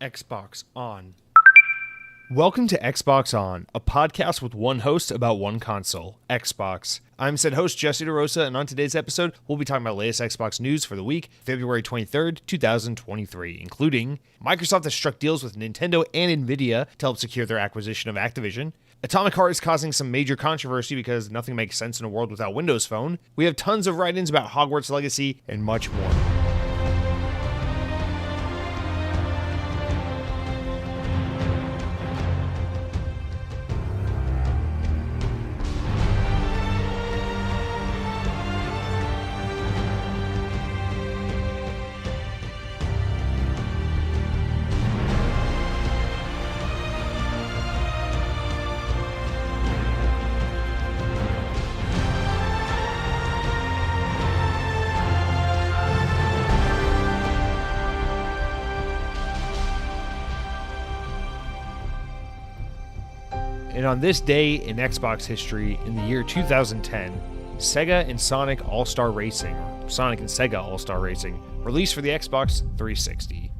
Xbox On. Welcome to Xbox On, a podcast with one host about one console, Xbox. I'm said host Jesse DeRosa, and on today's episode, we'll be talking about latest Xbox news for the week, February 23rd, 2023, including Microsoft has struck deals with Nintendo and Nvidia to help secure their acquisition of Activision. Atomic Heart is causing some major controversy because nothing makes sense in a world without Windows Phone. We have tons of write-ins about Hogwarts Legacy and much more. And on this day in Xbox history, in the year 2010, Sega and Sonic All-Star Racing, or Sonic and Sega All-Star Racing, released for the Xbox 360.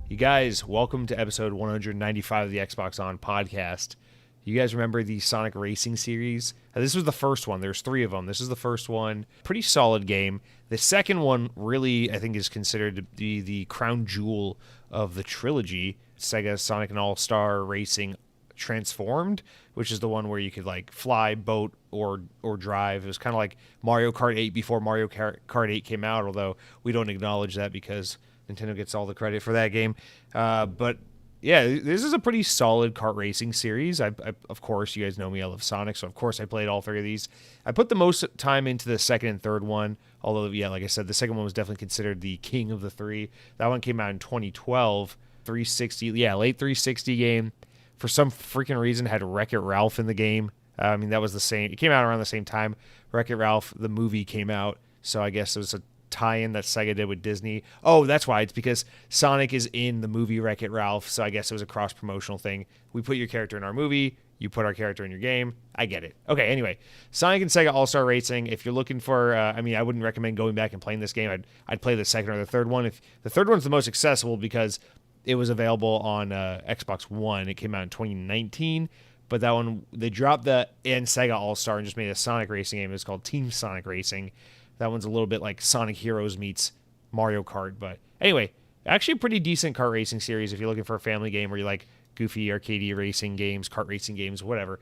You guys, welcome to episode 195 of the Xbox On podcast. You guys remember the Sonic Racing series? This was the first one. There's three of them. This is the first one. Pretty solid game. The second one really, I think, is considered to be the crown jewel of the trilogy. Sega Sonic and All-Star Racing Transformed, which is the one where you could like fly, boat, or drive. It was kind of like Mario Kart 8 before Mario Kart 8 came out, although we don't acknowledge that because Nintendo gets all the credit for that game. But yeah, this is a pretty solid kart racing series. I of course, you guys know me, I love Sonic, so of course I played all three of these. I put the most time into the second and third one, although, yeah, like I said, the second one was definitely considered the king of the three. That one came out in 2012, 360, yeah, late 360 game. For some freaking reason, had Wreck-It Ralph in the game. I mean, that was the same. It came out around the same time Wreck-It Ralph, the movie, came out. So I guess it was a tie-in that Sega did with Disney. Oh, that's why. It's because Sonic is in the movie Wreck-It Ralph. So I guess it was a cross-promotional thing. We put your character in our movie. You put our character in your game. I get it. Okay, anyway. Sonic and Sega All-Star Racing. If you're looking for, I wouldn't recommend going back and playing this game. I'd play the second or the third one. If the third one's the most accessible because it was available on Xbox One. It came out in 2019, but that one, they dropped the and Sega All-Star and just made a Sonic racing game. It's called Team Sonic Racing. That one's a little bit like Sonic Heroes meets Mario Kart. But anyway, actually a pretty decent kart racing series if you're looking for a family game where you like goofy arcade racing games, kart racing games, whatever.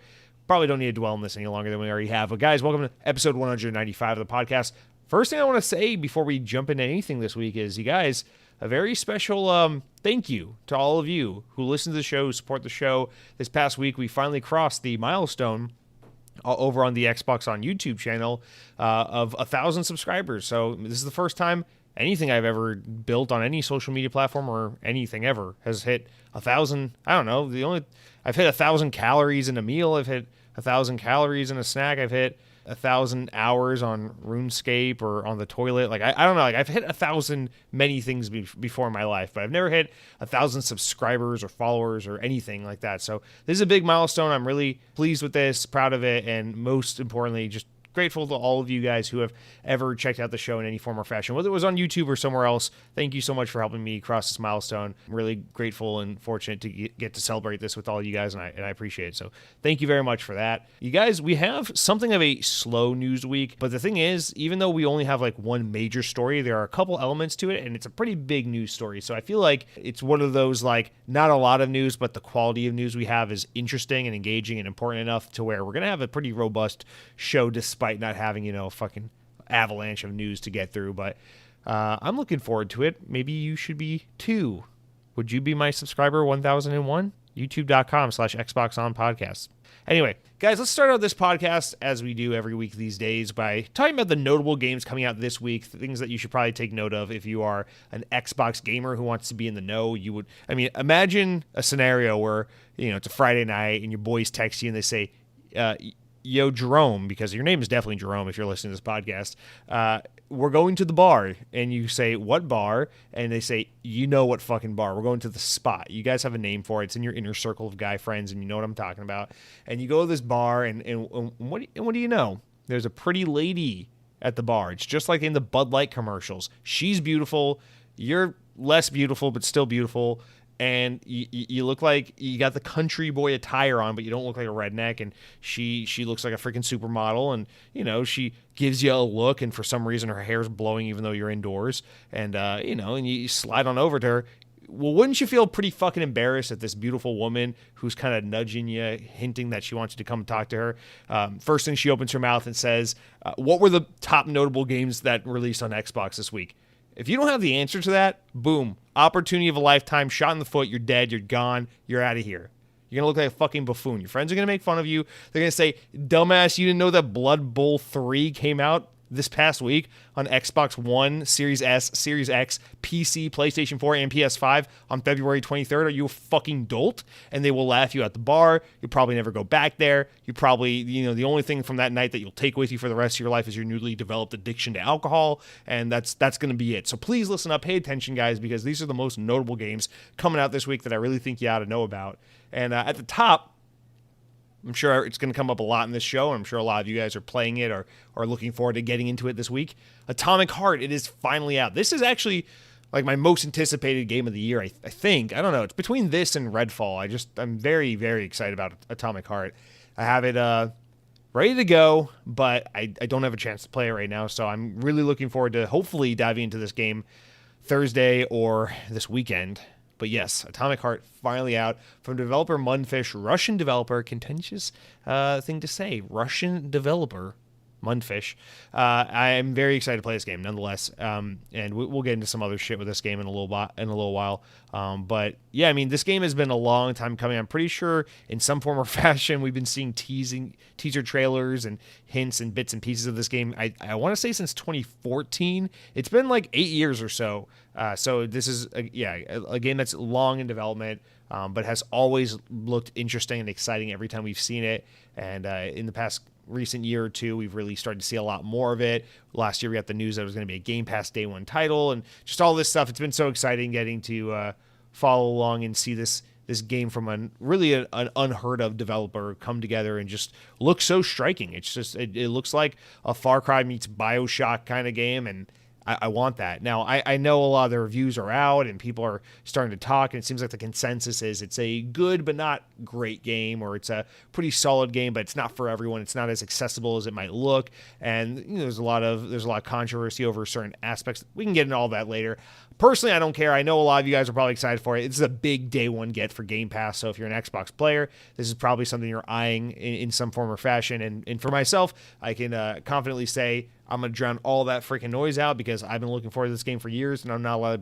Probably don't need to dwell on this any longer than we already have. But guys, welcome to episode 195 of the podcast. First thing I want to say before we jump into anything this week is, you guys, a very special thank you to all of you who listen to the show, who support the show. This past week, we finally crossed the milestone over on the Xbox On YouTube channel of 1,000 subscribers. So this is the first time anything I've ever built on any social media platform or anything ever has hit 1,000. I don't know. I've hit 1,000 calories in a meal. I've hit 1,000 calories in a snack. I've hit 1,000 hours on RuneScape or on the toilet. Like, I don't know. Like, I've hit 1,000 many things before in my life, but I've never hit 1,000 subscribers or followers or anything like that. So this is a big milestone. I'm really pleased with this, proud of it, and most importantly, just grateful to all of you guys who have ever checked out the show in any form or fashion, whether it was on YouTube or somewhere else. Thank you so much for helping me cross this milestone. I'm really grateful and fortunate to get to celebrate this with all you guys, and I appreciate it. So thank you very much for that. You guys, we have something of a slow news week, but the thing is, even though we only have like one major story, there are a couple elements to it, and it's a pretty big news story. So I feel like it's one of those, like, not a lot of news, but the quality of news we have is interesting and engaging and important enough to where we're going to have a pretty robust show despite not having, a fucking avalanche of news to get through. But I'm looking forward to it. Maybe you should be too. Would you be my subscriber 1001? YouTube.com/Xbox On Podcast. Anyway, guys, let's start out this podcast as we do every week these days by talking about the notable games coming out this week, things that you should probably take note of if you are an Xbox gamer who wants to be in the know. Imagine a scenario where, it's a Friday night and your boys text you and they say, yo, Jerome, because your name is definitely Jerome if you're listening to this podcast, we're going to the bar. And you say, what bar? And they say, you know what fucking bar. We're going to the Spot. You guys have a name for it. It's in your inner circle of guy friends, and you know what I'm talking about. And you go to this bar, and what do you know? There's a pretty lady at the bar. It's just like in the Bud Light commercials. She's beautiful. You're less beautiful, but still beautiful. and you look like you got the country boy attire on, but you don't look like a redneck. And she looks like a freaking supermodel, and she gives you a look, and for some reason her hair's blowing even though you're indoors, and and you slide on over to her. Well, wouldn't you feel pretty fucking embarrassed at this beautiful woman who's kind of nudging you, hinting that she wants you to come talk to her? First thing she opens her mouth and says, what were the top notable games that released on Xbox this week? If you don't have the answer to that, boom, opportunity of a lifetime, shot in the foot, you're dead, you're gone, you're out of here. You're going to look like a fucking buffoon. Your friends are going to make fun of you. They're going to say, dumbass, you didn't know that Blood Bowl 3 came out this past week on Xbox One, Series S, Series X, PC, PlayStation 4, and PS5 on February 23rd. Are you a fucking dolt? And they will laugh you at the bar. You'll probably never go back there. You probably, the only thing from that night that you'll take with you for the rest of your life is your newly developed addiction to alcohol, and that's going to be it. So please listen up, pay attention, guys, because these are the most notable games coming out this week that I really think you ought to know about. And at the top, I'm sure it's going to come up a lot in this show, and I'm sure a lot of you guys are playing it or looking forward to getting into it this week. Atomic Heart, it is finally out. This is actually like my most anticipated game of the year, I think. I don't know. It's between this and Redfall. I'm very, very excited about Atomic Heart. I have it ready to go, but I don't have a chance to play it right now, so I'm really looking forward to hopefully diving into this game Thursday or this weekend. But yes, Atomic Heart finally out from developer Mundfish, Russian developer, contentious thing to say, Russian developer Mundfish. I am very excited to play this game, nonetheless, and we'll get into some other shit with this game in a little while. But yeah, I mean, this game has been a long time coming. I'm pretty sure in some form or fashion we've been seeing teaser trailers and hints and bits and pieces of this game. I want to say since 2014. It's been like 8 years or so. So this is a game that's long in development, but has always looked interesting and exciting every time we've seen it. And in the past recent year or two, we've really started to see a lot more of it. Last year we got the news that it was going to be a Game Pass Day 1 title, and just all this stuff. It's been so exciting getting to follow along and see this game from an unheard of developer come together and just look so striking. It's just it looks like a Far Cry meets BioShock kind of game, and I want that. Now, I know a lot of the reviews are out and people are starting to talk, and it seems like the consensus is it's a good but not great game, or it's a pretty solid game, but it's not for everyone. It's not as accessible as it might look, and there's a lot of controversy over certain aspects. We can get into all that later. Personally, I don't care. I know a lot of you guys are probably excited for it. This is a big day one get for Game Pass, so if you're an Xbox player, this is probably something you're eyeing in some form or fashion. And for myself, I can confidently say I'm going to drown all that freaking noise out because I've been looking forward to this game for years, and I'm not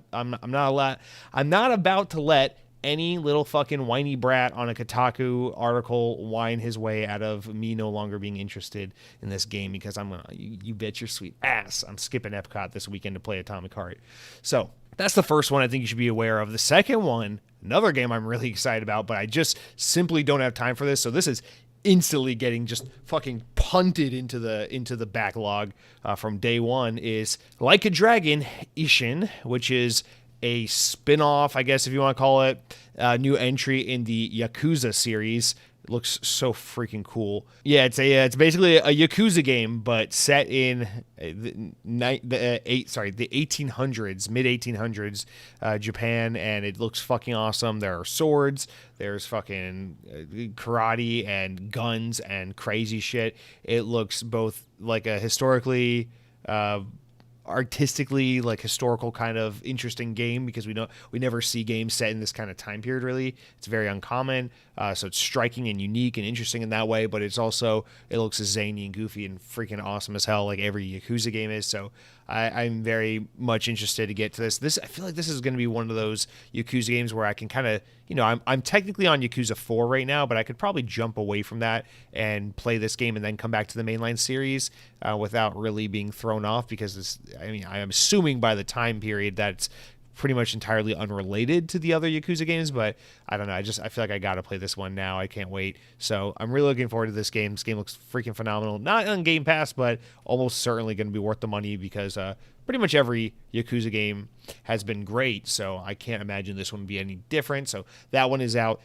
about to let any little fucking whiny brat on a Kotaku article whine his way out of me no longer being interested in this game, because you bet your sweet ass I'm skipping Epcot this weekend to play Atomic Heart. So that's the first one I think you should be aware of. The second one, another game I'm really excited about, but I just simply don't have time for this. So this is instantly getting just fucking punted into the backlog from day one, is Like a Dragon Ishin, which is a spin-off, I guess if you want to call it, new entry in the Yakuza series. It looks so freaking cool. Yeah, it's basically a Yakuza game, but set in the 1800s, mid 1800s Japan, and it looks fucking awesome. There are swords, there's fucking karate and guns and crazy shit. It looks both like a historically artistically, like historical kind of interesting game, because we never see games set in this kind of time period. Really, it's very uncommon, so it's striking and unique and interesting in that way, but it looks as zany and goofy and freaking awesome as hell, like every Yakuza game is. So I'm very much interested to get to this. I feel like this is going to be one of those Yakuza games where I can kind of, I'm technically on Yakuza 4 right now, but I could probably jump away from that and play this game and then come back to the mainline series without really being thrown off, because I'm assuming by the time period that it's pretty much entirely unrelated to the other Yakuza games, but I don't know. I feel like I got to play this one now. I can't wait. So I'm really looking forward to this game. This game looks freaking phenomenal. Not on Game Pass, but almost certainly going to be worth the money, because pretty much every Yakuza game has been great. So I can't imagine this one would be any different. So that one is out.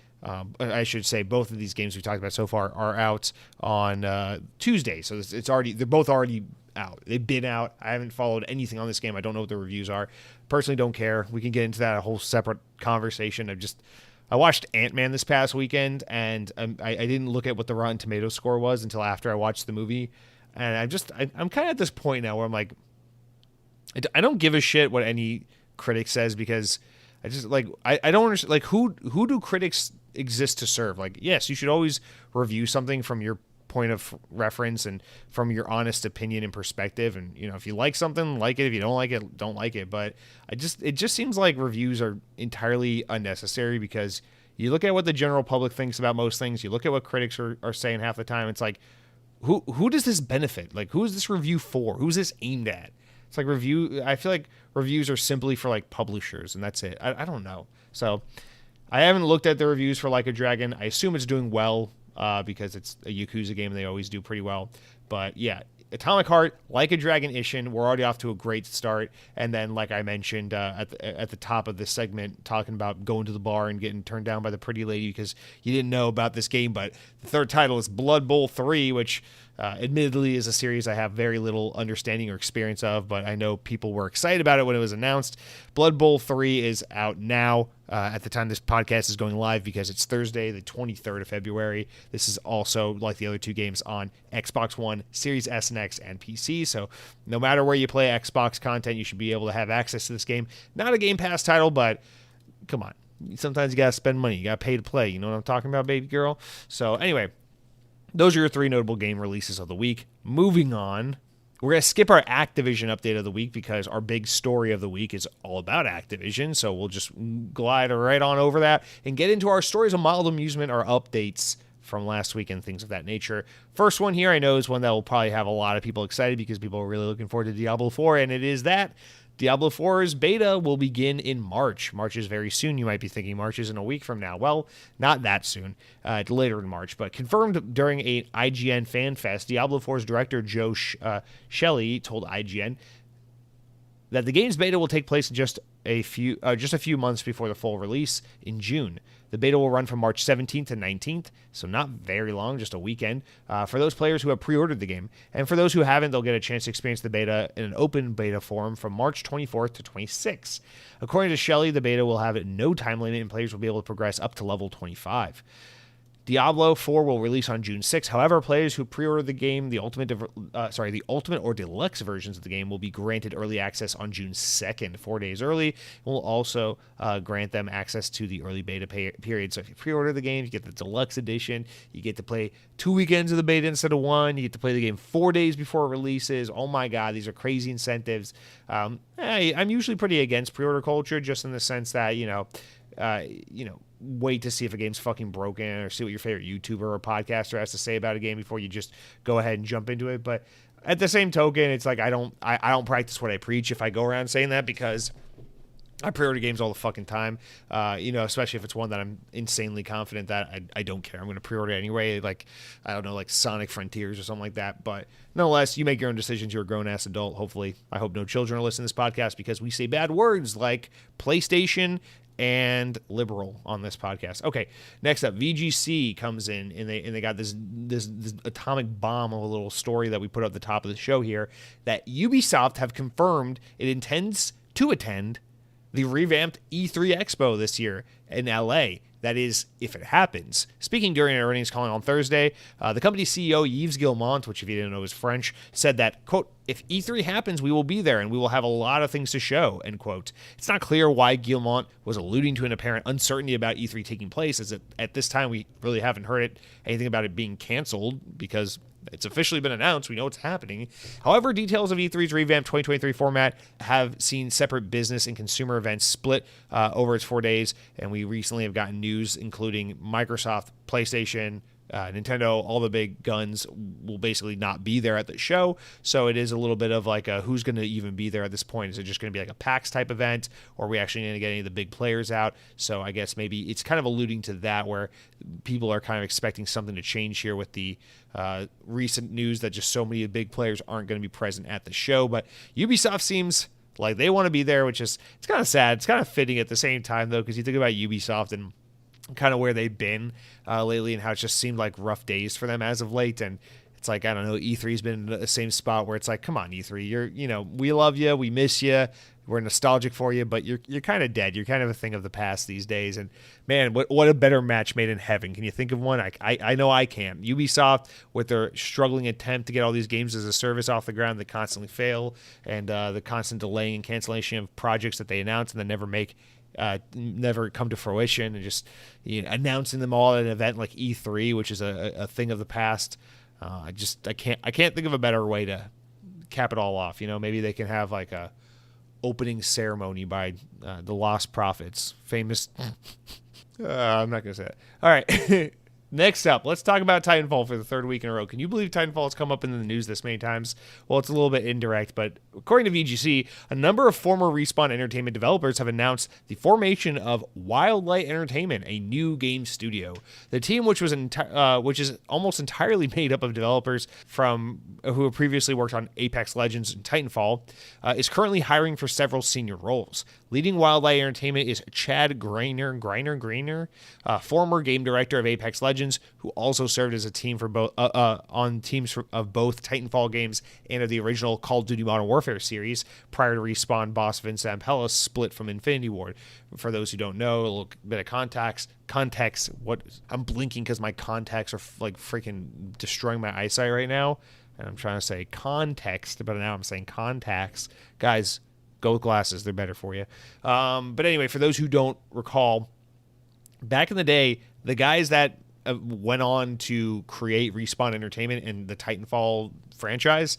I should say both of these games we talked about so far are out on Tuesday. So they're both already out. They've been out. I haven't followed anything on this game. I don't know what the reviews are. Personally, don't care. We can get into that a whole separate conversation. I watched Ant-Man this past weekend, and I didn't look at what the Rotten Tomatoes score was until after I watched the movie. And I'm kind of at this point now where I'm like, I don't give a shit what any critic says, because I just like, I don't understand, like, who do critics exist to serve? Like, yes, you should always review something from your point of reference and from your honest opinion and perspective. And, you know, if you like something, like it. If you don't like it, don't like it. But it just seems like reviews are entirely unnecessary, because you look at what the general public thinks about most things. You look at what critics are saying half the time. It's like, who does this benefit? Like, who is this review for? Who's this aimed at? It's like I feel like reviews are simply for like publishers, and that's it. I don't know. So I haven't looked at the reviews for Like a Dragon. I assume it's doing well, because it's a Yakuza game and they always do pretty well. But yeah, Atomic Heart, Like a Dragon Ishin, we're already off to a great start. And then, like I mentioned at the top of this segment, talking about going to the bar and getting turned down by the pretty lady because you didn't know about this game. But the third title is Blood Bowl 3, which admittedly is a series I have very little understanding or experience of, but I know people were excited about it when it was announced. Blood Bowl 3 is out now at the time this podcast is going live, because it's Thursday, the 23rd of February. This is also, like the other two games, on Xbox One, Series S and X, and PC. So no matter where you play Xbox content, you should be able to have access to this game. Not a Game Pass title, but come on. Sometimes you got to spend money. You got to pay to play. You know what I'm talking about, baby girl? So anyway, those are your three notable game releases of the week. Moving on, we're going to skip our Activision update of the week, because our big story of the week is all about Activision. So we'll just glide right on over that and get into our stories of mild amusement, our updates from last week and things of that nature. First one here I know is one that will probably have a lot of people excited, because people are really looking forward to Diablo IV, and it is that Diablo 4's beta will begin in March. March is very soon. You might be thinking March is in a week from now. Well, not that soon. Later in March. But confirmed during a IGN Fan Fest, Diablo 4's director Joe Shelley told IGN that the game's beta will take place in just a few months before the full release in June. The beta will run from March 17th to 19th, so not very long, just a weekend, for those players who have pre-ordered the game. And for those who haven't, they'll get a chance to experience the beta in an open beta forum from March 24th to 26th. According to Shelley, the beta will have no time limit, and players will be able to progress up to level 25. Diablo 4 will release on June 6th. However, players who pre-order the game, the ultimate or deluxe versions of the game, will be granted early access on June 2nd, 4 days early. We'll also grant them access to the early beta period. So if you pre-order the game, you get the deluxe edition. You get to play 2 weekends of the beta instead of 1. You get to play the game 4 days before it releases. Oh my God, these are crazy incentives. I'm usually pretty against pre-order culture, just in the sense that, wait to see if a game's fucking broken, or see what your favorite YouTuber or podcaster has to say about a game before you just go ahead and jump into it. But at the same token, it's like I don't practice what I preach if I go around saying that, because I pre-order games all the fucking time, especially if it's one that I'm insanely confident that I don't care. I'm going to pre-order it anyway, like Sonic Frontiers or something like that. But nonetheless, you make your own decisions. You're a grown-ass adult, hopefully. I hope no children are listening to this podcast, because we say bad words like PlayStation and liberal on this podcast. Okay, next up, VGC comes in, and they got this atomic bomb of a little story that we put at the top of the show here, that Ubisoft have confirmed it intends to attend the revamped E3 Expo this year in LA. That is, if it happens. Speaking during an earnings call on Thursday, the company's CEO, Yves Guillemot, which if you didn't know is French, said that, quote, "If E3 happens, we will be there and we will have a lot of things to show," end quote. It's not clear why Guillemot was alluding to an apparent uncertainty about E3 taking place, as at this time we really haven't heard anything about it being canceled, because it's officially been announced. We know it's happening. However, details of E3's revamped 2023 format have seen separate business and consumer events split over its 4 days, and we recently have gotten news including Microsoft, PlayStation, Nintendo, all the big guns will basically not be there at the show. So it is a little bit of like who's going to even be there at this point? Is it just going to be like a PAX type event, or are we actually going to get any of the big players out? So I guess maybe it's kind of alluding to that, where people are kind of expecting something to change here with the recent news that just so many big players aren't going to be present at the show. But Ubisoft seems like they want to be there, which is, it's kind of sad. It's kind of fitting at the same time, though, because you think about Ubisoft and kind of where they've been lately, and how it just seemed like rough days for them as of late. And It's like, I don't know, E3's been in the same spot where it's like, come on, E3, we love you, we miss you, we're nostalgic for you, but you're kind of dead. You're kind of a thing of the past these days. And man, what a better match made in heaven. Can you think of one? I know I can. Ubisoft, with their struggling attempt to get all these games as a service off the ground that constantly fail, and the constant delaying and cancellation of projects that they announce and then never come to fruition, and just announcing them all at an event like E3, which is a thing of the past. I can't think of a better way to cap it all off. Maybe they can have like a opening ceremony by the Lost Prophets, famous. I'm not gonna say that. All right. Next up, let's talk about Titanfall for the third week in a row. Can you believe Titanfall has come up in the news this many times? Well, it's a little bit indirect, but according to VGC, a number of former Respawn Entertainment developers have announced the formation of Wildlight Entertainment, a new game studio. The team, which is almost entirely made up of developers who have previously worked on Apex Legends and Titanfall, is currently hiring for several senior roles. Leading Wildlight Entertainment is Chad Greiner, former game director of Apex Legends, who also served as a team for both on teams of both Titanfall games and of the original Call of Duty Modern Warfare series prior to Respawn boss Vince Zampella split from Infinity Ward. For those who don't know, a little bit of context. I'm blinking because my contacts are like freaking destroying my eyesight right now, and I'm trying to say context, but now I'm saying contacts. Guys, go with glasses. They're better for you. But anyway, for those who don't recall, back in the day, the guys that went on to create Respawn Entertainment and the Titanfall franchise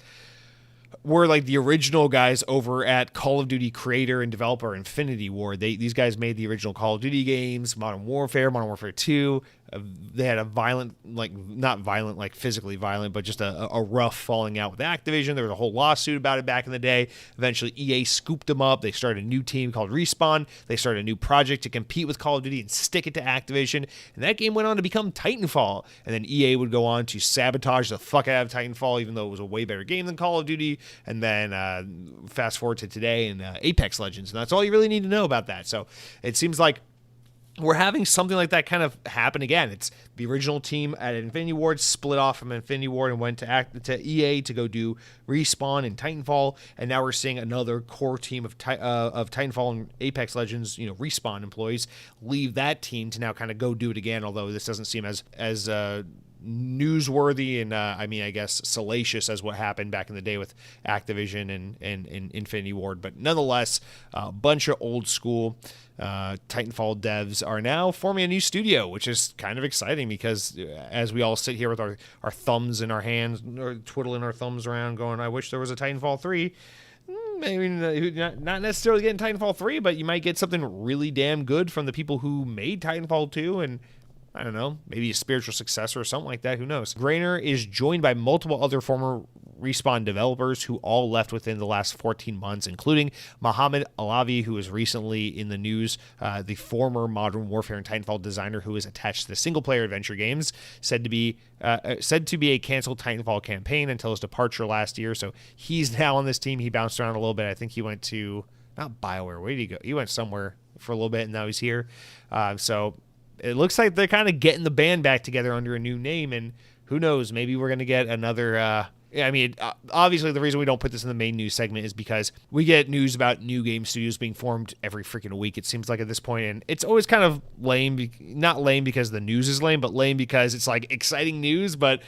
were like the original guys over at Call of Duty creator and developer Infinity Ward. These guys made the original Call of Duty games, Modern Warfare 2. They had a violent, like not violent, like physically violent, but just a rough falling out with Activision. There was a whole lawsuit about it back in the day. Eventually, EA scooped them up. They started a new team called Respawn. They started a new project to compete with Call of Duty and stick it to Activision. And that game went on to become Titanfall. And then EA would go on to sabotage the fuck out of Titanfall, even though it was a way better game than Call of Duty. And then fast forward to today and Apex Legends. And that's all you really need to know about that. So it seems like we're having something like that kind of happen again. It's the original team at Infinity Ward split off from Infinity Ward and went to EA to go do Respawn and Titanfall, and now we're seeing another core team of Titanfall and Apex Legends, Respawn employees leave that team to now kind of go do it again. Although this doesn't seem as newsworthy and I guess salacious as what happened back in the day with Activision and Infinity Ward, but nonetheless, a bunch of old school Titanfall devs are now forming a new studio, which is kind of exciting because as we all sit here with our thumbs in our hands, or twiddling our thumbs around going, I wish there was a Titanfall 3. Maybe not necessarily getting Titanfall 3, but you might get something really damn good from the people who made Titanfall 2, and I don't know, maybe a spiritual successor or something like that. Who knows? Grainer is joined by multiple other former Respawn developers who all left within the last 14 months, including Mohammed Alavi, who was recently in the news, the former Modern Warfare and Titanfall designer who is attached to the single-player adventure games, said to be a canceled Titanfall campaign until his departure last year. So he's now on this team. He bounced around a little bit. I think he went to, not BioWare, where did he go? He went somewhere for a little bit, and now he's here. So it looks like they're kind of getting the band back together under a new name, and who knows, maybe we're going to get another obviously the reason we don't put this in the main news segment is because we get news about new game studios being formed every freaking week, it seems like at this point, and it's always kind of lame, not lame because the news is lame, but lame because it's like exciting news, but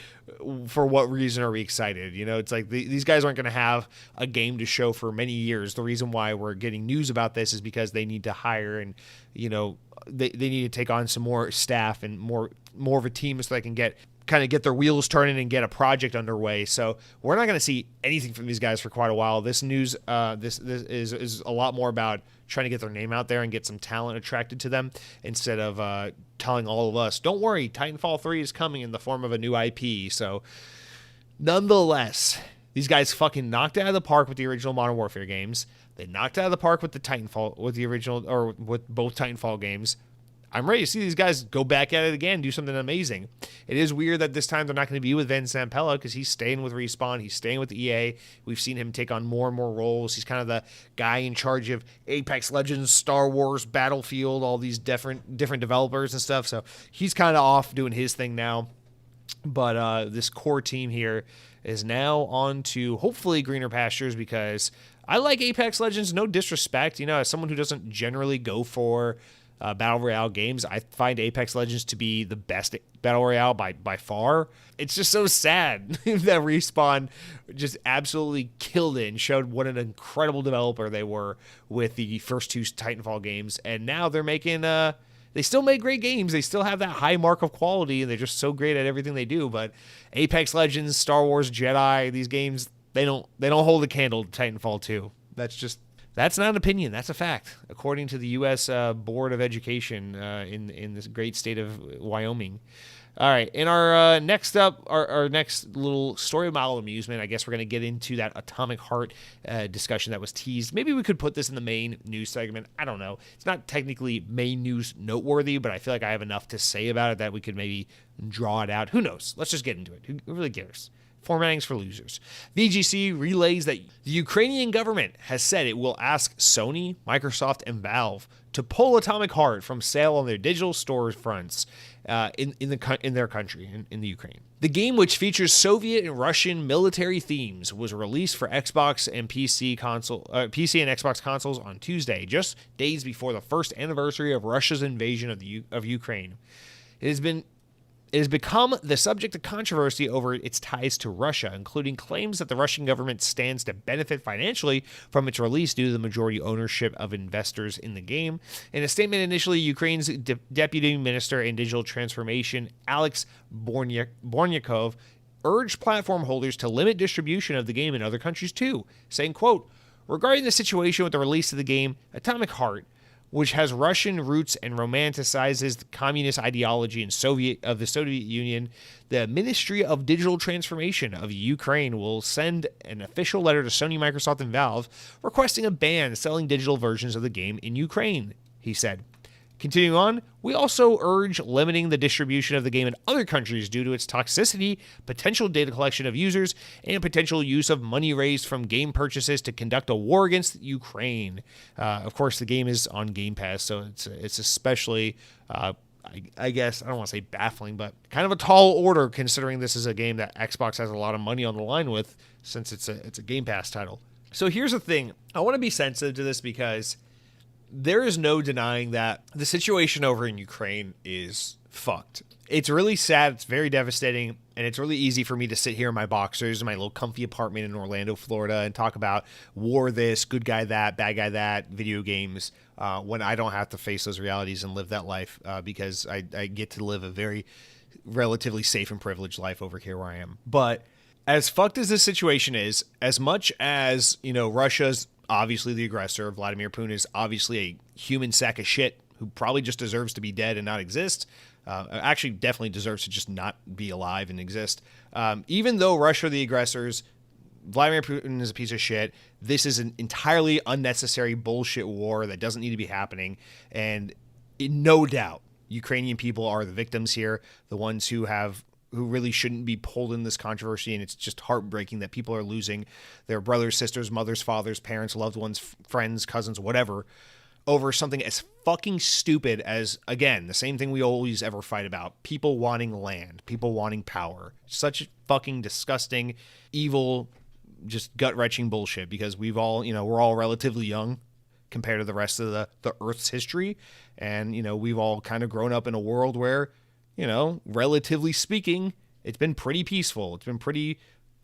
for what reason are we excited? It's like these guys aren't going to have a game to show for many years. The reason why we're getting news about this is because they need to hire and, they need to take on some more staff and more of a team so they can get their wheels turning and get a project underway. So we're not going to see anything from these guys for quite a while. This news, this is a lot more about trying to get their name out there and get some talent attracted to them instead of telling all of us, don't worry, Titanfall 3 is coming in the form of a new IP. So nonetheless, these guys fucking knocked it out of the park with the original Modern Warfare games. They knocked it out of the park with the Titanfall, with the original, or with both Titanfall games. I'm ready to see these guys go back at it again, do something amazing. It is weird that this time they're not going to be with Vince Zampella because he's staying with Respawn. He's staying with EA. We've seen him take on more and more roles. He's kind of the guy in charge of Apex Legends, Star Wars, Battlefield, all these different developers and stuff. So he's kind of off doing his thing now. But this core team here is now on to hopefully greener pastures, because I like Apex Legends, no disrespect. As someone who doesn't generally go for Battle Royale games, I find Apex Legends to be the best Battle Royale by far. It's just so sad that Respawn just absolutely killed it and showed what an incredible developer they were with the first 2 Titanfall games. And now they're making... They still make great games. They still have that high mark of quality, and they're just so great at everything they do. But Apex Legends, Star Wars Jedi, these games, they don't hold a candle to Titanfall 2. That's not an opinion. That's a fact, according to the U.S. Board of Education in this great state of Wyoming. All right, in our next little story model amusement, I guess we're going to get into that Atomic Heart discussion that was teased. Maybe we could put this in the main news segment. I don't know. It's not technically main news noteworthy, but I feel like I have enough to say about it that we could maybe draw it out. Who knows? Let's just get into it. Who really cares? Formatting's for losers. VGC relays that the Ukrainian government has said it will ask Sony, Microsoft, and Valve to pull Atomic Heart from sale on their digital storefronts in their country, in the Ukraine. The game, which features Soviet and Russian military themes, was released for Xbox and PC and Xbox consoles on Tuesday, just days before the first anniversary of Russia's invasion of Ukraine. It has become the subject of controversy over its ties to Russia, including claims that the Russian government stands to benefit financially from its release due to the majority ownership of investors in the game. In a statement initially, Ukraine's Deputy Minister in Digital Transformation, Alex Bornyakov, urged platform holders to limit distribution of the game in other countries too, saying, quote, "Regarding the situation with the release of the game Atomic Heart, which has Russian roots and romanticizes the communist ideology of the Soviet Union, the Ministry of Digital Transformation of Ukraine will send an official letter to Sony, Microsoft, and Valve requesting a ban selling digital versions of the game in Ukraine," he said. Continuing on, "We also urge limiting the distribution of the game in other countries due to its toxicity, potential data collection of users, and potential use of money raised from game purchases to conduct a war against Ukraine." Of course, the game is on Game Pass, so it's especially, I guess, I don't want to say baffling, but kind of a tall order considering this is a game that Xbox has a lot of money on the line with, since it's a Game Pass title. So here's the thing. I want to be sensitive to this because there is no denying that the situation over in Ukraine is fucked. It's really sad. It's very devastating. And it's really easy for me to sit here in my boxers in my little comfy apartment in Orlando, Florida, and talk about war this, good guy that, bad guy that, video games, when I don't have to face those realities and live that life because I get to live a very relatively safe and privileged life over here where I am. But as fucked as this situation is, as much as, Russia's obviously the aggressor, Vladimir Putin is obviously a human sack of shit who probably just deserves to be dead and not exist. Actually, definitely deserves to just not be alive and exist. Even though Russia are the aggressors, Vladimir Putin is a piece of shit. This is an entirely unnecessary bullshit war that doesn't need to be happening. And no doubt, Ukrainian people are the victims here, the ones who really shouldn't be pulled in this controversy, and it's just heartbreaking that people are losing their brothers, sisters, mothers, fathers, parents, loved ones, friends, cousins, whatever, over something as fucking stupid as, again, the same thing we always ever fight about: people wanting land, people wanting power. Such fucking disgusting, evil, just gut-wrenching bullshit, because we're all relatively young compared to the rest of the Earth's history, and, we've all kind of grown up in a world where, relatively speaking, it's been pretty peaceful. It's been pretty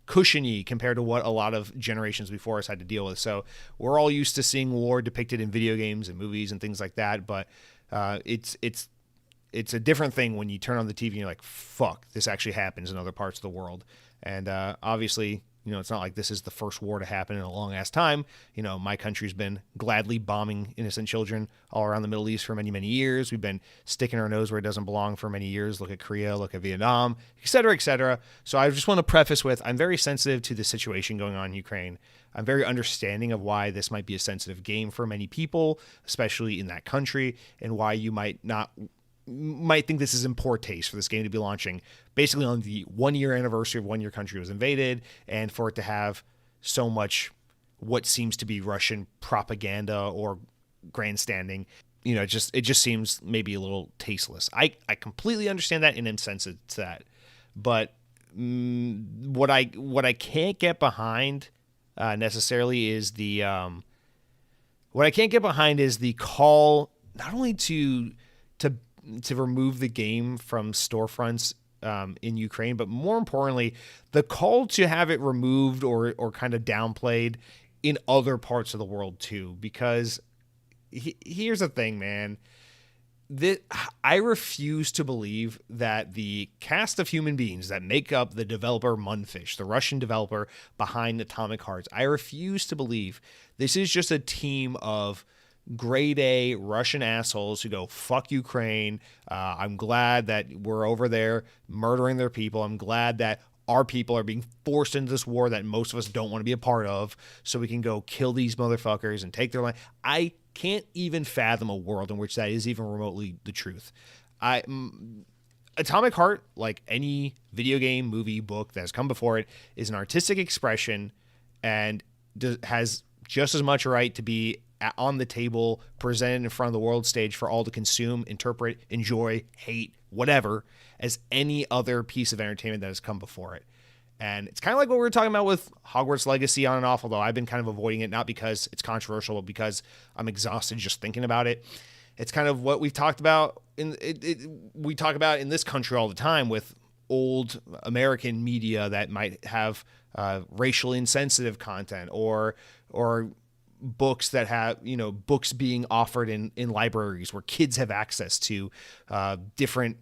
cushiony compared to what a lot of generations before us had to deal with. So we're all used to seeing war depicted in video games and movies and things like that. But it's a different thing when you turn on the TV and you're like, fuck, this actually happens in other parts of the world. And obviously, it's not like this is the first war to happen in a long ass time. My country's been gladly bombing innocent children all around the Middle East for many, many years. We've been sticking our nose where it doesn't belong for many years. Look at Korea, look at Vietnam, et cetera, et cetera. So I just want to preface with, I'm very sensitive to the situation going on in Ukraine. I'm very understanding of why this might be a sensitive game for many people, especially in that country, and why you might think this is in poor taste for this game to be launching basically on the 1-year anniversary of when your country was invaded, and for it to have so much what seems to be Russian propaganda or grandstanding. It just seems maybe a little tasteless. I completely understand that and am sensitive to that. But what I can't get behind necessarily is the what I can't get behind is the call not only to remove the game from storefronts in Ukraine, but more importantly, the call to have it removed or kind of downplayed in other parts of the world too. Because here's the thing, man. I refuse to believe that the cast of human beings that make up the developer Mundfish, the Russian developer behind Atomic Hearts, I refuse to believe this is just a team of grade A Russian assholes who go, fuck Ukraine. I'm glad that we're over there murdering their people. I'm glad that our people are being forced into this war that most of us don't want to be a part of, so we can go kill these motherfuckers and take their land. I can't even fathom a world in which that is even remotely the truth. Atomic Heart, like any video game, movie, book that has come before it, is an artistic expression and has just as much right to be on the table, presented in front of the world stage for all to consume, interpret, enjoy, hate, whatever, as any other piece of entertainment that has come before it. And it's kind of like what we were talking about with Hogwarts Legacy on and off, although I've been kind of avoiding it, not because it's controversial, but because I'm exhausted just thinking about it. It's kind of what we've talked about we talk about in this country all the time with old American media that might have racially insensitive content or books that have, books being offered in libraries where kids have access to different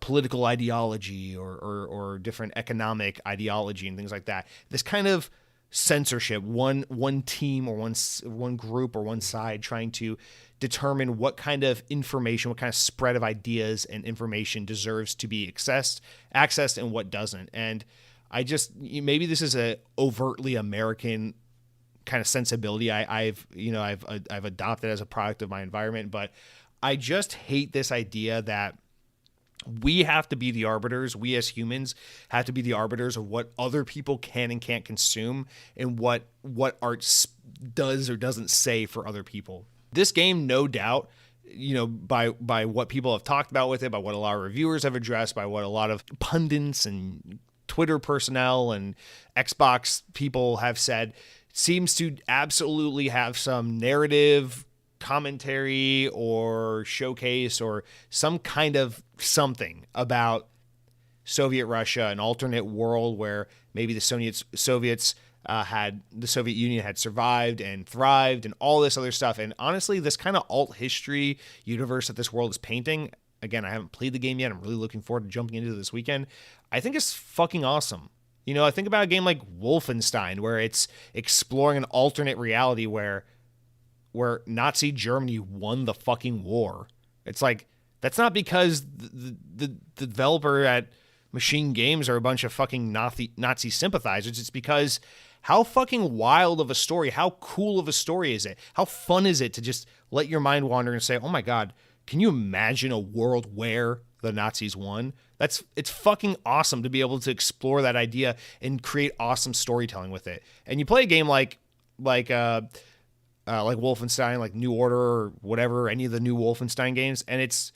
political ideology or different economic ideology and things like that. This kind of censorship, one team or one group or one side trying to determine what kind of information, what kind of spread of ideas and information deserves to be accessed and what doesn't. And maybe this is a overtly American kind of sensibility I've adopted as a product of my environment, but I just hate this idea that we have to be the arbiters. We as humans have to be the arbiters of what other people can and can't consume and what art does or doesn't say for other people. This game, no doubt, by what people have talked about with it, by what a lot of reviewers have addressed, by what a lot of pundits and Twitter personnel and Xbox people have said, seems to absolutely have some narrative commentary or showcase or some kind of something about Soviet Russia, an alternate world where maybe the Soviet Union had survived and thrived and all this other stuff. And honestly, this kind of alt history universe that this world is painting, again, I haven't played the game yet. I'm really looking forward to jumping into this weekend. I think it's fucking awesome. I think about a game like Wolfenstein, where it's exploring an alternate reality where Nazi Germany won the fucking war. It's like, that's not because the developer at Machine Games are a bunch of fucking Nazi sympathizers. It's because how fucking wild of a story, how cool of a story is it? How fun is it to just let your mind wander and say, oh my God, can you imagine a world where the Nazis won? It's fucking awesome to be able to explore that idea and create awesome storytelling with it. And you play a game like Wolfenstein, like New Order or whatever, any of the new Wolfenstein games, and it's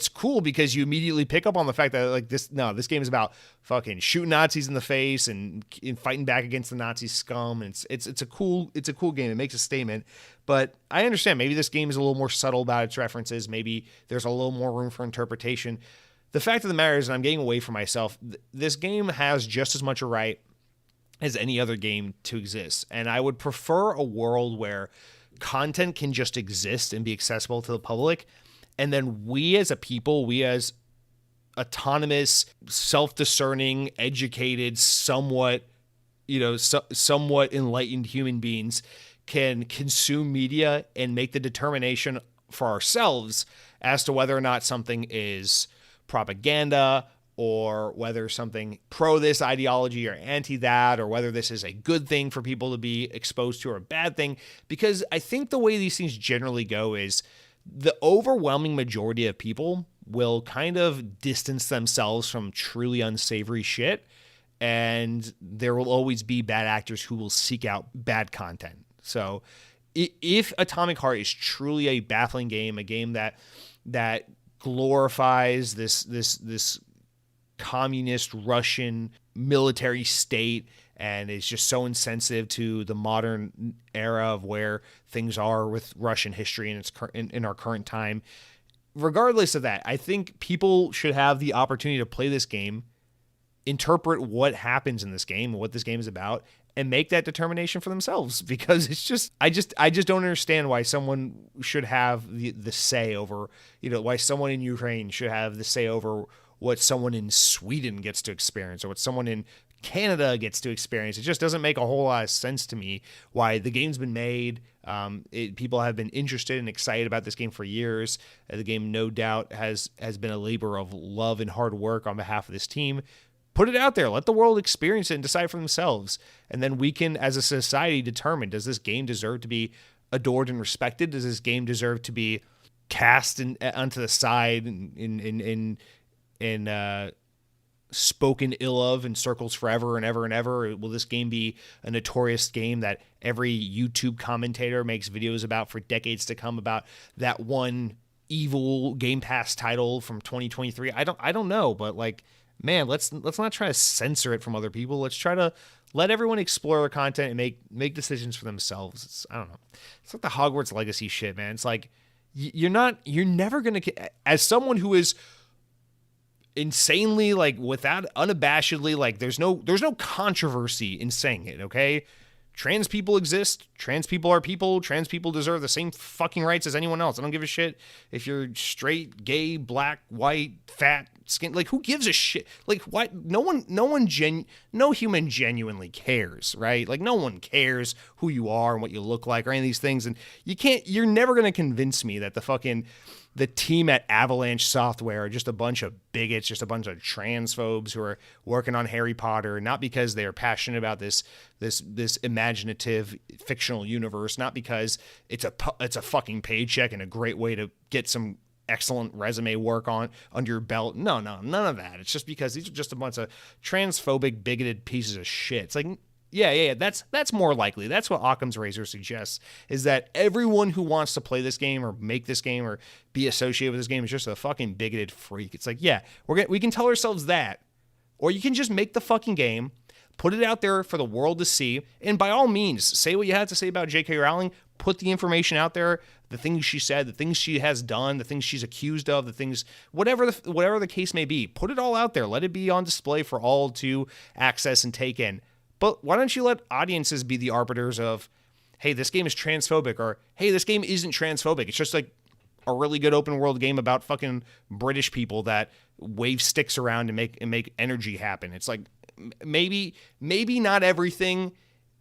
cool because you immediately pick up on the fact that this game is about fucking shooting Nazis in the face and fighting back against the Nazi scum. And it's a cool game. It makes a statement. But I understand maybe this game is a little more subtle about its references. Maybe there's a little more room for interpretation. The fact of the matter is, and I'm getting away from myself, this game has just as much a right as any other game to exist. And I would prefer a world where content can just exist and be accessible to the public. And then we as a people, we as autonomous, self-discerning, educated, somewhat enlightened human beings can consume media and make the determination for ourselves as to whether or not something is propaganda or whether something pro this ideology or anti that, or whether this is a good thing for people to be exposed to or a bad thing. Because I think the way these things generally go is the overwhelming majority of people will kind of distance themselves from truly unsavory shit. And there will always be bad actors who will seek out bad content. So if Atomic Heart is truly a baffling game, a game that glorifies this communist Russian military state and is just so insensitive to the modern era of where things are with Russian history and its in our current time. Regardless of that, I think people should have the opportunity to play this game, interpret what happens in this game and what this game is about, and make that determination for themselves, because it's just I just don't understand why someone should have the say over, why someone in Ukraine should have the say over what someone in Sweden gets to experience or what someone in Canada gets to experience. It just doesn't make a whole lot of sense to me why the game's been made. People have been interested and excited about this game for years. The game, no doubt, has been a labor of love and hard work on behalf of this team. Put it out there. Let the world experience it and decide for themselves. And then we can, as a society, determine, does this game deserve to be adored and respected? Does this game deserve to be cast onto the side and spoken ill of in circles forever and ever and ever? Will this game be a notorious game that every YouTube commentator makes videos about for decades to come, about that one evil Game Pass title from 2023? I don't know, but man, let's not try to censor it from other people. Let's try to let everyone explore their content and make decisions for themselves. I don't know. It's like the Hogwarts Legacy shit, man. It's like you're never gonna, as someone who is insanely, without unabashedly, there's no controversy in saying it, okay? Trans people exist. Trans people are people. Trans people deserve the same fucking rights as anyone else. I don't give a shit if you're straight, gay, black, white, fat, skin. Who gives a shit? Why? No human genuinely cares, right? No one cares who you are and what you look like or any of these things. And you're never going to convince me that the team at Avalanche Software are just a bunch of bigots, just a bunch of transphobes who are working on Harry Potter, not because they are passionate about this imaginative fictional universe, not because it's a fucking paycheck and a great way to get some excellent resume work under your belt. No, none of that. It's just because these are just a bunch of transphobic, bigoted pieces of shit. It's yeah, that's more likely. That's what Occam's razor suggests, is that everyone who wants to play this game or make this game or be associated with this game is just a fucking bigoted freak. It's we can tell ourselves that, or you can just make the fucking game, put it out there for the world to see, and by all means, say what you have to say about J.K. Rowling, put the information out there, the things she said, the things she has done, the things she's accused of, the things, whatever the case may be, put it all out there. Let it be on display for all to access and take in. But why don't you let audiences be the arbiters of, hey, this game is transphobic, or hey, this game isn't transphobic. It's just a really good open world game about fucking British people that wave sticks around and make energy happen. It's maybe not everything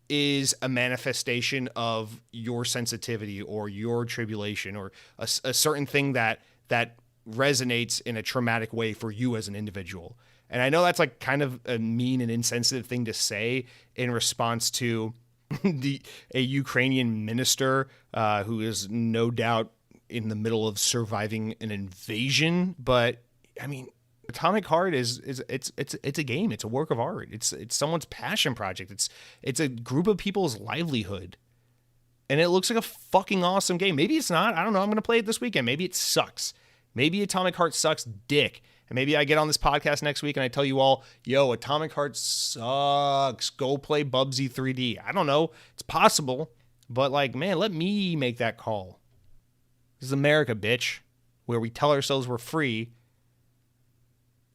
is a manifestation of your sensitivity or your tribulation or a certain thing that resonates in a traumatic way for you as an individual. And I know that's kind of a mean and insensitive thing to say in response to a Ukrainian minister who is no doubt in the middle of surviving an invasion. But I mean, Atomic Heart it's a game. It's a work of art. It's someone's passion project. It's a group of people's livelihood. And it looks like a fucking awesome game. Maybe it's not. I don't know. I'm going to play it this weekend. Maybe it sucks. Maybe Atomic Heart sucks dick. And maybe I get on this podcast next week and I tell you all, yo, Atomic Heart sucks. Go play Bubsy 3D. I don't know. It's possible. But man, let me make that call. This is America, bitch, where we tell ourselves we're free,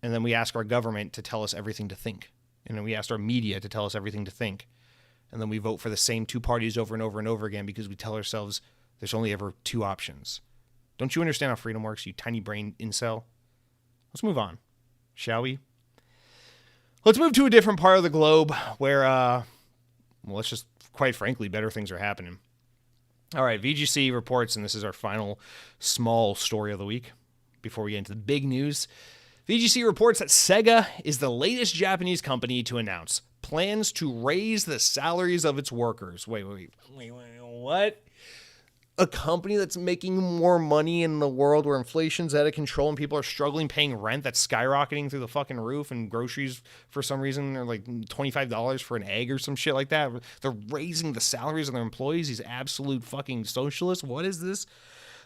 and then we ask our government to tell us everything to think. And then we ask our media to tell us everything to think. And then we vote for the same two parties over and over and over again because we tell ourselves there's only ever two options. Don't you understand how freedom works, you tiny brain incel? Let's move on, shall we? Let's move to a different part of the globe where, let's just, quite frankly, better things are happening. All right, VGC reports, and this is our final small story of the week before we get into the big news. VGC reports that Sega is the latest Japanese company to announce plans to raise the salaries of its workers. Wait, what? A company that's making more money in the world where inflation's out of control and people are struggling paying rent that's skyrocketing through the fucking roof, and groceries for some reason are $25 for an egg or some shit like that. They're raising the salaries of their employees, these absolute fucking socialists. What is this?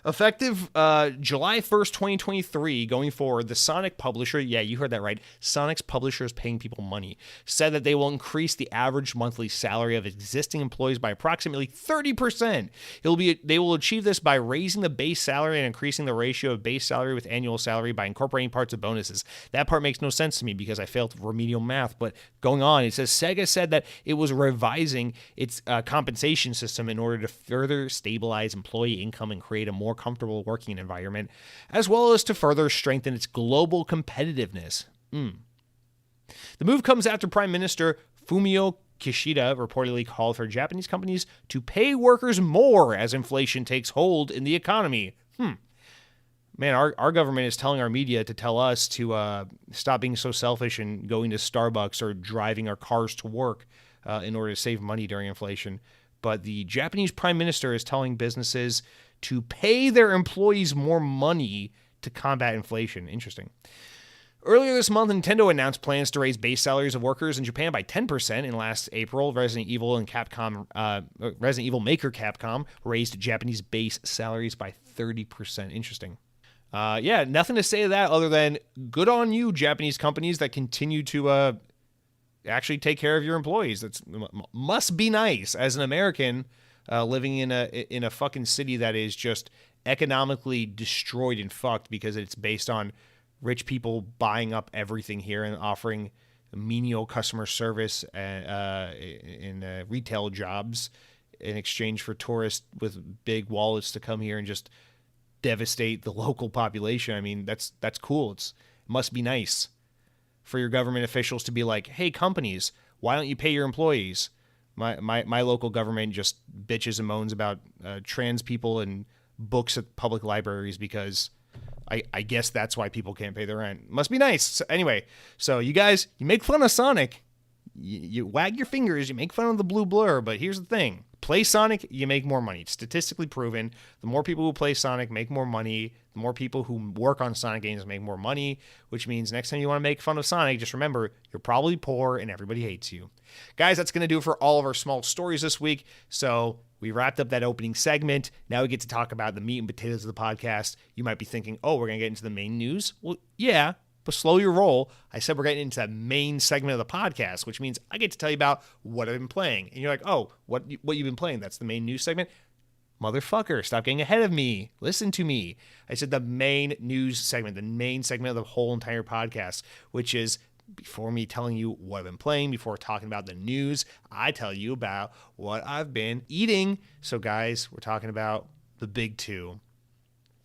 Effective July 1st, 2023, going forward, the Sonic publisher, yeah, you heard that right, Sonic's publisher is paying people money, said that they will increase the average monthly salary of existing employees by approximately 30%. They will achieve this by raising the base salary and increasing the ratio of base salary with annual salary by incorporating parts of bonuses. That part makes no sense to me because I failed remedial math, but going on, it says Sega said that it was revising its compensation system in order to further stabilize employee income and create a more comfortable working environment, as well as to further strengthen its global competitiveness. The move comes after Prime Minister Fumio Kishida reportedly called for Japanese companies to pay workers more as inflation takes hold in the economy. Man, our government is telling our media to tell us to stop being so selfish and going to Starbucks or driving our cars to work in order to save money during inflation. But the Japanese Prime Minister is telling businesses to pay their employees more money to combat inflation. Interesting. Earlier this month, Nintendo announced plans to raise base salaries of workers in Japan by 10%. In last April, Resident Evil Maker Capcom raised Japanese base salaries by 30%. Interesting. Yeah, nothing to say to that other than good on you, Japanese companies that continue to actually take care of your employees. That must be nice as an American living in a fucking city that is just economically destroyed and fucked because it's based on rich people buying up everything here and offering menial customer service in retail jobs in exchange for tourists with big wallets to come here and just devastate the local population. I mean, that's cool. It must be nice for your government officials to be like, hey, companies, why don't you pay your employees? My local government just bitches and moans about trans people and books at public libraries because I guess that's why people can't pay their rent. Must be nice. So anyway, so you guys, you make fun of Sonic. You wag your fingers, you make fun of the blue blur, but here's the thing. Play Sonic, you make more money. It's statistically proven. The more people who play Sonic make more money. The more people who work on Sonic games make more money, which means next time you want to make fun of Sonic, just remember, you're probably poor and everybody hates you. Guys, that's going to do it for all of our small stories this week. So we wrapped up that opening segment. Now we get to talk about the meat and potatoes of the podcast. You might be thinking, oh, we're going to get into the main news. Well, yeah, but slow your roll. I said we're getting into that main segment of the podcast, which means I get to tell you about what I've been playing. And you're like, oh, what you've been playing? That's the main news segment? Motherfucker, stop getting ahead of me. Listen to me. I said the main news segment, the main segment of the whole entire podcast, which is before me telling you what I've been playing, before talking about the news, I tell you about what I've been eating. So guys, we're talking about the big two.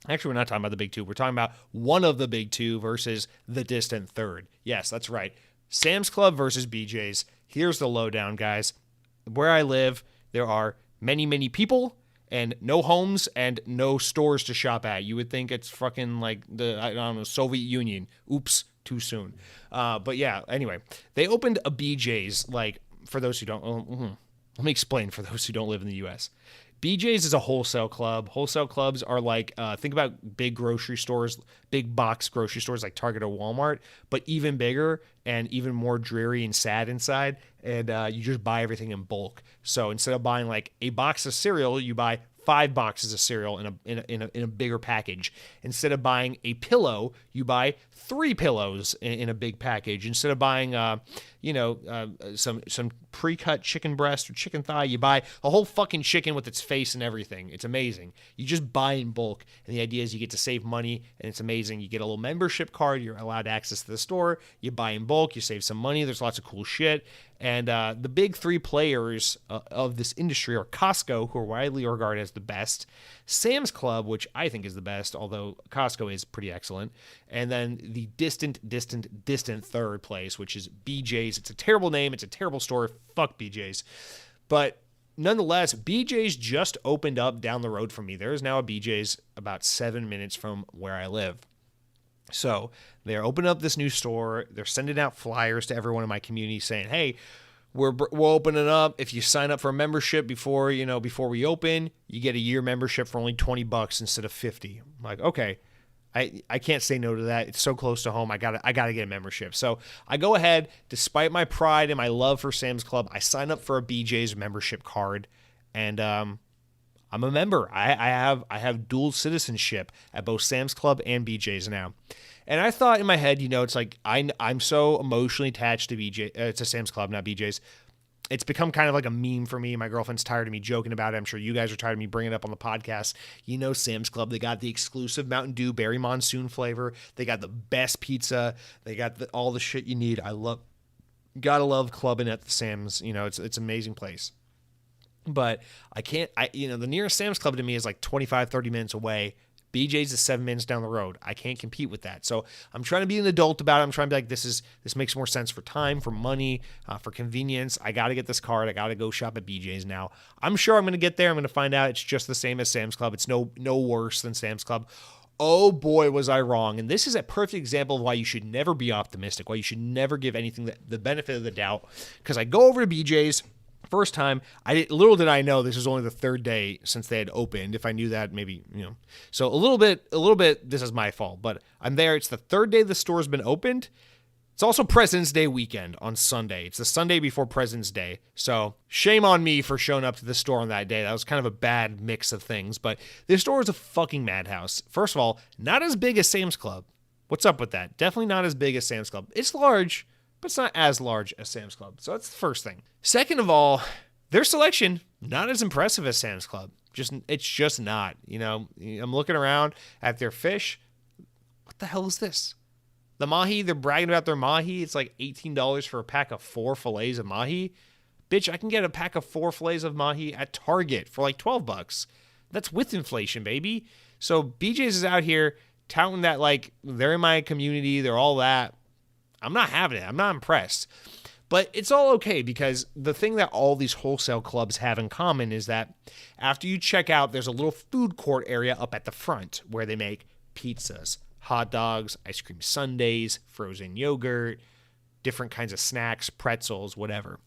Actually, we're not talking about the big two. We're talking about one of the big two versus the distant third. Yes, that's right. Sam's Club versus BJ's. Here's the lowdown, guys. Where I live, there are many, many people and no homes and no stores to shop at. You would think it's fucking like the Soviet Union. Oops, too soon. But yeah, anyway, they opened a BJ's. Like, for those who don't, let me explain for those who don't live in the U.S. BJ's is a wholesale club. Wholesale clubs are like, think about big grocery stores, big box grocery stores like Target or Walmart, but even bigger and even more dreary and sad inside. And you just buy everything in bulk. So instead of buying like a box of cereal, you buy 5 boxes of cereal in a bigger package. Instead of buying a pillow, you buy 3 pillows in a big package. Instead of buying, some pre-cut chicken breast or chicken thigh, you buy a whole fucking chicken with its face and everything. It's amazing. You just buy in bulk, and the idea is you get to save money, and it's amazing. You get a little membership card. You're allowed access to the store. You buy in bulk. You save some money. There's lots of cool shit. And the big 3 players of this industry are Costco, who are widely regarded as the best, Sam's Club, which I think is the best, although Costco is pretty excellent, and then the distant third place, which is BJ's. It's a terrible name. It's a terrible store. Fuck BJ's. But nonetheless, BJ's just opened up down the road from me. There is now a BJ's about 7 minutes from where I live. So they're opening up this new store. They're sending out flyers to everyone in my community saying, hey, we're opening up. If you sign up for a membership before we open, you get a year membership for only $20 instead of $50. I'm like, okay, I can't say no to that. It's so close to home. I gotta get a membership. So I go ahead, despite my pride and my love for Sam's Club, I sign up for a BJ's membership card, and I'm a member. I have dual citizenship at both Sam's Club and BJ's now. And I thought in my head, it's like I'm so emotionally attached to to Sam's Club, not BJ's. It's become kind of like a meme for me. My girlfriend's tired of me joking about it. I'm sure you guys are tired of me bringing it up on the podcast. Sam's Club, they got the exclusive Mountain Dew Berry Monsoon flavor. They got the best pizza. They got all the shit you need. Gotta love clubbing at the Sam's. It's an amazing place. But the nearest Sam's Club to me is like 25, 30 minutes away. BJ's is 7 minutes down the road. I can't compete with that. So I'm trying to be an adult about it. I'm trying to be like, this makes more sense for time, for money, for convenience. I got to get this card. I got to go shop at BJ's now. I'm sure I'm going to get there. I'm going to find out it's just the same as Sam's Club. It's no worse than Sam's Club. Oh boy, was I wrong. And this is a perfect example of why you should never be optimistic, why you should never give anything the benefit of the doubt. Because I go over to BJ's. First time, little did I know this was only the third day since they had opened. If I knew that, maybe, So a little bit, this is my fault, but I'm there. It's the third day the store's been opened. It's also President's Day weekend on Sunday. It's the Sunday before President's Day. So shame on me for showing up to the store on that day. That was kind of a bad mix of things, but this store is a fucking madhouse. First of all, not as big as Sam's Club. What's up with that? Definitely not as big as Sam's Club. It's large, but it's not as large as Sam's Club. So that's the first thing. Second of all, their selection, not as impressive as Sam's Club. It's just not. I'm looking around at their fish. What the hell is this? The mahi, they're bragging about their mahi. It's like $18 for a pack of 4 fillets of mahi. Bitch, I can get a pack of 4 fillets of mahi at Target for like $12. That's with inflation, baby. So BJ's is out here touting that like they're in my community, they're all that. I'm not having it. I'm not impressed. But it's all okay because the thing that all these wholesale clubs have in common is that after you check out, there's a little food court area up at the front where they make pizzas, hot dogs, ice cream sundaes, frozen yogurt, different kinds of snacks, pretzels, whatever.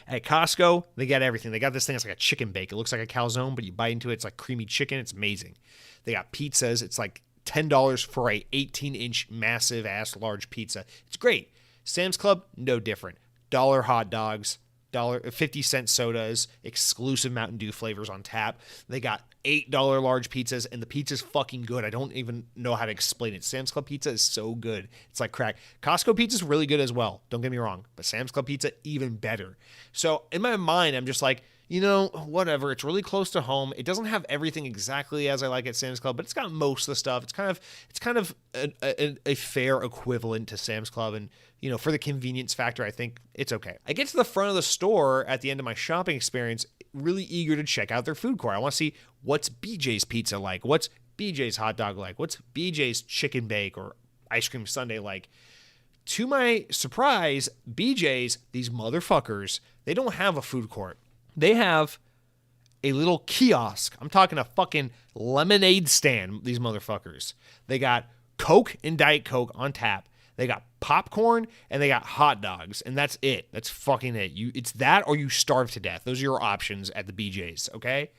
At Costco, they got everything. They got this thing that's like a chicken bake. It looks like a calzone, but you bite into it, it's like creamy chicken. It's amazing. They got pizzas. It's like $10 for a 18-inch massive ass large pizza. It's great. Sam's Club, no different. $1 hot dogs, 50-cent sodas, exclusive Mountain Dew flavors on tap. They got $8 large pizzas, and the pizza's fucking good. I don't even know how to explain it. Sam's Club pizza is so good. It's like crack. Costco pizza's really good as well. Don't get me wrong. But Sam's Club pizza, even better. So in my mind, I'm just like, whatever. It's really close to home. It doesn't have everything exactly as I like at Sam's Club, but it's got most of the stuff. It's kind of a fair equivalent to Sam's Club, and for the convenience factor, I think it's okay. I get to the front of the store at the end of my shopping experience, really eager to check out their food court. I want to see what's BJ's pizza like, what's BJ's hot dog like, what's BJ's chicken bake or ice cream sundae like. To my surprise, BJ's, these motherfuckers, they don't have a food court. They have a little kiosk. I'm talking a fucking lemonade stand, these motherfuckers. They got Coke and Diet Coke on tap. They got popcorn and they got hot dogs, and that's it. That's fucking it. It's that or you starve to death. Those are your options at the BJ's, okay?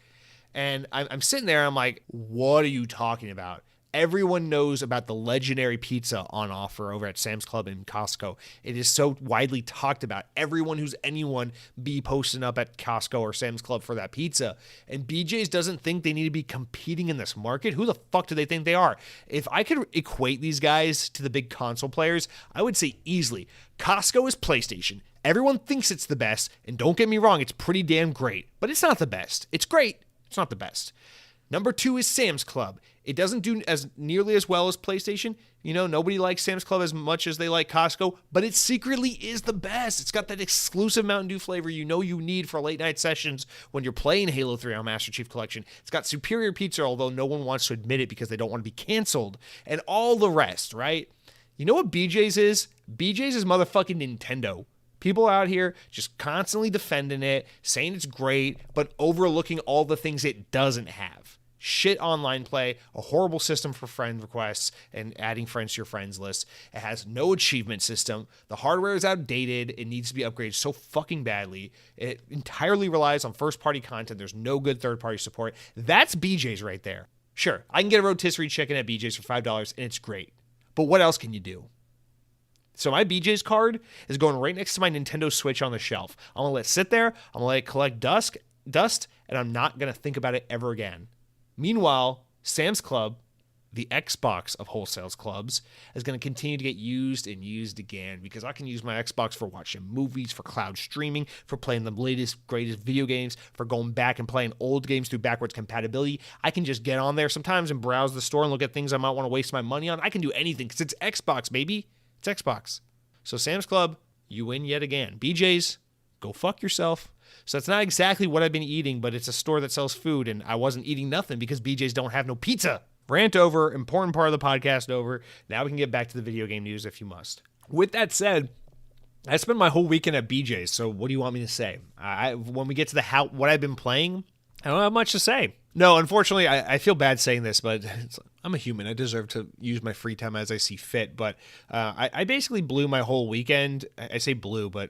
And I'm sitting there, I'm like, what are you talking about? Everyone knows about the legendary pizza on offer over at Sam's Club and Costco. It is so widely talked about. Everyone who's anyone be posting up at Costco or Sam's Club for that pizza. And BJ's doesn't think they need to be competing in this market. Who the fuck do they think they are? If I could equate these guys to the big console players, I would say easily, Costco is PlayStation. Everyone thinks it's the best, and don't get me wrong, it's pretty damn great. But it's not the best. It's great. It's not the best. Number 2 is Sam's Club. It doesn't do as nearly as well as PlayStation. Nobody likes Sam's Club as much as they like Costco, but it secretly is the best. It's got that exclusive Mountain Dew flavor you need for late night sessions when you're playing Halo 3 on Master Chief Collection. It's got superior pizza, although no one wants to admit it because they don't want to be canceled, and all the rest, right? You know what BJ's is? BJ's is motherfucking Nintendo. People out here just constantly defending it, saying it's great, but overlooking all the things it doesn't have. Shit online play, a horrible system for friend requests and adding friends to your friends list. It has no achievement system. The hardware is outdated. It needs to be upgraded so fucking badly. It entirely relies on first-party content. There's no good third-party support. That's BJ's right there. Sure, I can get a rotisserie chicken at BJ's for $5, and it's great. But what else can you do? So my BJ's card is going right next to my Nintendo Switch on the shelf. I'm going to let it sit there. I'm going to let it collect dust. dust, and I'm not going to think about it ever again. Meanwhile, Sam's Club, the Xbox of wholesale clubs, is going to continue to get used and used again because I can use my Xbox for watching movies, for cloud streaming, for playing the latest, greatest video games, for going back and playing old games through backwards compatibility. I can just get on there sometimes and browse the store and look at things I might want to waste my money on. I can do anything because it's Xbox, baby. It's Xbox. So Sam's Club, you win yet again. BJ's, go fuck yourself. So that's not exactly what I've been eating, but it's a store that sells food, and I wasn't eating nothing because BJ's don't have no pizza. Rant over, important part of the podcast over. Now we can get back to the video game news if you must. With that said, I spent my whole weekend at BJ's, so what do you want me to say? When we get to what I've been playing, I don't have much to say. No, unfortunately, I feel bad saying this, but I'm a human. I deserve to use my free time as I see fit, but I basically blew my whole weekend. I say blew, but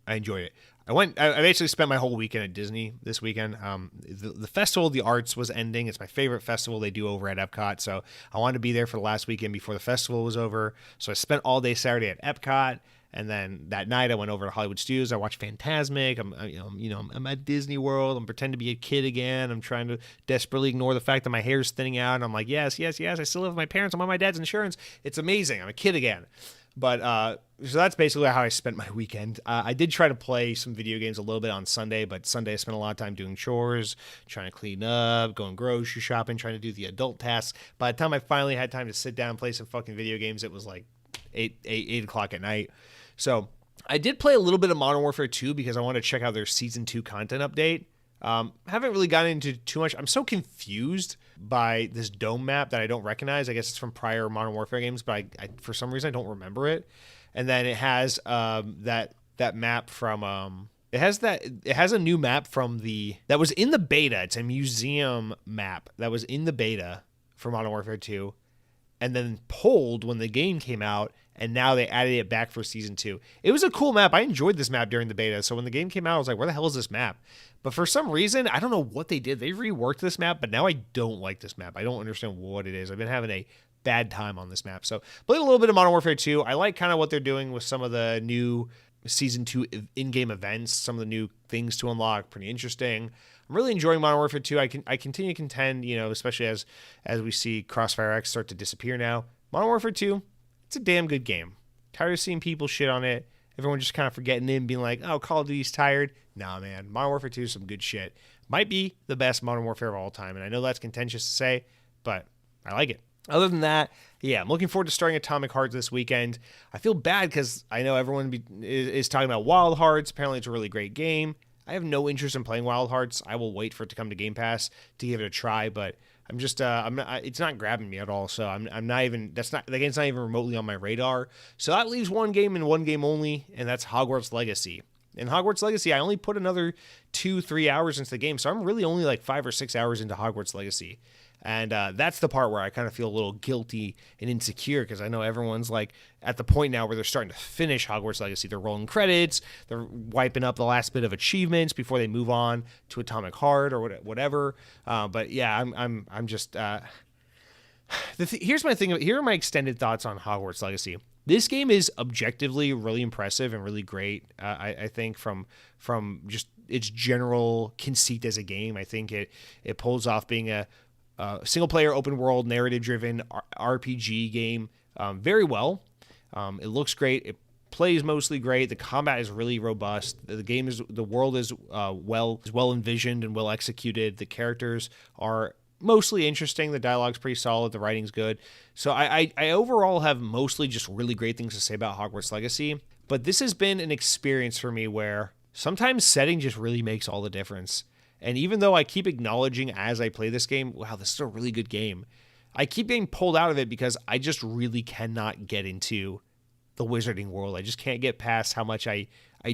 I enjoyed it. I basically spent my whole weekend at Disney this weekend. The Festival of the Arts was ending. It's my favorite festival they do over at Epcot. So I wanted to be there for the last weekend before the festival was over. So I spent all day Saturday at Epcot. And then that night I went over to Hollywood Studios. I watched Fantasmic. I'm at Disney World. I'm pretending to be a kid again. I'm trying to desperately ignore the fact that my hair is thinning out. And I'm like, yes. I still live with my parents. I'm on my dad's insurance. It's amazing. I'm a kid again. But so that's basically how I spent my weekend. I did try to play some video games a little bit on Sunday, but Sunday I spent a lot of time doing chores, trying to clean up, going grocery shopping, trying to do the adult tasks. By the time I finally had time to sit down and play some fucking video games, it was like 8 o'clock at night. So I did play a little bit of Modern Warfare 2 because I wanted to check out their Season 2 content update. Haven't really gotten into too much. I'm so confused by this dome map that I don't recognize. I guess it's from prior Modern Warfare games, but I for some reason I don't remember it. And then it has that map from it has a new map from that was in the beta. It's a museum map that was in the beta for Modern Warfare 2 and then pulled when the game came out, and now they added it back for Season 2. It was a cool map. I enjoyed this map during the beta, so when the game came out, I was like, where the hell is this map? But for some reason, I don't know what they did. They reworked this map, but now I don't like this map. I don't understand what it is. I've been having a bad time on this map. So played a little bit of Modern Warfare 2. I like kind of what they're doing with some of the new Season 2 in-game events, some of the new things to unlock. Pretty interesting. I'm really enjoying Modern Warfare 2. I continue to contend, especially as we see Crossfire X start to disappear now. Modern Warfare 2, it's a damn good game. Tired of seeing people shit on it. Everyone just kind of forgetting it and being like, oh, Call of Duty's tired. Nah, man. Modern Warfare 2 is some good shit. Might be the best Modern Warfare of all time, and I know that's contentious to say, but I like it. Other than that, yeah, I'm looking forward to starting Atomic Hearts this weekend. I feel bad because I know everyone is talking about Wild Hearts. Apparently, it's a really great game. I have no interest in playing Wild Hearts. I will wait for it to come to Game Pass to give it a try, but I'm just it's not grabbing me at all. So I'm not even the game's not even remotely on my radar. So that leaves one game and one game only, and that's Hogwarts Legacy. In Hogwarts Legacy, I only put another 2-3 hours into the game, so I'm really only like 5 or 6 hours into Hogwarts Legacy. And that's the part where I kind of feel a little guilty and insecure because I know everyone's like at the point now where they're starting to finish Hogwarts Legacy. They're rolling credits, they're wiping up the last bit of achievements before they move on to Atomic Heart or whatever. But yeah, I'm just. Here's my thing. Here are my extended thoughts on Hogwarts Legacy. This game is objectively really impressive and really great. I think from just its general conceit as a game, I think it pulls off being a single-player, open-world, narrative-driven RPG game very well. It looks great. It plays mostly great. The combat is really robust. The world is well envisioned and well executed. The characters are mostly interesting. The dialogue's pretty solid. The writing's good. So I overall have mostly just really great things to say about Hogwarts Legacy. But this has been an experience for me where sometimes setting just really makes all the difference. And even though I keep acknowledging as I play this game, wow, this is a really good game, I keep being pulled out of it because I just really cannot get into the wizarding world. I just can't get past how much I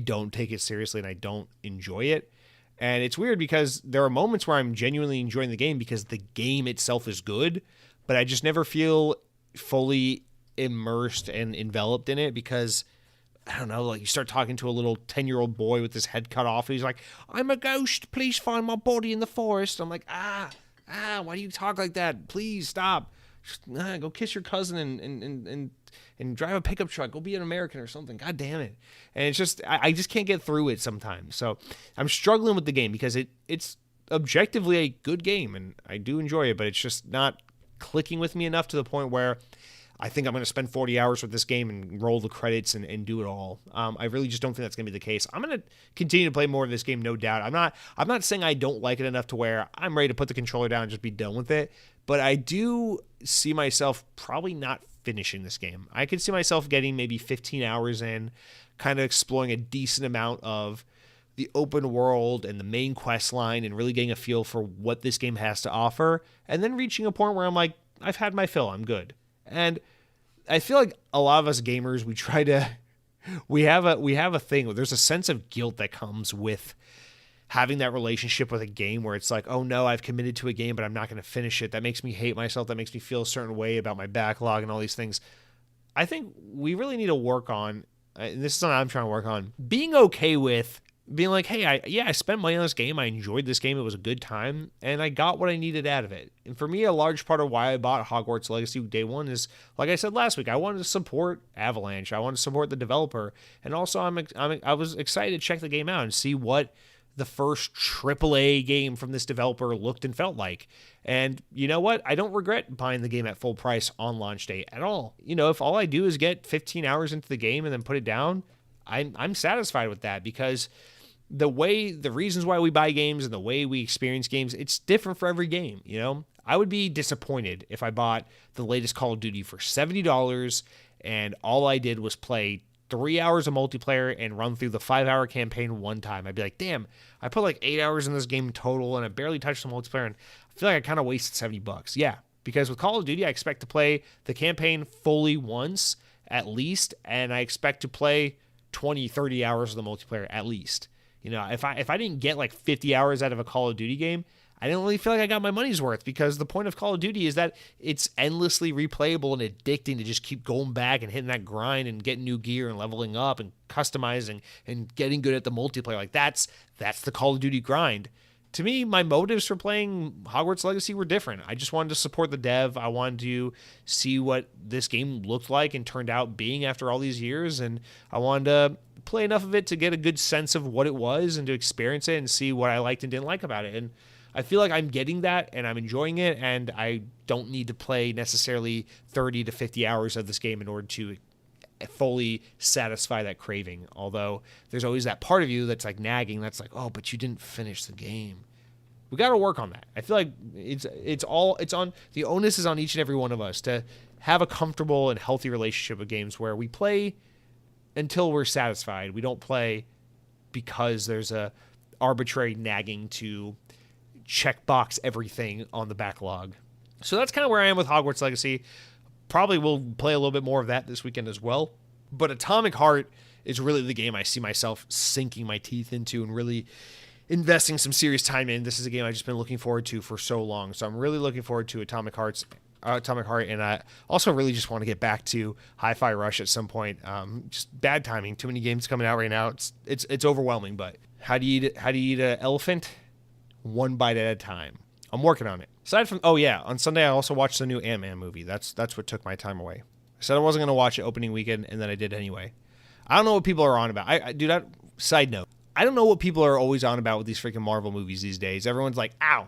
don't take it seriously and I don't enjoy it. And it's weird because there are moments where I'm genuinely enjoying the game because the game itself is good, but I just never feel fully immersed and enveloped in it because I don't know, like you start talking to a little 10-year-old boy with his head cut off. And he's like, I'm a ghost. Please find my body in the forest. I'm like, why do you talk like that? Please stop. Go kiss your cousin and drive a pickup truck. Go be an American or something. God damn it. And it's just, I just can't get through it sometimes. So I'm struggling with the game because it's objectively a good game and I do enjoy it, but it's just not clicking with me enough to the point where I think I'm going to spend 40 hours with this game and roll the credits and do it all. I really just don't think that's going to be the case. I'm going to continue to play more of this game, no doubt. I'm not saying I don't like it enough to where I'm ready to put the controller down and just be done with it, but I do see myself probably not finishing this game. I could see myself getting maybe 15 hours in, kind of exploring a decent amount of the open world and the main quest line and really getting a feel for what this game has to offer, and then reaching a point where I'm like, I've had my fill, I'm good. And I feel like a lot of us gamers, we have a thing. There's a sense of guilt that comes with having that relationship with a game where it's like, oh no, I've committed to a game, but I'm not going to finish it. That makes me hate myself. That makes me feel a certain way about my backlog and all these things. I think we really need to work on, and this is something I'm trying to work on, being okay with being like, hey, I spent money on this game. I enjoyed this game. It was a good time, and I got what I needed out of it. And for me, a large part of why I bought Hogwarts Legacy day one is, like I said last week, I wanted to support Avalanche. I wanted to support the developer, and also I was excited to check the game out and see what the first AAA game from this developer looked and felt like. And you know what? I don't regret buying the game at full price on launch day at all. You know, if all I do is get 15 hours into the game and then put it down, I'm satisfied with that, because the reasons why we buy games and the way we experience games, it's different for every game. You know, I would be disappointed if I bought the latest Call of Duty for $70 and all I did was play 3 hours of multiplayer and run through the 5-hour campaign one time. I'd be like, damn, I put like 8 hours in this game total and I barely touched the multiplayer, and I feel like I kind of wasted $70. Yeah, because with Call of Duty, I expect to play the campaign fully once at least, and I expect to play 20, 30 hours of the multiplayer at least. You know, if I didn't get like 50 hours out of a Call of Duty game, I didn't really feel like I got my money's worth, because the point of Call of Duty is that it's endlessly replayable and addicting to just keep going back and hitting that grind and getting new gear and leveling up and customizing and getting good at the multiplayer. Like that's the Call of Duty grind. To me, my motives for playing Hogwarts Legacy were different. I just wanted to support the dev. I wanted to see what this game looked like and turned out being after all these years, and I wanted to play enough of it to get a good sense of what it was and to experience it and see what I liked and didn't like about it. And I feel like I'm getting that and I'm enjoying it, and I don't need to play necessarily 30 to 50 hours of this game in order to fully satisfy that craving. Although there's always that part of you that's like nagging, that's like, oh, but you didn't finish the game. We got to work on that. I feel like it's on the onus is on each and every one of us to have a comfortable and healthy relationship with games where we play until we're satisfied. We don't play because there's a arbitrary nagging to checkbox everything on the backlog. So that's kind of where I am with Hogwarts Legacy. Probably will play a little bit more of that this weekend as well. But Atomic Heart is really the game I see myself sinking my teeth into and really investing some serious time in. This is a game I've just been looking forward to for so long. So I'm really looking forward to Atomic Heart, and I also really just want to get back to Hi-Fi Rush at some point. Just bad timing. Too many games coming out right now. It's overwhelming. But how do you eat an elephant? One bite at a time. I'm working on it. Aside from, on Sunday I also watched the new Ant-Man movie. That's what took my time away. I said I wasn't going to watch it opening weekend, and then I did anyway. I don't know what people are on about. Side note, I don't know what people are always on about with these freaking Marvel movies these days. Everyone's like, ow,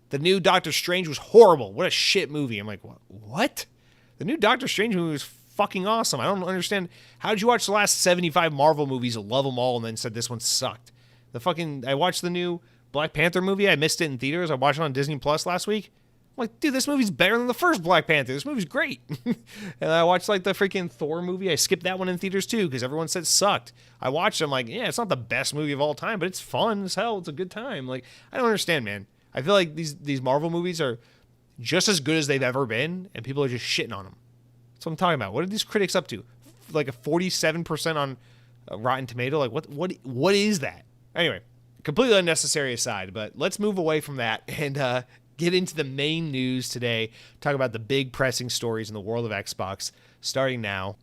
the new Doctor Strange was horrible. What a shit movie. I'm like, what? The new Doctor Strange movie was fucking awesome. I don't understand. How did you watch the last 75 Marvel movies, love them all, and then said this one sucked? I watched the new Black Panther movie. I missed it in theaters. I watched it on Disney Plus last week. I'm like, dude, this movie's better than the first Black Panther. This movie's great. And I watched like the freaking Thor movie. I skipped that one in theaters too because everyone said it sucked. I watched it. I'm like, yeah, it's not the best movie of all time, but it's fun as hell. It's a good time. Like, I don't understand, man. I feel like these Marvel movies are just as good as they've ever been, and people are just shitting on them. That's what I'm talking about. What are these critics up to? Like a 47% on Rotten Tomato? Like, what is that? Anyway, completely unnecessary aside, but let's move away from that and get into the main news today. Talk about the big pressing stories in the world of Xbox, starting now.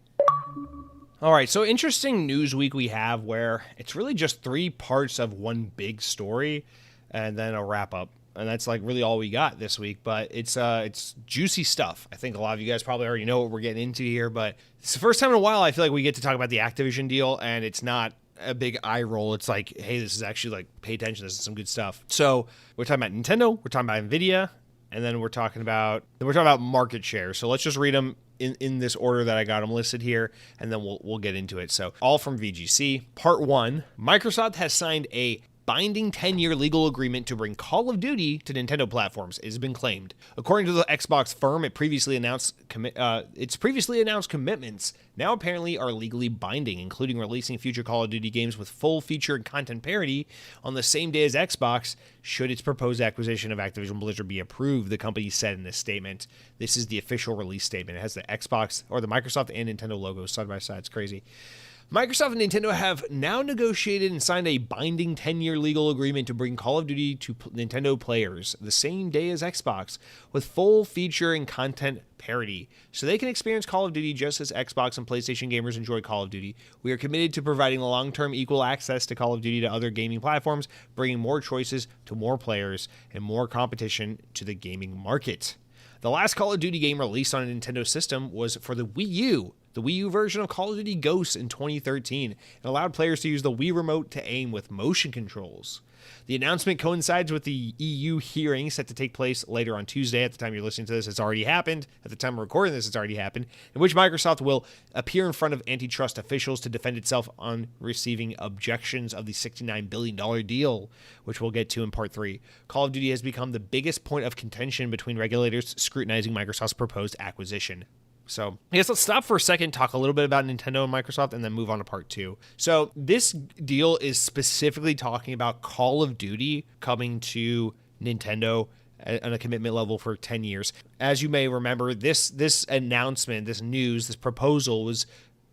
All right, so interesting news week we have where it's really just 3 parts of one big story and then a wrap up. and that's like really all we got this week. But it's juicy stuff. I think a lot of you guys probably already know what we're getting into here, but it's the first time in a while I feel like we get to talk about the Activision deal, and it's not a big eye roll. It's like, hey, this is actually like, pay attention. This is some good stuff. So we're talking about Nintendo, we're talking about Nvidia, and then we're talking about market share. So let's just read them in this order that I got them listed here, and then we'll get into it. So all from VGC. Part 1, Microsoft has signed a binding 10-year legal agreement to bring Call of Duty to Nintendo platforms. It has been claimed. According to the Xbox firm, its previously announced commitments now apparently are legally binding, including releasing future Call of Duty games with full feature and content parity on the same day as Xbox, should its proposed acquisition of Activision Blizzard be approved, the company said in this statement. This is the official release statement. It has the Xbox, or the Microsoft and Nintendo logos side by side. It's crazy. Microsoft and Nintendo have now negotiated and signed a binding 10-year legal agreement to bring Call of Duty to Nintendo players the same day as Xbox, with full feature and content parity, so they can experience Call of Duty just as Xbox and PlayStation gamers enjoy Call of Duty. We are committed to providing long-term equal access to Call of Duty to other gaming platforms, bringing more choices to more players and more competition to the gaming market. The last Call of Duty game released on a Nintendo system was for the Wii U. The Wii U version of Call of Duty Ghosts in 2013 and allowed players to use the Wii Remote to aim with motion controls. The announcement coincides with the EU hearing set to take place later on Tuesday. At the time you're listening to this, it's already happened. At the time we're recording this, it's already happened, in which Microsoft will appear in front of antitrust officials to defend itself on receiving objections of the $69 billion deal, which we'll get to in Part 3. Call of Duty has become the biggest point of contention between regulators scrutinizing Microsoft's proposed acquisition. So I guess let's stop for a second, talk a little bit about Nintendo and Microsoft, and then move on to part 2. So this deal is specifically talking about Call of Duty coming to Nintendo on a commitment level for 10 years. As you may remember, this announcement, this news, this proposal was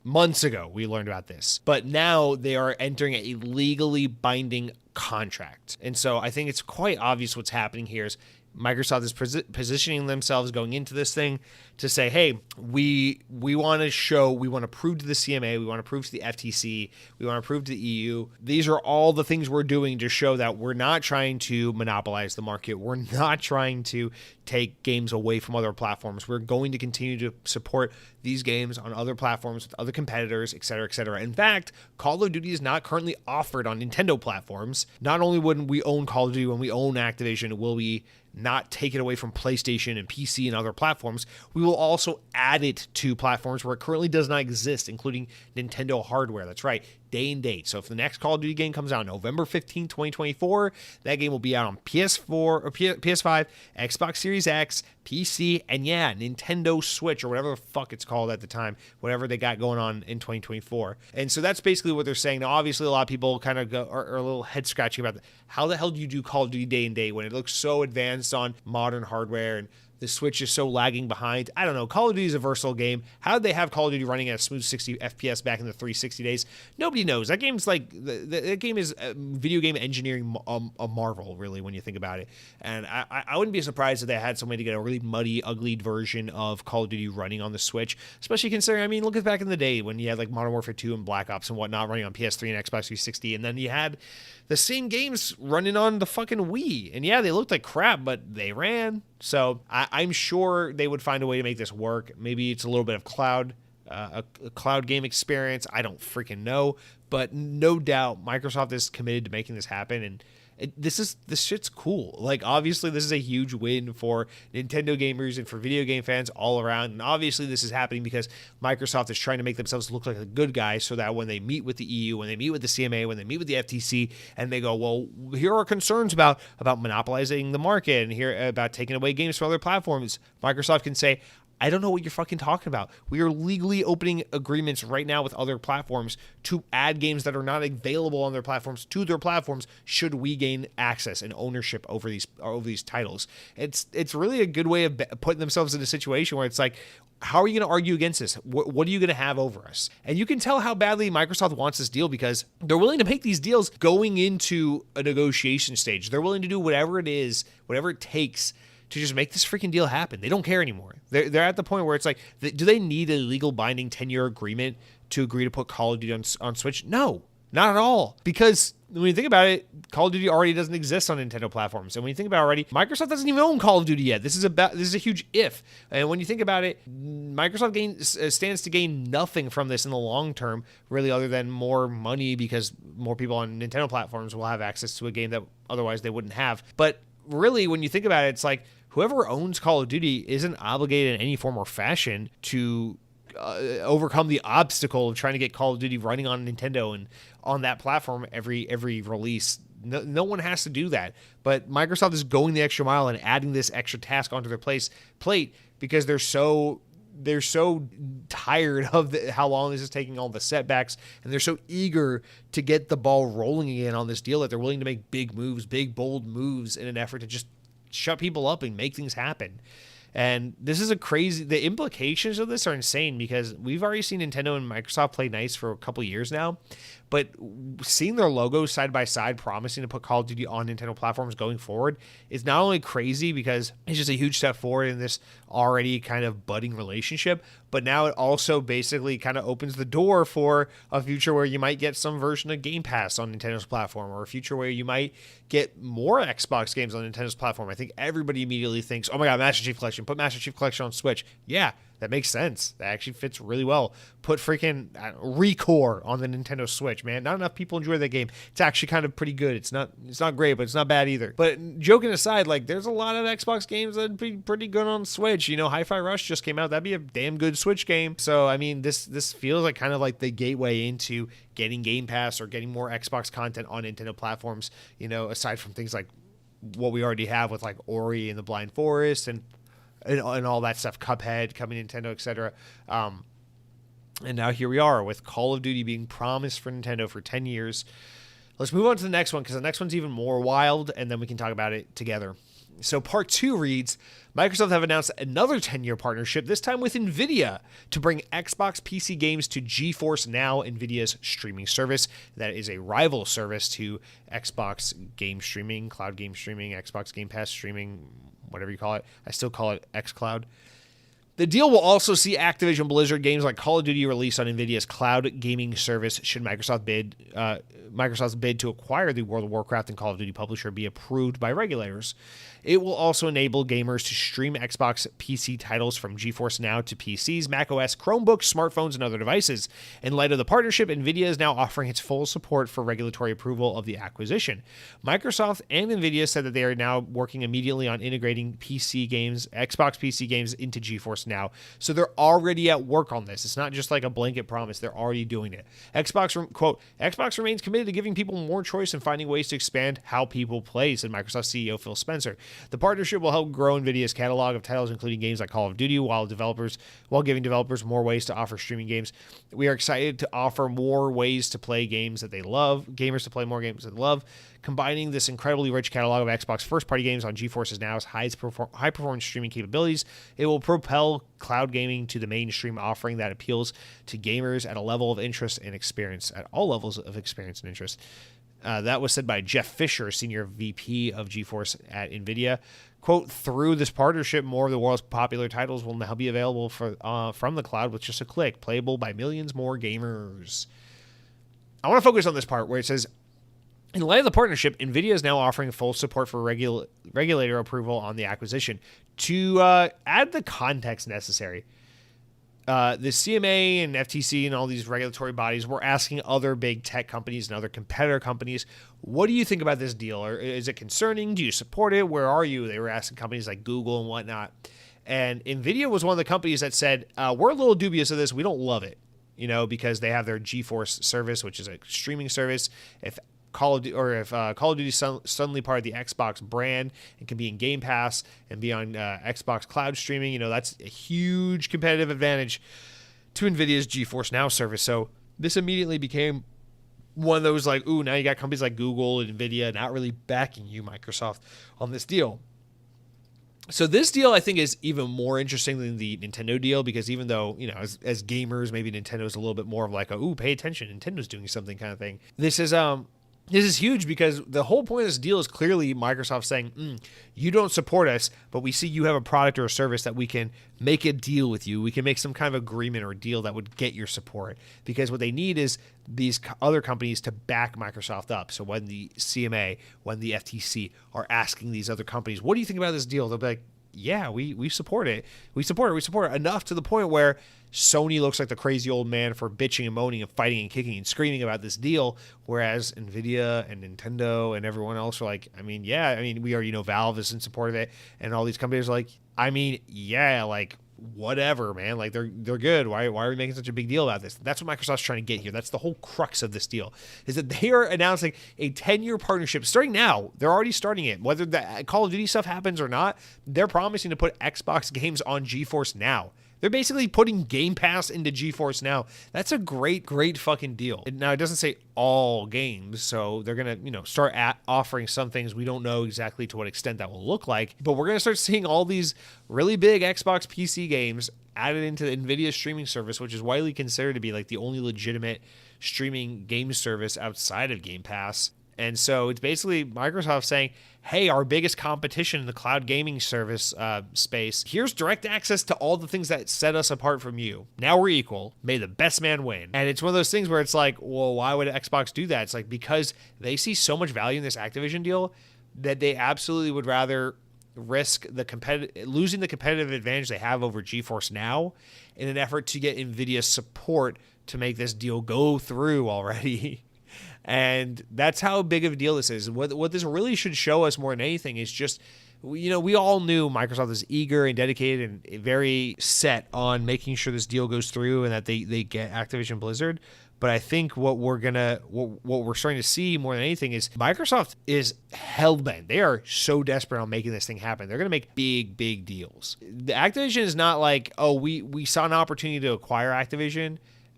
months ago. We learned about this. But now they are entering a legally binding contract. And so I think it's quite obvious what's happening here is Microsoft is positioning themselves going into this thing to say, hey, we want to prove to the CMA, we want to prove to the FTC, we want to prove to the EU. These are all the things we're doing to show that we're not trying to monopolize the market. We're not trying to take games away from other platforms. We're going to continue to support these games on other platforms with other competitors, et cetera, et cetera. In fact, Call of Duty is not currently offered on Nintendo platforms. Not only when we own Call of Duty, when we own Activision, will we not take it away from PlayStation and PC and other platforms, we will also add it to platforms where it currently does not exist, including Nintendo hardware. That's right, day and date. So if the next Call of Duty game comes out November 15, 2024, that game will be out on PS4 or PS5, Xbox Series X, PC, and yeah, Nintendo Switch or whatever the fuck it's called at the time, whatever they got going on in 2024. And so that's basically what they're saying. Now, obviously, a lot of people kind of are a little head scratching about how the hell do you do Call of Duty day and date when it looks so advanced on modern hardware and the Switch is so lagging behind. I don't know. Call of Duty is a versatile game. How did they have Call of Duty running at a smooth 60 FPS back in the 360 days? Nobody knows. That game's like, that game is video game engineering a marvel, really, when you think about it. And I wouldn't be surprised if they had some way to get a really muddy, ugly version of Call of Duty running on the Switch, especially considering, I mean, look at back in the day when you had like Modern Warfare 2 and Black Ops and whatnot running on PS3 and Xbox 360, and then you had the same games running on the fucking Wii. And yeah, they looked like crap, but they ran. So I'm sure they would find a way to make this work. Maybe it's a little bit of a cloud game experience. I don't freaking know. But no doubt Microsoft is committed to making this happen. And this shit's cool. Like, obviously, this is a huge win for Nintendo gamers and for video game fans all around. And obviously, this is happening because Microsoft is trying to make themselves look like a good guy so that when they meet with the EU, when they meet with the CMA, when they meet with the FTC, and they go, well, here are concerns about monopolizing the market and here about taking away games from other platforms, Microsoft can say, I don't know what you're fucking talking about. We are legally opening agreements right now with other platforms to add games that are not available on their platforms to their platforms should we gain access and ownership over these titles. It's really a good way of putting themselves in a situation where it's like, how are you going to argue against this? What are you going to have over us? And you can tell how badly Microsoft wants this deal because they're willing to make these deals going into a negotiation stage. They're willing to do whatever it takes to just make this freaking deal happen. They don't care anymore. They're at the point where it's like, do they need a legal binding 10-year agreement to agree to put Call of Duty on Switch? No, not at all. Because when you think about it, Call of Duty already doesn't exist on Nintendo platforms. And when you think about it already, Microsoft doesn't even own Call of Duty yet. This is a huge if. And when you think about it, Microsoft stands to gain nothing from this in the long term, really, other than more money, because more people on Nintendo platforms will have access to a game that otherwise they wouldn't have. But really, when you think about it, it's like whoever owns Call of Duty isn't obligated in any form or fashion to overcome the obstacle of trying to get Call of Duty running on Nintendo and on that platform every release. No one has to do that, but Microsoft is going the extra mile and adding this extra task onto their plate because they're so tired of how long this is taking, all the setbacks, and they're so eager to get the ball rolling again on this deal that they're willing to make big moves, big bold moves in an effort to just shut people up and make things happen. And this is the implications of this are insane, because we've already seen Nintendo and Microsoft play nice for a couple years now, but seeing their logos side by side promising to put Call of Duty on Nintendo platforms going forward is not only crazy because it's just a huge step forward in this already kind of budding relationship, but now it also basically kind of opens the door for a future where you might get some version of Game Pass on Nintendo's platform, or a future where you might get more Xbox games on Nintendo's platform. I think everybody immediately thinks, oh my God, Master Chief Collection, put Master Chief Collection on Switch. Yeah, that makes sense. That actually fits really well. Put freaking Recore on the Nintendo Switch, man. Not enough people enjoy that game. It's actually kind of pretty good. It's not great, but it's not bad either. But joking aside, like, there's a lot of Xbox games that'd be pretty good on Switch. You know, Hi-Fi Rush just came out. That'd be a damn good Switch game. So, I mean, this feels like kind of like the gateway into getting Game Pass or getting more Xbox content on Nintendo platforms, you know, aside from things like what we already have with like Ori and the Blind Forest and all that stuff, Cuphead coming to Nintendo, etc. And now here we are with Call of Duty being promised for Nintendo for 10 years. Let's move on to the next one, because the next one's even more wild, and then we can talk about it together. So part 2 reads, Microsoft have announced another 10-year partnership, this time with Nvidia, to bring Xbox PC games to GeForce Now, Nvidia's streaming service. That is a rival service to Xbox game streaming, cloud game streaming, Xbox Game Pass streaming, whatever you call it. I still call it xCloud. The deal will also see Activision Blizzard games like Call of Duty released on Nvidia's cloud gaming service should Microsoft's bid to acquire the World of Warcraft and Call of Duty publisher be approved by regulators. It will also enable gamers to stream Xbox PC titles from GeForce Now to PCs, macOS, Chromebooks, smartphones, and other devices. In light of the partnership, Nvidia is now offering its full support for regulatory approval of the acquisition. Microsoft and Nvidia said that they are now working immediately on integrating Xbox PC games into GeForce Now. So they're already at work on this. It's not just like a blanket promise. They're already doing it. Xbox remains committed to giving people more choice and finding ways to expand how people play, said Microsoft CEO Phil Spencer. The partnership will help grow Nvidia's catalog of titles, including games like Call of Duty, while giving developers more ways to offer streaming games. We are excited to offer more ways to play games that they love, gamers to play more games that they love. Combining this incredibly rich catalog of Xbox first-party games on GeForce Now's high-performance streaming capabilities, it will propel cloud gaming to the mainstream offering that appeals to gamers at a level of interest and experience, at all levels of experience and interest. That was said by Jeff Fisher, Senior VP of GeForce at NVIDIA. Quote, through this partnership, more of the world's popular titles will now be available from the cloud with just a click, playable by millions more gamers. I want to focus on this part where it says, in light of the partnership, NVIDIA is now offering full support for regulator approval on the acquisition. To add the context necessary, the CMA and FTC and all these regulatory bodies were asking other big tech companies and other competitor companies, what do you think about this deal? Or is it concerning? Do you support it? Where are you? They were asking companies like Google and whatnot. And NVIDIA was one of the companies that said, we're a little dubious of this. We don't love it, because they have their GeForce service, which is a streaming service. If Call of Duty is suddenly part of the Xbox brand and can be in Game Pass and be on Xbox cloud streaming, that's a huge competitive advantage to NVIDIA's GeForce Now service. So this immediately became one of those like, ooh, now you got companies like Google and NVIDIA not really backing you, Microsoft, on this deal. So this deal, I think, is even more interesting than the Nintendo deal, because even though, as gamers, maybe Nintendo's a little bit more of like, ooh, pay attention, Nintendo's doing something kind of thing. This is This is huge because the whole point of this deal is clearly Microsoft saying, you don't support us, but we see you have a product or a service that we can make a deal with you. We can make some kind of agreement or deal that would get your support. Because what they need is these other companies to back Microsoft up. So when the CMA, when the FTC are asking these other companies, what do you think about this deal? They'll be like, yeah, we support it. We support it enough to the point where Sony looks like the crazy old man for bitching and moaning and fighting and kicking and screaming about this deal, whereas Nvidia and Nintendo and everyone else are like, we already know Valve is in support of it, and all these companies are like, whatever, man. Like they're good. Why are we making such a big deal about this? That's what Microsoft's trying to get here. That's the whole crux of this deal, is that they are announcing a 10-year partnership starting now. They're already starting it. Whether the Call of Duty stuff happens or not, they're promising to put Xbox games on GeForce Now. They're basically putting Game Pass into GeForce Now. That's a great fucking deal. Now, it doesn't say all games, so they're going to, start offering some things. We don't know exactly to what extent that will look like, but we're going to start seeing all these really big Xbox PC games added into the Nvidia streaming service, which is widely considered to be like the only legitimate streaming game service outside of Game Pass. And so it's basically Microsoft saying, hey, our biggest competition in the cloud gaming service space, here's direct access to all the things that set us apart from you. Now we're equal. May the best man win. And it's one of those things where it's like, well, why would Xbox do that? It's like because they see so much value in this Activision deal that they absolutely would rather risk losing the competitive advantage they have over GeForce Now in an effort to get Nvidia's support to make this deal go through already. And that's how big of a deal this is. What this really should show us more than anything is just, we all knew Microsoft is eager and dedicated and very set on making sure this deal goes through and that they get Activision Blizzard. But I think what we're starting to see more than anything is Microsoft is hell-bent. They are so desperate on making this thing happen. They're going to make big deals. The Activision is not like, oh, we saw an opportunity to acquire Activision,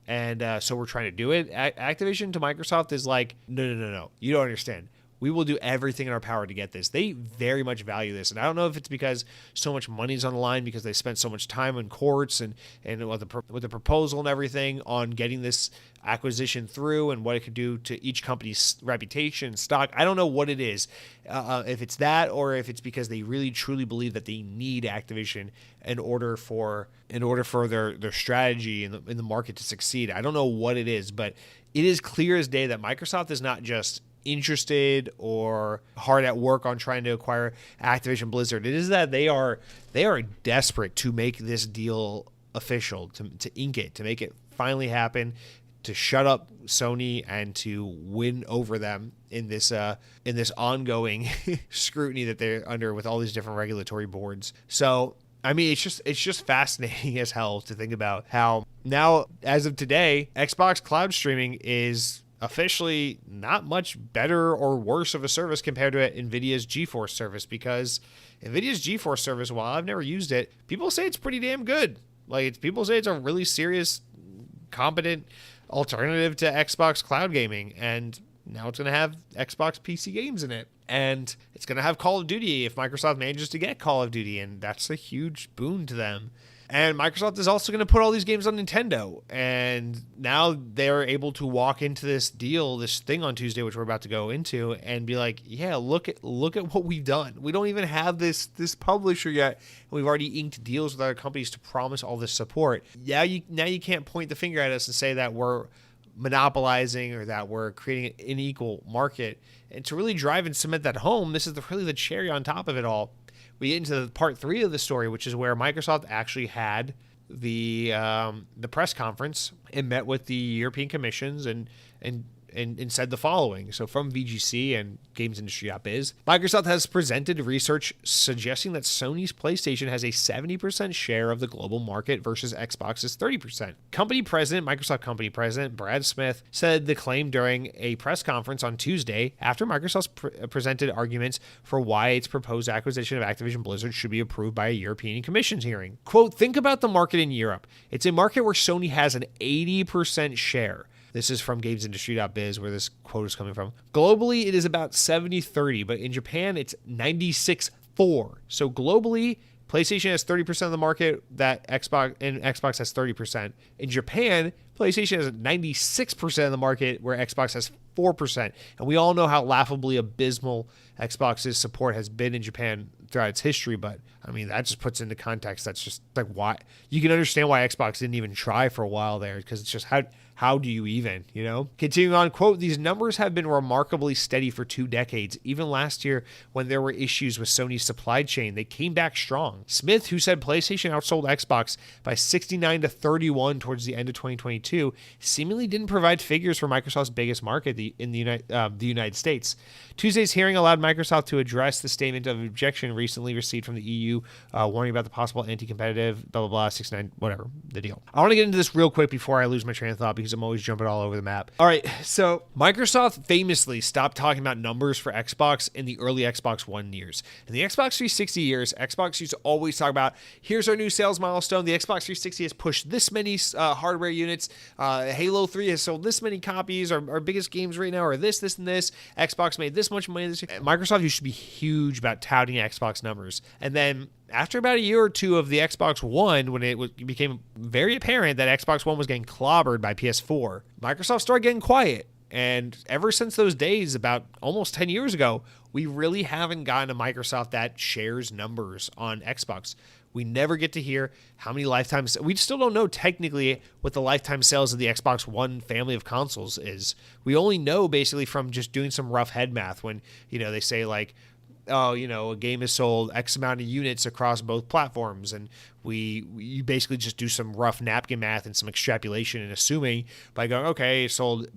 and so we're trying to do it. Activision to Microsoft is like, no. You don't understand. We will do everything in our power to get this. They very much value this. And I don't know if it's because so much money's on the line because they spent so much time in courts and with the proposal and everything on getting this acquisition through and what it could do to each company's reputation, stock. I don't know what it is, if it's that or if it's because they really truly believe that they need Activision in order for their strategy in the market to succeed. I don't know what it is, but it is clear as day that Microsoft is not just interested or hard at work on trying to acquire Activision Blizzard. It is that they are desperate to make this deal official, to ink it, to make it finally happen, to shut up Sony and to win over them in this ongoing scrutiny that they're under with all these different regulatory boards. So it's just fascinating as hell to think about how now, as of today, Xbox cloud streaming is officially not much better or worse of a service compared to NVIDIA's GeForce service, because NVIDIA's GeForce service, while I've never used it, people say it's pretty damn good. People say it's a really serious, competent alternative to Xbox cloud gaming, and now it's going to have Xbox PC games in it. And it's going to have Call of Duty if Microsoft manages to get Call of Duty, and that's a huge boon to them. And Microsoft is also going to put all these games on Nintendo. And now they're able to walk into this deal, this thing on Tuesday, which we're about to go into, and be like, yeah, look at what we've done. We don't even have this publisher yet. We've already inked deals with other companies to promise all this support. Now you can't point the finger at us and say that we're monopolizing or that we're creating an unequal market. And to really drive and cement that home, this is really the cherry on top of it all. We get into part 3 of the story, which is where Microsoft actually had the press conference and met with the European Commissions and said the following. So from VGC and GamesIndustry.biz, Microsoft has presented research suggesting that Sony's PlayStation has a 70% share of the global market versus Xbox's 30%. Microsoft company president Brad Smith said the claim during a press conference on Tuesday after Microsoft presented arguments for why its proposed acquisition of Activision Blizzard should be approved by a European Commission hearing. Quote, think about the market in Europe. It's a market where Sony has an 80% share. This is from GamesIndustry.biz, where this quote is coming from. Globally, it is about 70-30, but in Japan, it's 96-4. So globally, PlayStation has 30% of the market that Xbox has 30%. In Japan, PlayStation has 96% of the market where Xbox has 4%. And we all know how laughably abysmal Xbox's support has been in Japan throughout its history. But I mean, that just puts into context. That's just like why you can understand why Xbox didn't even try for a while there, because it's just how do you even, Continuing on, quote, these numbers have been remarkably steady for 2 decades. Even last year, when there were issues with Sony's supply chain, they came back strong. Smith, who said PlayStation outsold Xbox by 69-31 towards the end of 2022, seemingly didn't provide figures for Microsoft's biggest market in the United States. Tuesday's hearing allowed Microsoft to address the statement of objection recently received from the EU, warning about the possible anti-competitive, blah, blah, blah, 69, whatever, the deal. I want to get into this real quick before I lose my train of thought, because I'm always jumping all over the map. All right, so Microsoft famously stopped talking about numbers for Xbox in the early Xbox One years. In the Xbox 360 years, Xbox used to always talk about, here's our new sales milestone. The Xbox 360 has pushed this many hardware units. Halo 3 has sold this many copies. Our biggest games right now are this, and this. Xbox made this much money this year. Microsoft used to be huge about touting Xbox numbers. And then after about a year or two of the Xbox One, when it became very apparent that Xbox One was getting clobbered by PS4, Microsoft started getting quiet. And ever since those days, about almost 10 years ago, we really haven't gotten a Microsoft that shares numbers on Xbox. We never get to hear how many lifetimes. We still don't know technically what the lifetime sales of the Xbox One family of consoles is. We only know basically from just doing some rough head math when, they say like, oh, a game has sold X amount of units across both platforms, and you basically just do some rough napkin math and some extrapolation and assuming by going, okay, it sold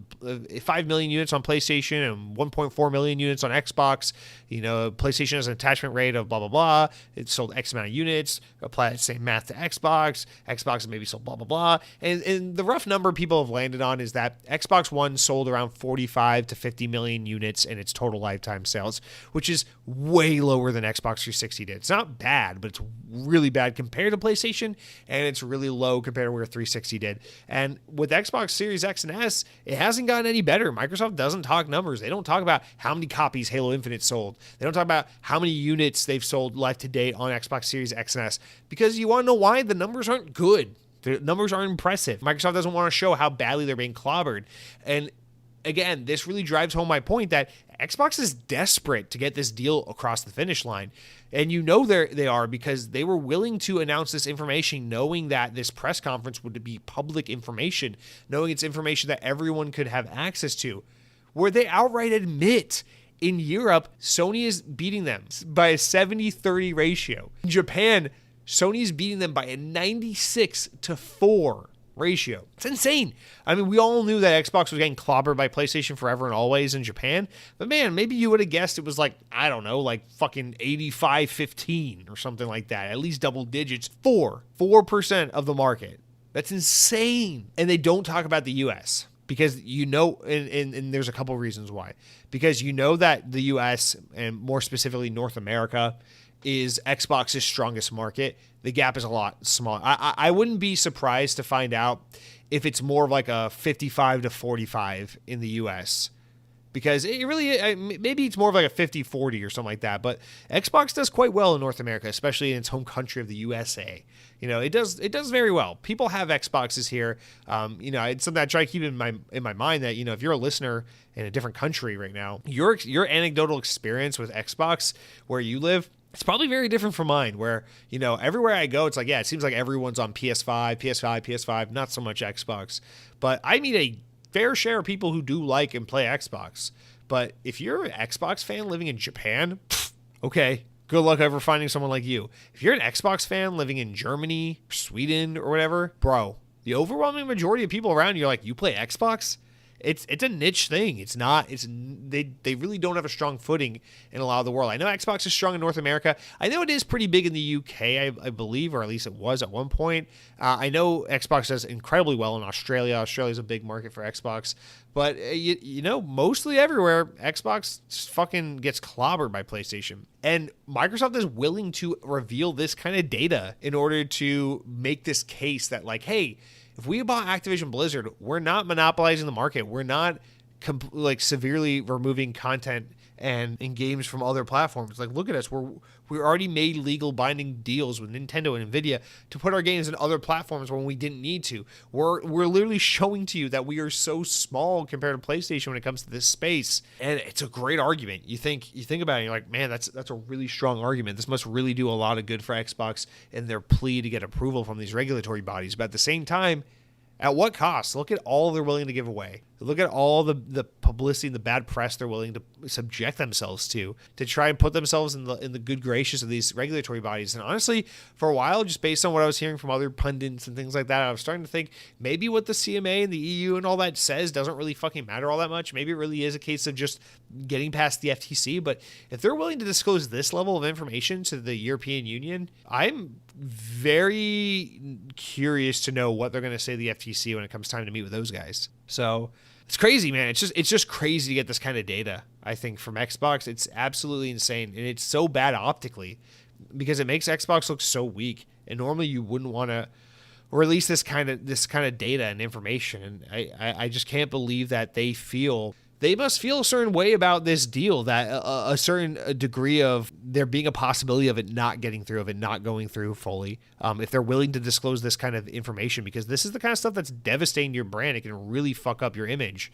5 million units on PlayStation and 1.4 million units on Xbox. PlayStation has an attachment rate of blah, blah, blah. It sold X amount of units. Apply that same math to Xbox. Xbox maybe sold blah, blah, blah. And the rough number people have landed on is that Xbox One sold around 45 to 50 million units in its total lifetime sales, which is way lower than Xbox 360 did. It's not bad, but it's really bad compared to PlayStation, and it's really low compared to where 360 did. And with Xbox Series X and S, it hasn't gotten any better. Microsoft doesn't talk numbers. They don't talk about how many copies Halo Infinite sold. They don't talk about how many units they've sold life to date on Xbox Series X and S, because you want to know why? The numbers aren't good. The numbers aren't impressive. Microsoft doesn't want to show how badly they're being clobbered. And again, this really drives home my point that Xbox is desperate to get this deal across the finish line. And they are, because they were willing to announce this information knowing that this press conference would be public information, knowing it's information that everyone could have access to, where they outright admit in Europe, Sony is beating them by a 70-30 ratio. In Japan, Sony is beating them by a 96-4 ratio. It's insane. I mean, we all knew that Xbox was getting clobbered by PlayStation forever and always in Japan, but man, maybe you would have guessed it was like, I don't know, like fucking 85-15 or something like that, at least double digits. 4% of the market. That's insane. And they don't talk about the US because and there's a couple reasons why. Because that the US, and more specifically North America, is Xbox's strongest market. The gap is a lot smaller. I wouldn't be surprised to find out if it's more of like a 55-45 in the US, because it really, maybe it's more of like a 50-40 or something like that. But Xbox does quite well in North America, especially in its home country of the USA. It does very well. People have Xboxes here. It's something I try to keep in my mind that, if you're a listener in a different country right now, your anecdotal experience with Xbox where you live, it's probably very different from mine, where, everywhere I go, it's like, yeah, it seems like everyone's on PS5, not so much Xbox. But I meet a fair share of people who do like and play Xbox. But if you're an Xbox fan living in Japan, okay, good luck ever finding someone like you. If you're an Xbox fan living in Germany, Sweden, or whatever, bro, the overwhelming majority of people around you are like, you play Xbox? It's a niche thing. They really don't have a strong footing in a lot of the world. I know Xbox is strong in North America. I know it is pretty big in the UK, I believe, or at least it was at one point. I know Xbox does incredibly well in Australia. Australia's a big market for Xbox. But, mostly everywhere, Xbox just fucking gets clobbered by PlayStation. And Microsoft is willing to reveal this kind of data in order to make this case that, like, hey, if we bought Activision Blizzard, we're not monopolizing the market. We're not severely removing content and in games from other platforms. Like, look at us. We already made legal binding deals with Nintendo and Nvidia to put our games in other platforms when we didn't need to. We're literally showing to you that we are so small compared to PlayStation when it comes to this space. And it's a great argument. You think about it, and you're like, man, that's a really strong argument. This must really do a lot of good for Xbox in their plea to get approval from these regulatory bodies. But at the same time, at what cost? Look at all they're willing to give away. Look at all the publicity and the bad press they're willing to subject themselves to try and put themselves in the good graces of these regulatory bodies. And honestly, for a while, just based on what I was hearing from other pundits and things like that, I was starting to think maybe what the CMA and the EU and all that says doesn't really fucking matter all that much. Maybe it really is a case of just getting past the FTC. But if they're willing to disclose this level of information to the European Union, I'm very curious to know what they're going to say to the FTC when it comes time to meet with those guys. So it's crazy, man. It's just crazy to get this kind of data, I think, from Xbox. It's absolutely insane. And it's so bad optically because it makes Xbox look so weak. And normally you wouldn't want to release this kind of data and information. And I just can't believe that they must feel a certain way about this deal, that a certain degree of there being a possibility of it not getting through, of it not going through fully, if they're willing to disclose this kind of information, because this is the kind of stuff that's devastating your brand. It can really fuck up your image.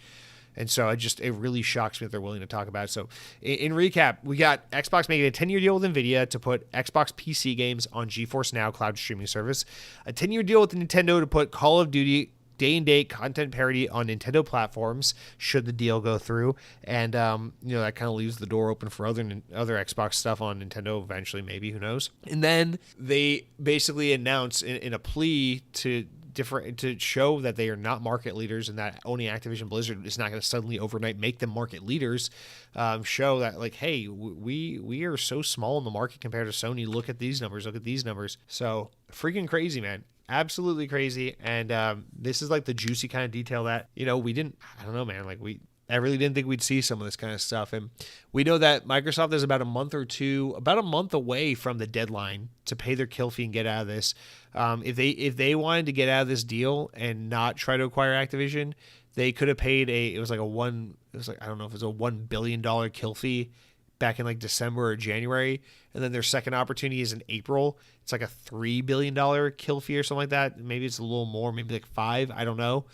And so it really shocks me that they're willing to talk about it. So in recap, we got Xbox making a 10-year deal with Nvidia to put Xbox PC games on GeForce Now cloud streaming service, a 10-year deal with Nintendo to put Call of Duty day-and-date content parity on Nintendo platforms should the deal go through, and that kind of leaves the door open for other Xbox stuff on Nintendo eventually, maybe, who knows. And then they basically announce in a plea to show that they are not market leaders and that owning Activision Blizzard is not going to suddenly overnight make them market leaders. Show that, like, hey, we are so small in the market compared to Sony. Look at these numbers. Look at these numbers. So freaking crazy, man. Absolutely crazy. And this is like the juicy kind of detail that, I don't know, man, like I really didn't think we'd see some of this kind of stuff. And we know that Microsoft is about a month away from the deadline to pay their kill fee and get out of this. If they wanted to get out of this deal and not try to acquire Activision, they could have paid I don't know if it was a $1 billion kill fee back in like December or January. And then their second opportunity is in April. It's like a $3 billion kill fee or something like that. Maybe it's a little more, maybe like 5, I don't know.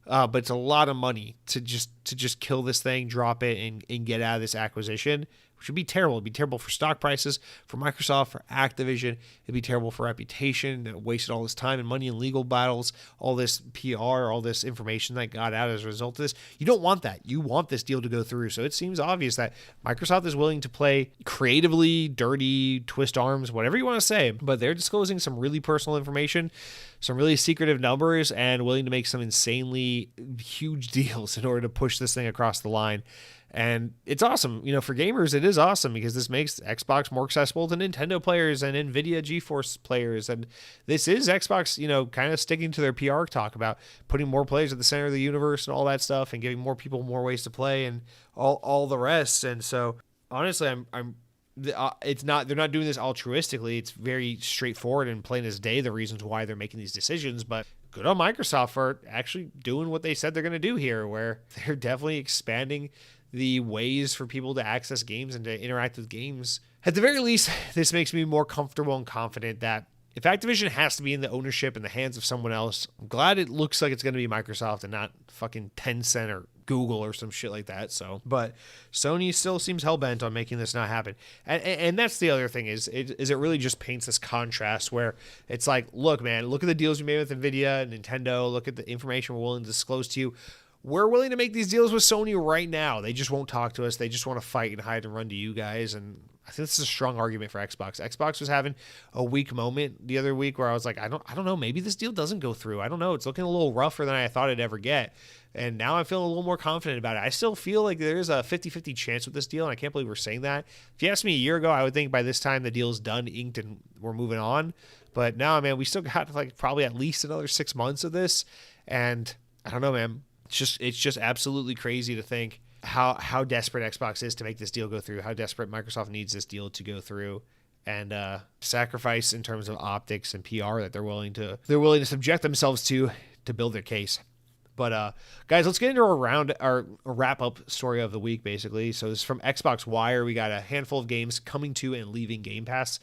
But it's a lot of money to just kill this thing, drop it, and get out of this acquisition, which would be terrible. It'd be terrible for stock prices, for Microsoft, for Activision. It'd be terrible for reputation. It wasted all this time and money in legal battles, all this PR, all this information that got out as a result of this. You don't want that. You want this deal to go through. So it seems obvious that Microsoft is willing to play creatively, dirty, twist arms, whatever you want to say, but they're disclosing some really personal information, some really secretive numbers, and willing to make some insanely huge deals in order to push this thing across the line. And it's awesome. For gamers, it is awesome because this makes Xbox more accessible to Nintendo players and Nvidia GeForce players. And this is Xbox, kind of sticking to their PR talk about putting more players at the center of the universe and all that stuff and giving more people more ways to play and all the rest. And so honestly, they're not doing this altruistically. It's very straightforward and plain as day, the reasons why they're making these decisions, but good on Microsoft for actually doing what they said they're going to do here, where they're definitely expanding the ways for people to access games and to interact with games. At the very least, this makes me more comfortable and confident that if Activision has to be in the ownership in the hands of someone else, I'm glad it looks like it's going to be Microsoft and not fucking Tencent or Google or some shit like that. So, but Sony still seems hell-bent on making this not happen. And that's the other thing is it really just paints this contrast where it's like, look, man, look at the deals we made with Nvidia and Nintendo. Look at the information we're willing to disclose to you. We're willing to make these deals with Sony right now. They just won't talk to us. They just want to fight and hide and run to you guys. And I think this is a strong argument for Xbox. Xbox was having a weak moment the other week where I was like, I don't know. Maybe this deal doesn't go through. I don't know. It's looking a little rougher than I thought it'd ever get. And now I'm feeling a little more confident about it. I still feel like there's a 50-50 chance with this deal, and I can't believe we're saying that. If you asked me a year ago, I would think by this time the deal's done, inked, and we're moving on. But now, man, we still got like probably at least another 6 months of this. And I don't know, man. It's just absolutely crazy to think how desperate Xbox is to make this deal go through, how desperate Microsoft needs this deal to go through, and sacrifice in terms of optics and PR that they're willing to subject themselves to build their case. But guys, let's get into our wrap-up story of the week, basically. So this is from Xbox Wire. We got a handful of games coming to and leaving Game Pass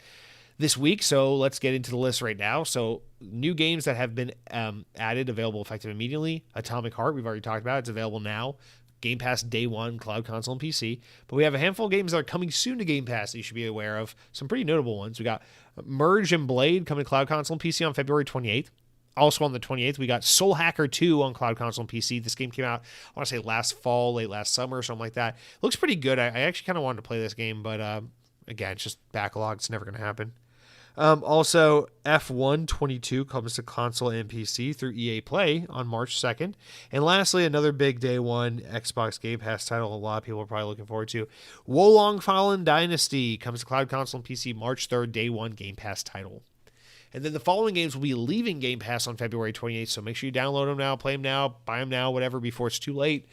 this week, so let's get into the list right now. So new games that have been added, available effective immediately. Atomic Heart, we've already talked about. It's available now. Game Pass day one, cloud, console, and PC. But we have a handful of games that are coming soon to Game Pass that you should be aware of. Some pretty notable ones. We got Merge and Blade coming to cloud, console, and PC on February 28th. Also on the 28th, we got Soul Hacker 2 on cloud, console, and PC. This game came out, I want to say last fall, late last summer, or something like that. Looks pretty good. I actually kind of wanted to play this game, but again, it's just backlog. It's never going to happen. Also, F1 22 comes to console and PC through EA Play on March 2nd. And lastly, another big day one Xbox Game Pass title a lot of people are probably looking forward to. Wolong Fallen Dynasty comes to cloud, console, and PC March 3rd, day one Game Pass title. And then the following games will be leaving Game Pass on February 28th, so make sure you download them now, play them now, buy them now, whatever, before it's too late.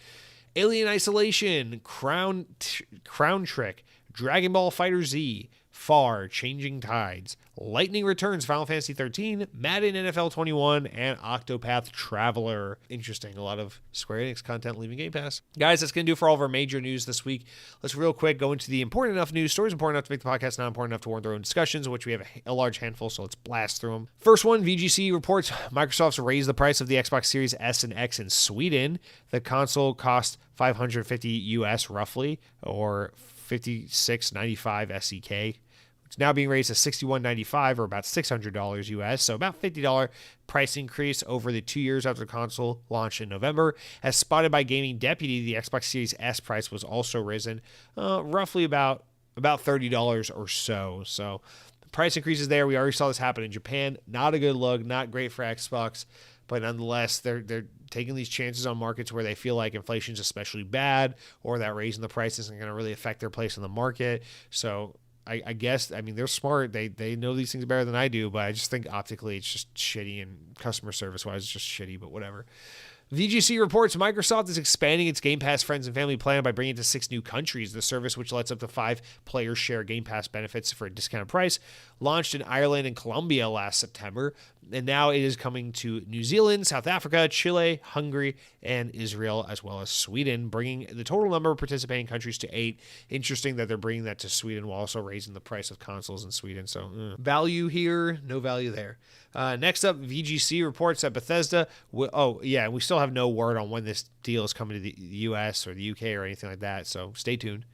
Alien Isolation, Crown Trick, Dragon Ball FighterZ, Far, Changing Tides, Lightning Returns, Final Fantasy 13, Madden NFL 21, and Octopath Traveler. Interesting. A lot of Square Enix content leaving Game Pass. Guys, that's going to do for all of our major news this week. Let's real quick go into the important enough news, stories important enough to make the podcast, not important enough to warrant their own discussions, which we have a large handful, so let's blast through them. First one, VGC reports Microsoft's raised the price of the Xbox Series S and X in Sweden. The console cost $550 US roughly, or $56.95 SEK. It's now being raised to $61.95 or about $600 US, so about $50 price increase over the 2 years after the console launched in November. As spotted by Gaming Deputy, the Xbox Series S price was also risen roughly about $30 or so. So the price increases there. We already saw this happen in Japan. Not a good look, not great for Xbox, but nonetheless, they're taking these chances on markets where they feel like inflation's especially bad or that raising the price isn't going to really affect their place in the market. So I guess, I mean, they're smart. They know these things better than I do, but I just think optically it's just shitty, and customer service-wise it's just shitty, but whatever. VGC reports Microsoft is expanding its Game Pass Friends and Family plan by bringing it to 6 new countries. The service, which lets up to 5 players share Game Pass benefits for a discounted price, launched in Ireland and Colombia last September, and now it is coming to New Zealand, South Africa, Chile, Hungary, and Israel, as well as Sweden, bringing the total number of participating countries to 8. Interesting that they're bringing that to Sweden while also raising the price of consoles in Sweden. So value here, no value there. Next up, VGC reports that Bethesda we still have no word on when this deal is coming to the US or the UK or anything like that, so stay tuned.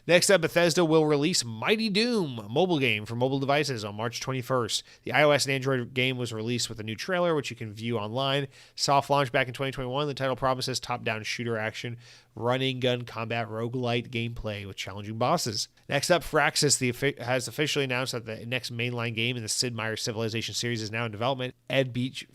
Next up, Bethesda will release Mighty Doom, a mobile game for mobile devices, on March 21st. The iOS and Android game was released with a new trailer, which you can view online. Soft launch back in 2021. The title promises top-down shooter action, running gun combat roguelite gameplay with challenging bosses. Next up, Firaxis has officially announced that the next mainline game in the Sid Meier's Civilization series is now in development. Ed Beach,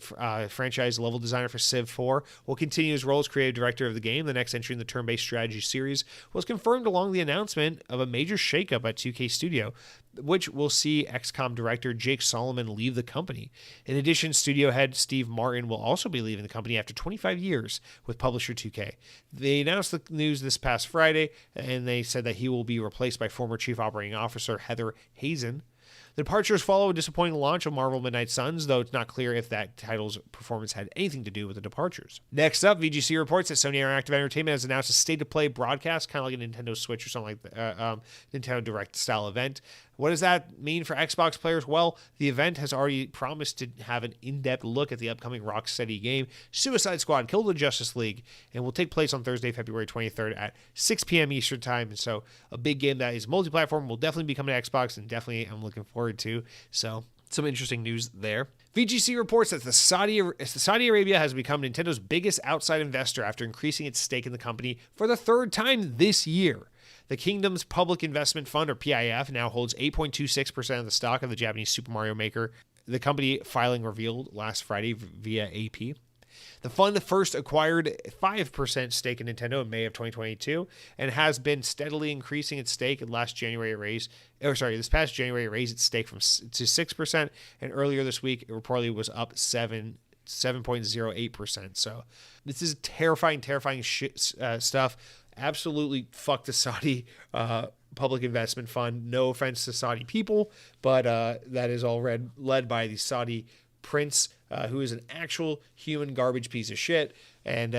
franchise level designer for Civ 4, will continue his role as creative director of the game. The next entry in the turn-based strategy series was confirmed along the announcement of a major shakeup at 2K Studio, which will see XCOM director Jake Solomon leave the company. In addition, studio head Steve Martin will also be leaving the company after 25 years with publisher 2K. They announced the news this past Friday, and they said that he will be replaced by former Chief Operating Officer Heather Hazen. The departures follow a disappointing launch of Marvel Midnight Suns, though it's not clear if that title's performance had anything to do with the departures. Next up, VGC reports that Sony Interactive Entertainment has announced a state-of-play broadcast, kind of like a Nintendo Switch or something like that, Nintendo Direct style event. What does that mean for Xbox players? Well, the event has already promised to have an in-depth look at the upcoming Rocksteady game, Suicide Squad: Kill the Justice League, and will take place on Thursday, February 23rd at 6 p.m. Eastern Time. And so a big game that is multi-platform will definitely be coming to Xbox, and definitely I'm looking forward to. So some interesting news there. VGC reports that Saudi Arabia has become Nintendo's biggest outside investor after increasing its stake in the company for the 3rd time this year. The Kingdom's Public Investment Fund, or PIF, now holds 8.26% of the stock of the Japanese Super Mario Maker, the company filing revealed last Friday via AP. The fund first acquired 5% stake in Nintendo in May of 2022 and has been steadily increasing its stake. This past January it raised its stake to 6%, and earlier this week it reportedly was up 7.08%. So this is terrifying stuff. Absolutely fuck the Saudi public investment fund. No offense to Saudi people, but that is all led by the Saudi prince, who is an actual human garbage piece of shit. And,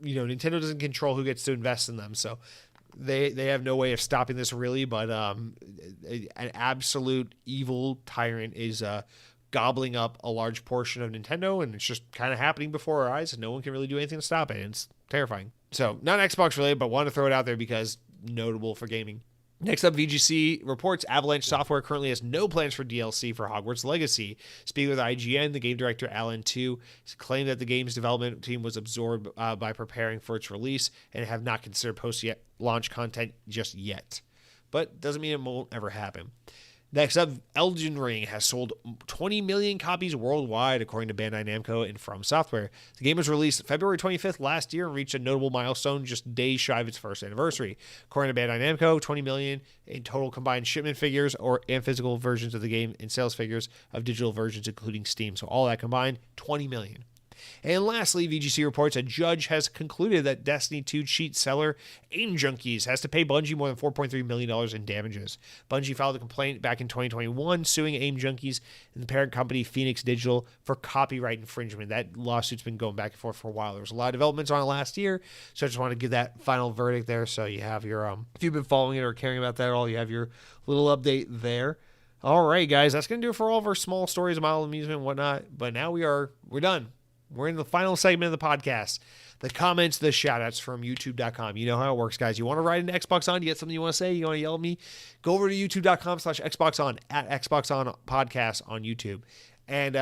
Nintendo doesn't control who gets to invest in them. So they have no way of stopping this really, but an absolute evil tyrant is gobbling up a large portion of Nintendo, and it's just kind of happening before our eyes, and no one can really do anything to stop it. And it's terrifying. So not Xbox related, but wanted to throw it out there because notable for gaming. Next up, VGC reports Avalanche Software currently has no plans for DLC for Hogwarts Legacy. Speaking with IGN, the game director Alan Tu claimed that the game's development team was absorbed by preparing for its release and have not considered post-launch content just yet. But doesn't mean it won't ever happen. Next up, Elden Ring has sold 20 million copies worldwide, according to Bandai Namco and From Software. The game was released February 25th last year and reached a notable milestone just days shy of its first anniversary. According to Bandai Namco, 20 million in total combined shipment figures and physical versions of the game and sales figures of digital versions, including Steam. So all that combined, 20 million. And lastly, VGC reports a judge has concluded that Destiny 2 cheat seller Aim Junkies has to pay Bungie more than $4.3 million in damages. Bungie filed a complaint back in 2021 suing Aim Junkies and the parent company Phoenix Digital for copyright infringement. That lawsuit's been going back and forth for a while. There was a lot of developments on it last year, so I just want to give that final verdict there. So you have your, if you've been following it or caring about that at all, you have your little update there. All right, guys, that's going to do it for all of our small stories of mild amusement and whatnot. But now we're done. We're in the final segment of the podcast. The comments, the shout-outs from YouTube.com. You know how it works, guys. You want to write into Xbox On? You get something you want to say? You want to yell at me? Go over to YouTube.com/Xbox On, at Xbox On Podcast on YouTube. And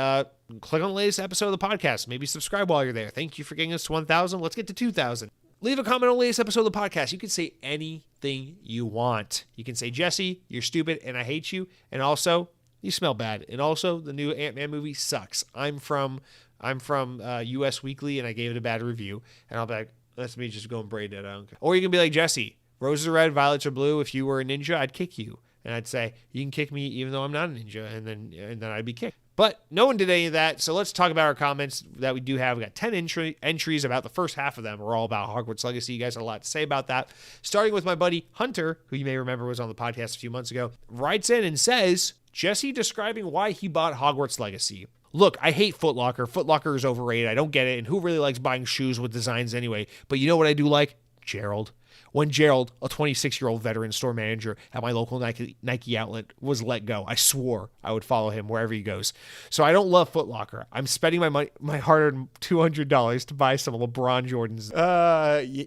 click on the latest episode of the podcast. Maybe subscribe while you're there. Thank you for getting us to 1,000. Let's get to 2,000. Leave a comment on the latest episode of the podcast. You can say anything you want. You can say, Jesse, you're stupid, and I hate you. And also, you smell bad. And also, the new Ant-Man movie sucks. I'm from US Weekly, and I gave it a bad review. And I'll be like, that's me just going braid dead. I don't care. Or you can be like, Jesse, roses are red, violets are blue. If you were a ninja, I'd kick you. And I'd say, you can kick me even though I'm not a ninja. And then I'd be kicked. But no one did any of that. So let's talk about our comments that we do have. We got 10 entries. About the first half of them are all about Hogwarts Legacy. You guys have a lot to say about that. Starting with my buddy Hunter, who you may remember was on the podcast a few months ago, writes in and says, Jesse describing why he bought Hogwarts Legacy. Look, I hate Foot Locker. Foot Locker is overrated. I don't get it. And who really likes buying shoes with designs anyway? But you know what I do like? Gerald. When Gerald, a 26-year-old veteran store manager at my local Nike outlet, was let go, I swore I would follow him wherever he goes. So I don't love Foot Locker. I'm spending my money, my hard-earned $200 to buy some LeBron Jordans.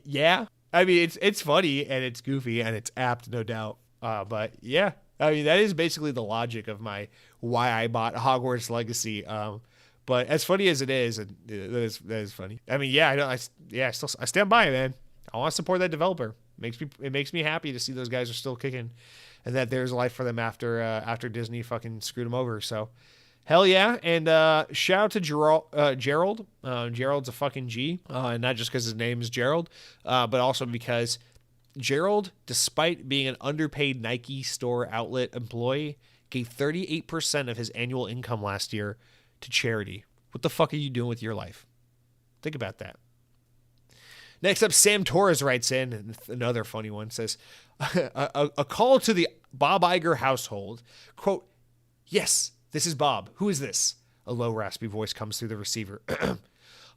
Yeah. I mean, it's funny and it's goofy and it's apt, no doubt. But yeah. I mean, that is basically the logic of why I bought Hogwarts Legacy. But as funny as it is, and that is funny. I mean, yeah, I stand by it, man. I want to support that developer. It makes me happy to see those guys are still kicking, and that there's life for them after Disney fucking screwed them over. So, hell yeah! And shout out to Gerald. Gerald's a fucking G, and not just because his name is Gerald, but also because Gerald, despite being an underpaid Nike store outlet employee, gave 38% of his annual income last year to charity. What the fuck are you doing with your life? Think about that. Next up, Sam Torres writes in, and another funny one, says, a call to the Bob Iger household. Quote, yes, this is Bob. Who is this? A low, raspy voice comes through the receiver.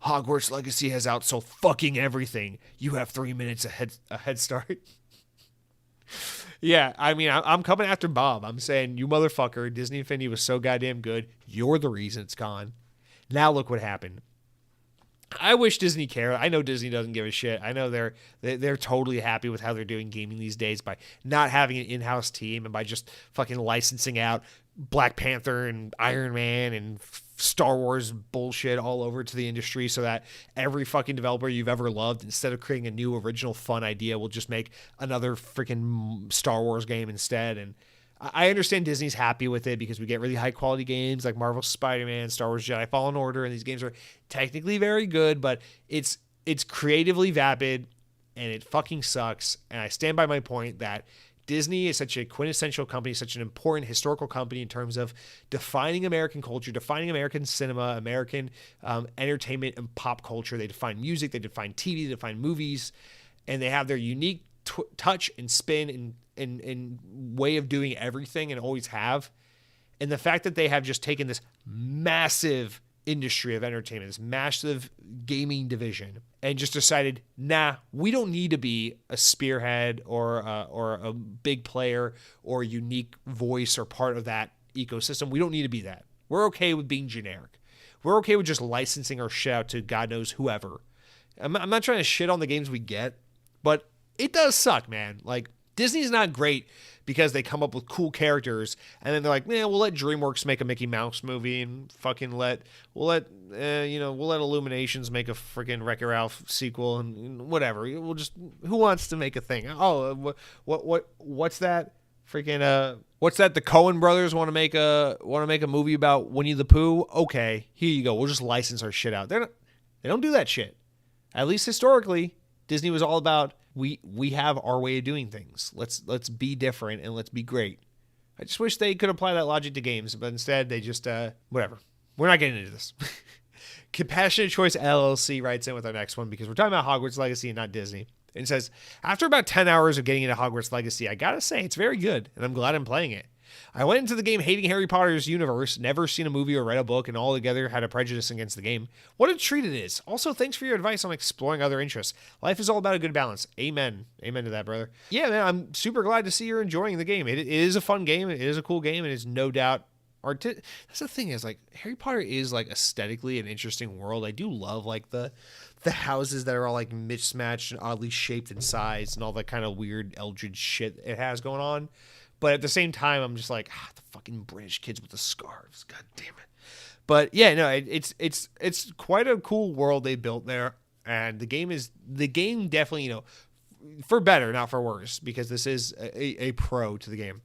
Hogwarts Legacy has outsold fucking everything. You have 3 minutes a head start. Yeah, I mean, I'm coming after Bob. I'm saying, you motherfucker, Disney Infinity was so goddamn good. You're the reason it's gone. Now look what happened. I wish Disney cared. I know Disney doesn't give a shit. I know they're totally happy with how they're doing gaming these days by not having an in-house team and by just fucking licensing out Black Panther and Iron Man and Star Wars bullshit all over to the industry so that every fucking developer you've ever loved, instead of creating a new original fun idea, will just make another freaking Star Wars game instead. And I understand Disney's happy with it because we get really high quality games like Marvel's Spider-Man, Star Wars Jedi Fallen Order, and these games are technically very good, but it's creatively vapid and it fucking sucks. And I stand by my point that Disney is such a quintessential company, such an important historical company in terms of defining American culture, defining American cinema, American entertainment and pop culture. They define music, they define TV, they define movies, and they have their unique touch and spin and way of doing everything and always have. And the fact that they have just taken this massive industry of entertainment, this massive gaming division, and just decided, nah, we don't need to be a spearhead or a big player or a unique voice or part of that ecosystem. We don't need to be that. We're okay with being generic. We're okay with just licensing our shit out to God knows whoever. I'm not trying to shit on the games we get, but it does suck, man. Like, Disney's not great because they come up with cool characters and then they're like, we'll let DreamWorks make a Mickey Mouse movie and fucking we'll let Illuminations make a freaking Wreck-It Ralph sequel and whatever. We'll just, who wants to make a thing? Oh, what's that? Freaking what's that? The Coen brothers want to make a movie about Winnie the Pooh? Okay, here you go. We'll just license our shit out. They don't do that shit. At least historically, Disney was all about, we have our way of doing things. Let's be different and let's be great. I just wish they could apply that logic to games, but instead they just whatever. We're not getting into this. Compassionate Choice LLC writes in with our next one because we're talking about Hogwarts Legacy and not Disney. And says, after about 10 hours of getting into Hogwarts Legacy, I gotta say it's very good, and I'm glad I'm playing it. I went into the game hating Harry Potter's universe, never seen a movie or read a book, and altogether had a prejudice against the game. What a treat it is. Also, thanks for your advice on exploring other interests. Life is all about a good balance. Amen. Amen to that, brother. Yeah, man, I'm super glad to see you're enjoying the game. It is a fun game. It is a cool game, and it's no doubt that's the thing is, like, Harry Potter is, like, aesthetically an interesting world. I do love, like, the houses that are all, like, mismatched and oddly shaped in size and all that kind of weird Eldritch shit it has going on. But at the same time, I'm just like, the fucking British kids with the scarves. God damn it. But yeah, no, it's quite a cool world they built there. And the game definitely, for better, not for worse, because this is a pro to the game,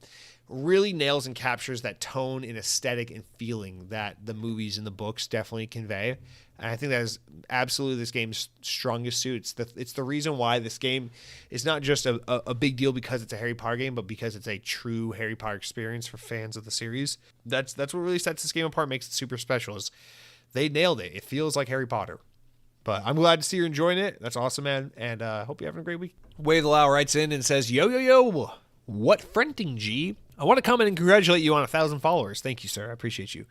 really nails and captures that tone and aesthetic and feeling that the movies and the books definitely convey. And I think that is absolutely this game's strongest suit. It's the reason why this game is not just a big deal because it's a Harry Potter game, but because it's a true Harry Potter experience for fans of the series. That's what really sets this game apart, makes it super special. Is they nailed it. It feels like Harry Potter. But I'm glad to see you're enjoying it. That's awesome, man. And hope you're having a great week. Wade Lau writes in and says, yo, what fronting, G? I want to come in and congratulate you on 1,000 followers. Thank you, sir. I appreciate you.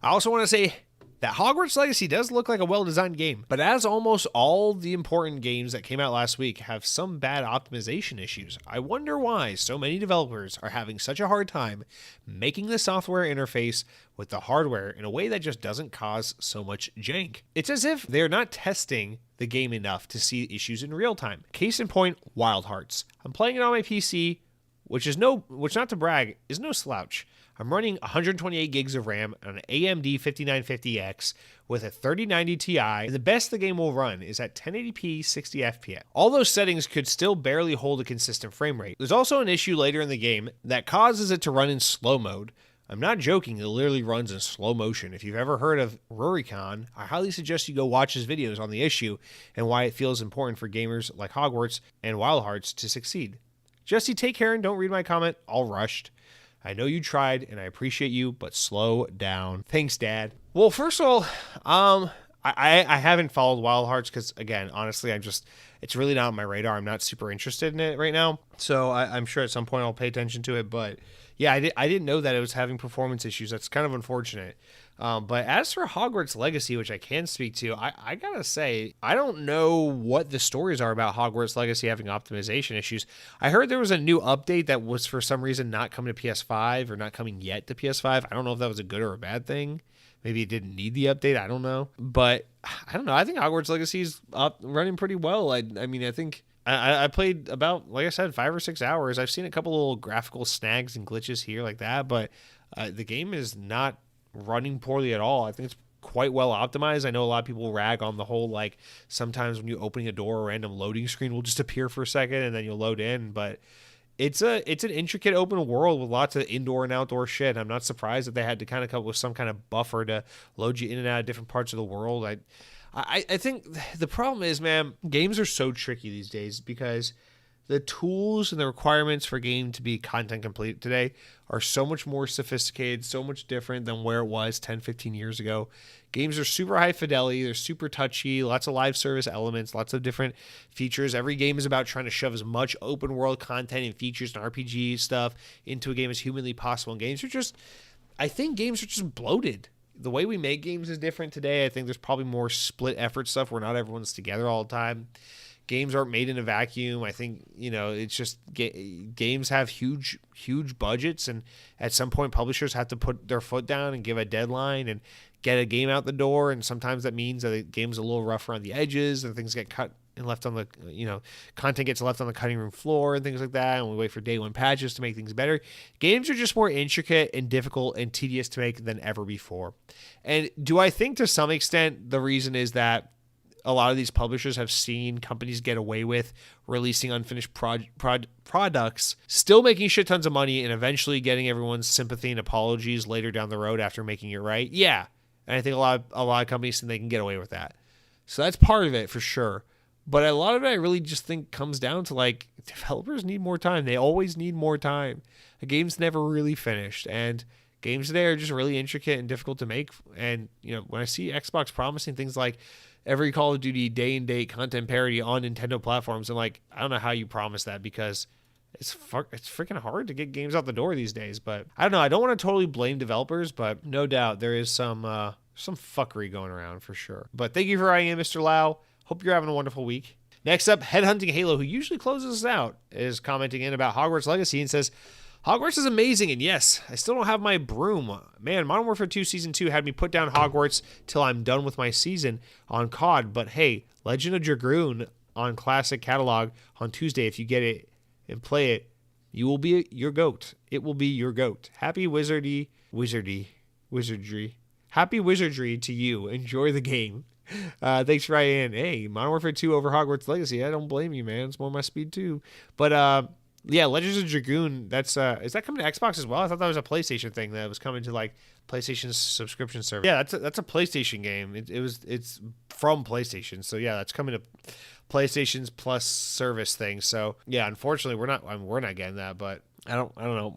I also want to say that Hogwarts Legacy does look like a well-designed game, but as almost all the important games that came out last week have some bad optimization issues, I wonder why so many developers are having such a hard time making the software interface with the hardware in a way that just doesn't cause so much jank. It's as if they're not testing the game enough to see issues in real time. Case in point, Wild Hearts. I'm playing it on my PC, which not to brag, is no slouch. I'm running 128 gigs of RAM on an AMD 5950X with a 3090 Ti, and the best the game will run is at 1080p 60 FPS. All those settings could still barely hold a consistent frame rate. There's also an issue later in the game that causes it to run in slow mode. I'm not joking, it literally runs in slow motion. If you've ever heard of Rurikon, I highly suggest you go watch his videos on the issue and why it feels important for gamers like Hogwarts and Wild Hearts to succeed. Jesse, take care and don't read my comment all rushed. I know you tried, and I appreciate you, but slow down. Thanks, Dad. Well, first of all, I haven't followed Wild Hearts because, again, honestly, it's really not on my radar. I'm not super interested in it right now. So I'm sure at some point I'll pay attention to it. But yeah, I didn't know that it was having performance issues. That's kind of unfortunate. But as for Hogwarts Legacy, which I can speak to, I gotta say, I don't know what the stories are about Hogwarts Legacy having optimization issues. I heard there was a new update that was for some reason not coming to PS5 or not coming yet to PS5. I don't know if that was a good or a bad thing. Maybe it didn't need the update. I don't know. But I don't know. I think Hogwarts Legacy is up running pretty well. I mean, I think I played about, like I said, 5 or 6 hours. I've seen a couple little graphical snags and glitches here like that, but the game is not running poorly at all. I think it's quite well optimized. I know a lot of people rag on the whole, like, sometimes when you open a door, a random loading screen will just appear for a second and then you'll load in, but it's an intricate open world with lots of indoor and outdoor shit. I'm not surprised that they had to kind of come up with some kind of buffer to load you in and out of different parts of the world. I think the problem is, man, games are so tricky these days because the tools and the requirements for a game to be content complete today are so much more sophisticated, so much different than where it was 10, 15 years ago. Games are super high fidelity, they're super touchy, lots of live service elements, lots of different features. Every game is about trying to shove as much open world content and features and RPG stuff into a game as humanly possible. And I think games are just bloated. the way we make games is different today. I think there's probably more split effort stuff where not everyone's together all the time. Games aren't made in a vacuum. I think, it's just games have huge budgets, and at some point publishers have to put their foot down and give a deadline and get a game out the door. And sometimes that means that the game's a little rough around the edges and things get cut and left on the, content gets left on the cutting room floor and things like that. And we wait for day one patches to make things better. Games are just more intricate and difficult and tedious to make than ever before. And do I think to some extent the reason is that a lot of these publishers have seen companies get away with releasing unfinished products, still making shit tons of money, and eventually getting everyone's sympathy and apologies later down the road after making it right? Yeah. And I think a lot of companies think they can get away with that. So that's part of it for sure. But a lot of it I really just think comes down to developers need more time. They always need more time. A game's never really finished. And games today are just really intricate and difficult to make. And, when I see Xbox promising things like every Call of Duty day and date content parody on Nintendo platforms, I'm like, I don't know how you promise that, because it's freaking hard to get games out the door these days. But I don't know. I don't want to totally blame developers, but no doubt there is some fuckery going around for sure. But thank you for writing in, Mr. Lau. Hope you're having a wonderful week. Next up, Headhunting Halo, who usually closes us out, is commenting in about Hogwarts Legacy and says, Hogwarts is amazing, and yes, I still don't have my broom. Man, Modern Warfare 2 Season 2 had me put down Hogwarts till I'm done with my season on COD, but hey, Legend of Dragoon on Classic Catalog on Tuesday. If you get it and play it, you will be your goat. It will be your goat. Happy wizardry. Happy wizardry to you. Enjoy the game. Thanks for writing in. Hey, Modern Warfare 2 over Hogwarts Legacy. I don't blame you, man. It's more my speed too. But yeah, Legends of Dragoon, that's is that coming to Xbox as well? I thought that was a PlayStation thing that was coming to PlayStation's subscription service. Yeah, that's a PlayStation game. It's from PlayStation. So yeah, that's coming to PlayStation's Plus service thing. So yeah, unfortunately we're not getting that, but I don't know.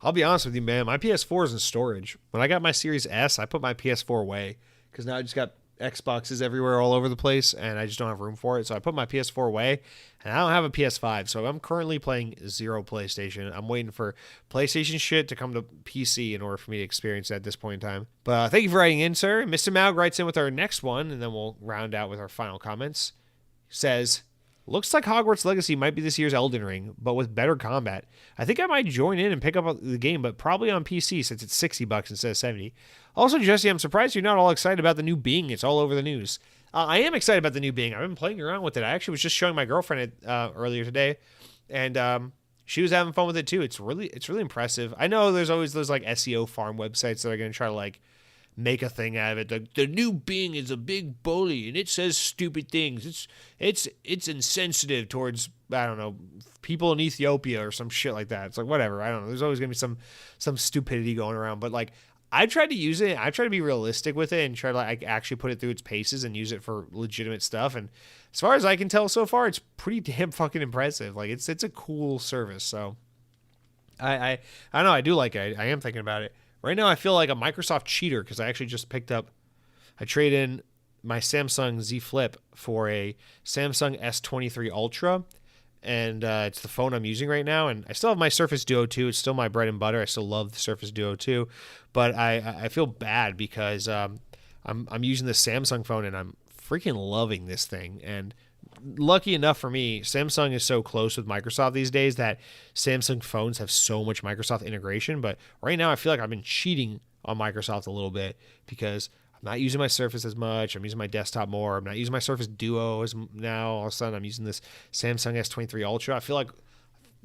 I'll be honest with you, man. My PS4 is in storage. When I got my Series S, I put my PS4 away because now I just got Xboxes everywhere all over the place, and I just don't have room for it. So I put my PS4 away, and I don't have a PS5. So I'm currently playing zero PlayStation. I'm waiting for PlayStation shit to come to PC in order for me to experience that at this point in time. But thank you for writing in, sir. Mr. Maug writes in with our next one, and then we'll round out with our final comments. He says, looks like Hogwarts Legacy might be this year's Elden Ring, but with better combat. I think I might join in and pick up the game, but probably on PC since it's $60 instead of $70. Also, Jesse, I'm surprised you're not all excited about the new Bing. It's all over the news. I am excited about the new Bing. I've been playing around with it. I actually was just showing my girlfriend it earlier today, and she was having fun with it too. It's really impressive. I know there's always those SEO farm websites that are going to try to make a thing out of it. The new Bing is a big bully, and it says stupid things. It's insensitive towards, I don't know, people in Ethiopia or some shit like that. It's whatever. I don't know. There's always gonna be some stupidity going around. But I tried to use it. I try to be realistic with it and try to actually put it through its paces and use it for legitimate stuff. And as far as I can tell so far, it's pretty damn fucking impressive. It's a cool service. So I don't know. I do like it. I am thinking about it. Right now, I feel like a Microsoft cheater because I actually just I traded in my Samsung Z Flip for a Samsung S23 Ultra, and it's the phone I'm using right now. And I still have my Surface Duo 2. It's still my bread and butter. I still love the Surface Duo 2, but I feel bad because I'm using the Samsung phone and I'm freaking loving this thing. And lucky enough for me, Samsung is so close with Microsoft these days that Samsung phones have so much Microsoft integration. But right now I feel like I've been cheating on Microsoft a little bit because I'm not using my Surface as much. I'm using my desktop more. I'm not using my Surface Duo as now. All of a sudden I'm using this Samsung S23 Ultra. I feel like,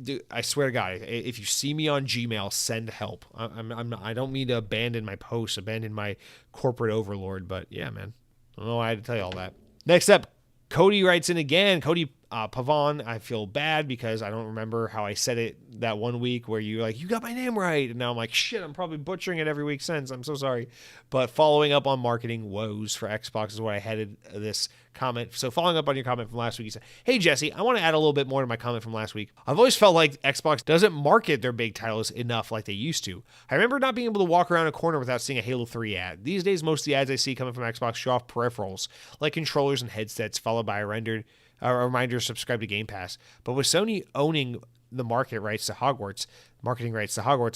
dude, I swear to God, if you see me on Gmail, send help. I don't mean to abandon my posts, abandon my corporate overlord, but yeah, man. I don't know why I had to tell you all that. Next up, Cody writes in again. Cody Pavon, I feel bad because I don't remember how I said it that one week where you got my name right. And now I'm like, shit, I'm probably butchering it every week since. I'm so sorry. But following up on marketing woes for Xbox is where I headed this comment. So following up on your comment from last week, you said, hey, Jesse, I want to add a little bit more to my comment from last week. I've always felt like Xbox doesn't market their big titles enough like they used to. I remember not being able to walk around a corner without seeing a Halo 3 ad. These days, most of the ads I see coming from Xbox show off peripherals, like controllers and headsets, followed by a reminder to subscribe to Game Pass. But with Sony owning the marketing rights to Hogwarts,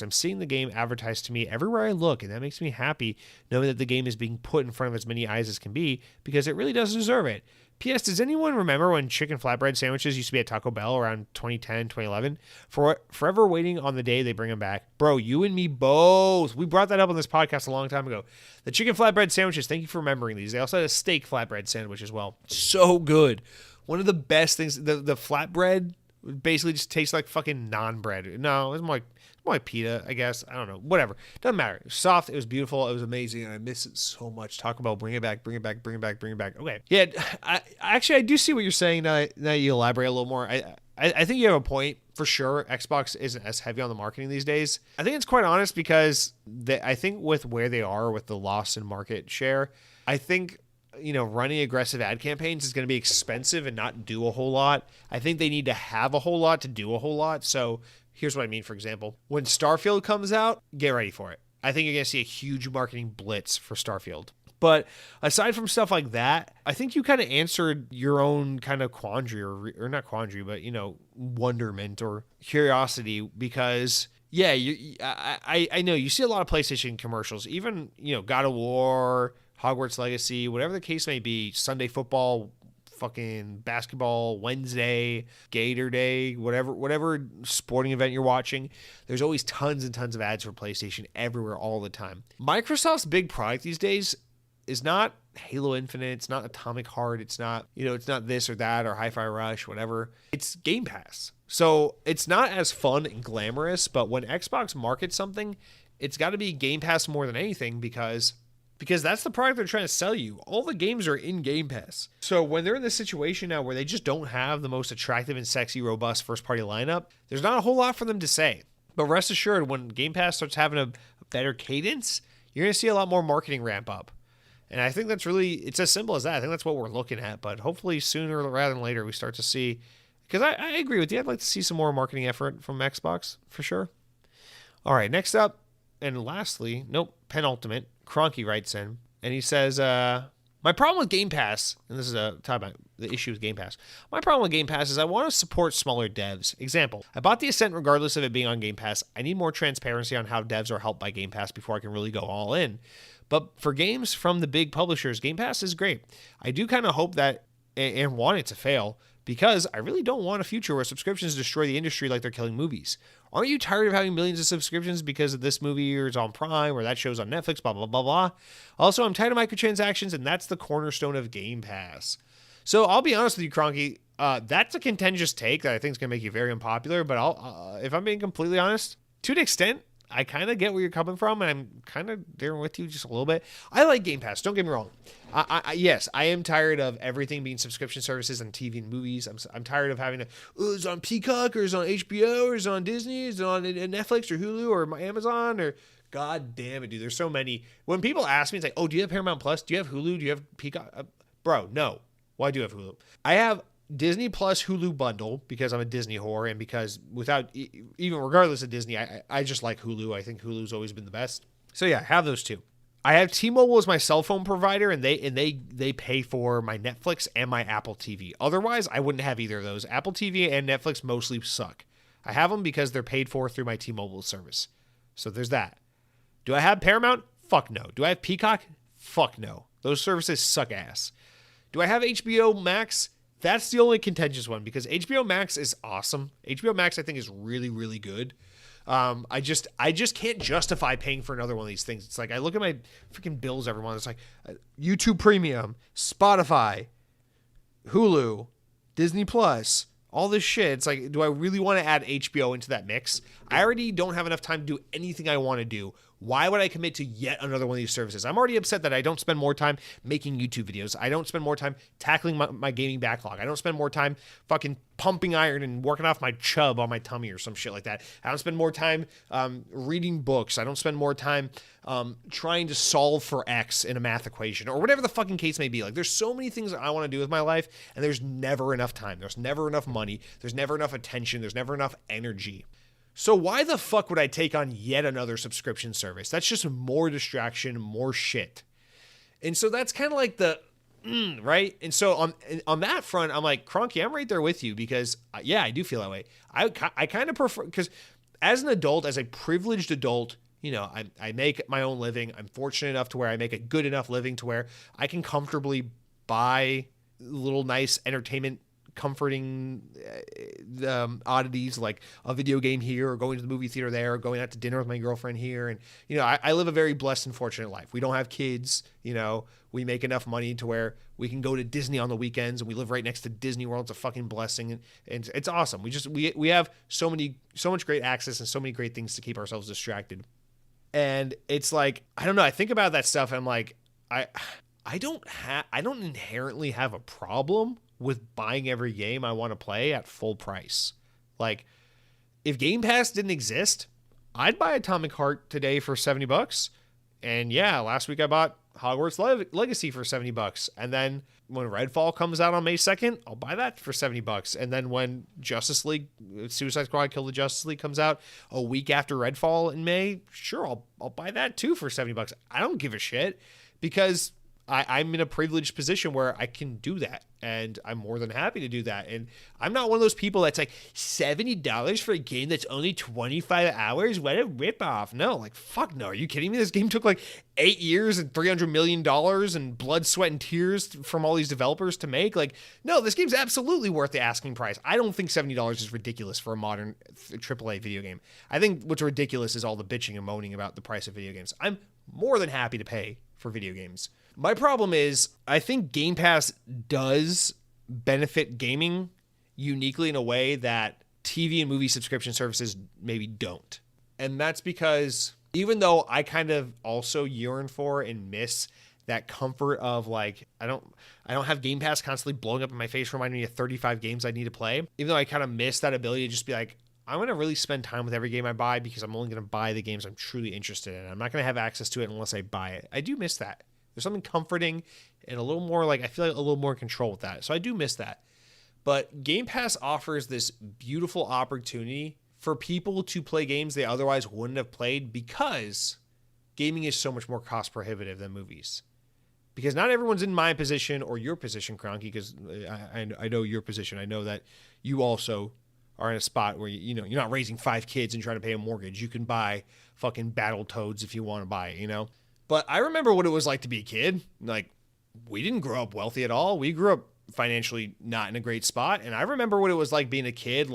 I'm seeing the game advertised to me everywhere I look, and that makes me happy knowing that the game is being put in front of as many eyes as can be, because it really does deserve it. P.S. Does anyone remember when chicken flatbread sandwiches used to be at Taco Bell around 2010, 2011? Forever waiting on the day they bring them back. Bro, you and me both. We brought that up on this podcast a long time ago. The chicken flatbread sandwiches, thank you for remembering these. They also had a steak flatbread sandwich as well. So good. One of the best things, the flatbread basically just tastes like fucking non-bread. No, it's more like pita, I guess. I don't know. Whatever. Doesn't matter. It was soft. It was beautiful. It was amazing. And I miss it so much. Taco Bell, bring it back. Okay. Yeah, I do see what you're saying now that you elaborate a little more. I think you have a point for sure. Xbox isn't as heavy on the marketing these days. I think it's quite honest because I think with where they are with the loss in market share, I think running aggressive ad campaigns is going to be expensive and not do a whole lot. I think they need to have a whole lot to do a whole lot. So here's what I mean, for example. When Starfield comes out, get ready for it. I think you're going to see a huge marketing blitz for Starfield. But aside from stuff like that, I think you kind of answered your own kind of quandary, or not quandary, but, wonderment or curiosity, because, yeah, I know you see a lot of PlayStation commercials, even, God of War, Hogwarts Legacy, whatever the case may be, Sunday football, fucking basketball, Wednesday, Gator Day, whatever sporting event you're watching, there's always tons and tons of ads for PlayStation everywhere all the time. Microsoft's big product these days is not Halo Infinite, it's not Atomic Heart, it's not, it's not this or that or Hi-Fi Rush, whatever. It's Game Pass. So it's not as fun and glamorous, but when Xbox markets something, it's got to be Game Pass more than anything, because that's the product they're trying to sell you. All the games are in Game Pass. So when they're in this situation now where they just don't have the most attractive and sexy, robust first-party lineup, there's not a whole lot for them to say. But rest assured, when Game Pass starts having a better cadence, you're going to see a lot more marketing ramp up. And I think it's as simple as that. I think that's what we're looking at. But hopefully sooner rather than later we start to see, because I agree with you. I'd like to see some more marketing effort from Xbox, for sure. All right, next up, and lastly, penultimate, Cronky writes in, and he says, my problem with Game Pass, and this is talking about the issue with Game Pass. My problem with Game Pass is I want to support smaller devs. Example, I bought the Ascent regardless of it being on Game Pass. I need more transparency on how devs are helped by Game Pass before I can really go all in. But for games from the big publishers, Game Pass is great. I do kind of hope that and want it to fail, because I really don't want a future where subscriptions destroy the industry like they're killing movies. Aren't you tired of having millions of subscriptions because of this movie or is on Prime or that show's on Netflix, blah, blah, blah, blah. Also, I'm tired of microtransactions, and that's the cornerstone of Game Pass. So I'll be honest with you, Cronky. That's a contentious take that I think is going to make you very unpopular, but if I'm being completely honest, to an extent, I kind of get where you're coming from, and I'm kind of there with you just a little bit. I like Game Pass. Don't get me wrong. Yes, I am tired of everything being subscription services on TV and movies. I'm tired of having to, it's on Peacock, or it's on HBO, or it's on Disney, it's on Netflix, or Hulu, or Amazon, or God damn it, dude. There's so many. When people ask me, it's like, oh, do you have Paramount Plus? Do you have Hulu? Do you have Peacock? Bro, no. Well, I do have Hulu. I have Disney Plus Hulu bundle because I'm a Disney whore, and because even regardless of Disney, I just like Hulu. I think Hulu's always been the best. So yeah, I have those two. I have T-Mobile as my cell phone provider, and they pay for my Netflix and my Apple TV. Otherwise, I wouldn't have either of those. Apple TV and Netflix mostly suck. I have them because they're paid for through my T-Mobile service. So there's that. Do I have Paramount? Fuck no. Do I have Peacock? Fuck no. Those services suck ass. Do I have HBO Max? That's the only contentious one, because HBO Max is awesome. HBO Max, I think, is really, really good. I just can't justify paying for another one of these things. It's like I look at my freaking bills every month. It's like YouTube Premium, Spotify, Hulu, Disney Plus, all this shit. It's like, do I really want to add HBO into that mix? I already don't have enough time to do anything I want to do. Why would I commit to yet another one of these services? I'm already upset that I don't spend more time making YouTube videos. I don't spend more time tackling my gaming backlog. I don't spend more time fucking pumping iron and working off my chub on my tummy or some shit like that. I don't spend more time reading books. I don't spend more time trying to solve for X in a math equation or whatever the fucking case may be. Like, there's so many things that I want to do with my life, and there's never enough time. There's never enough money. There's never enough attention. There's never enough energy. So why the fuck would I take on yet another subscription service? That's just more distraction, more shit. And so that's kind of like the right? And so on that front, I'm like, Cronky, I'm right there with you because, yeah, I do feel that way. I kind of prefer, because as an adult, as a privileged adult, I make my own living. I'm fortunate enough to where I make a good enough living to where I can comfortably buy little nice entertainment comforting oddities like a video game here or going to the movie theater there or going out to dinner with my girlfriend here. And, I live a very blessed and fortunate life. We don't have kids, we make enough money to where we can go to Disney on the weekends and we live right next to Disney World. It's a fucking blessing. And it's awesome. We have so much great access and so many great things to keep ourselves distracted. And it's like, I don't know. I think about that stuff and I'm like, I don't inherently have a problem with buying every game I want to play at full price. Like, if Game Pass didn't exist, I'd buy Atomic Heart today for $70. And yeah, last week I bought Hogwarts Legacy for $70. And then when Redfall comes out on May 2nd, I'll buy that for $70. And then when Justice League, Suicide Squad Kill the Justice League comes out a week after Redfall in May, sure, I'll buy that too for $70. I don't give a shit because I'm in a privileged position where I can do that, and I'm more than happy to do that. And I'm not one of those people that's like, $70 for a game that's only 25 hours? What a ripoff. No, like, fuck no. Are you kidding me? This game took like 8 years and $300 million and blood, sweat, and tears from all these developers to make. Like, no, this game's absolutely worth the asking price. I don't think $70 is ridiculous for a modern AAA video game. I think what's ridiculous is all the bitching and moaning about the price of video games. I'm more than happy to pay for video games. My problem is, I think Game Pass does benefit gaming uniquely in a way that TV and movie subscription services maybe don't. And that's because even though I kind of also yearn for and miss that comfort of like, I don't have Game Pass constantly blowing up in my face reminding me of 35 games I need to play. Even though I kind of miss that ability to just be like, I'm going to really spend time with every game I buy because I'm only going to buy the games I'm truly interested in. I'm not going to have access to it unless I buy it. I do miss that. There's something comforting and a little more like, I feel like a little more control with that. So I do miss that. But Game Pass offers this beautiful opportunity for people to play games they otherwise wouldn't have played because gaming is so much more cost prohibitive than movies. Because not everyone's in my position or your position, Cronky, because I know your position. I know that you also are in a spot where, you're not raising 5 kids and trying to pay a mortgage. You can buy fucking Battletoads if you want to buy it, But I remember what it was like to be a kid. Like, we didn't grow up wealthy at all. We grew up financially not in a great spot. And I remember what it was like being a kid.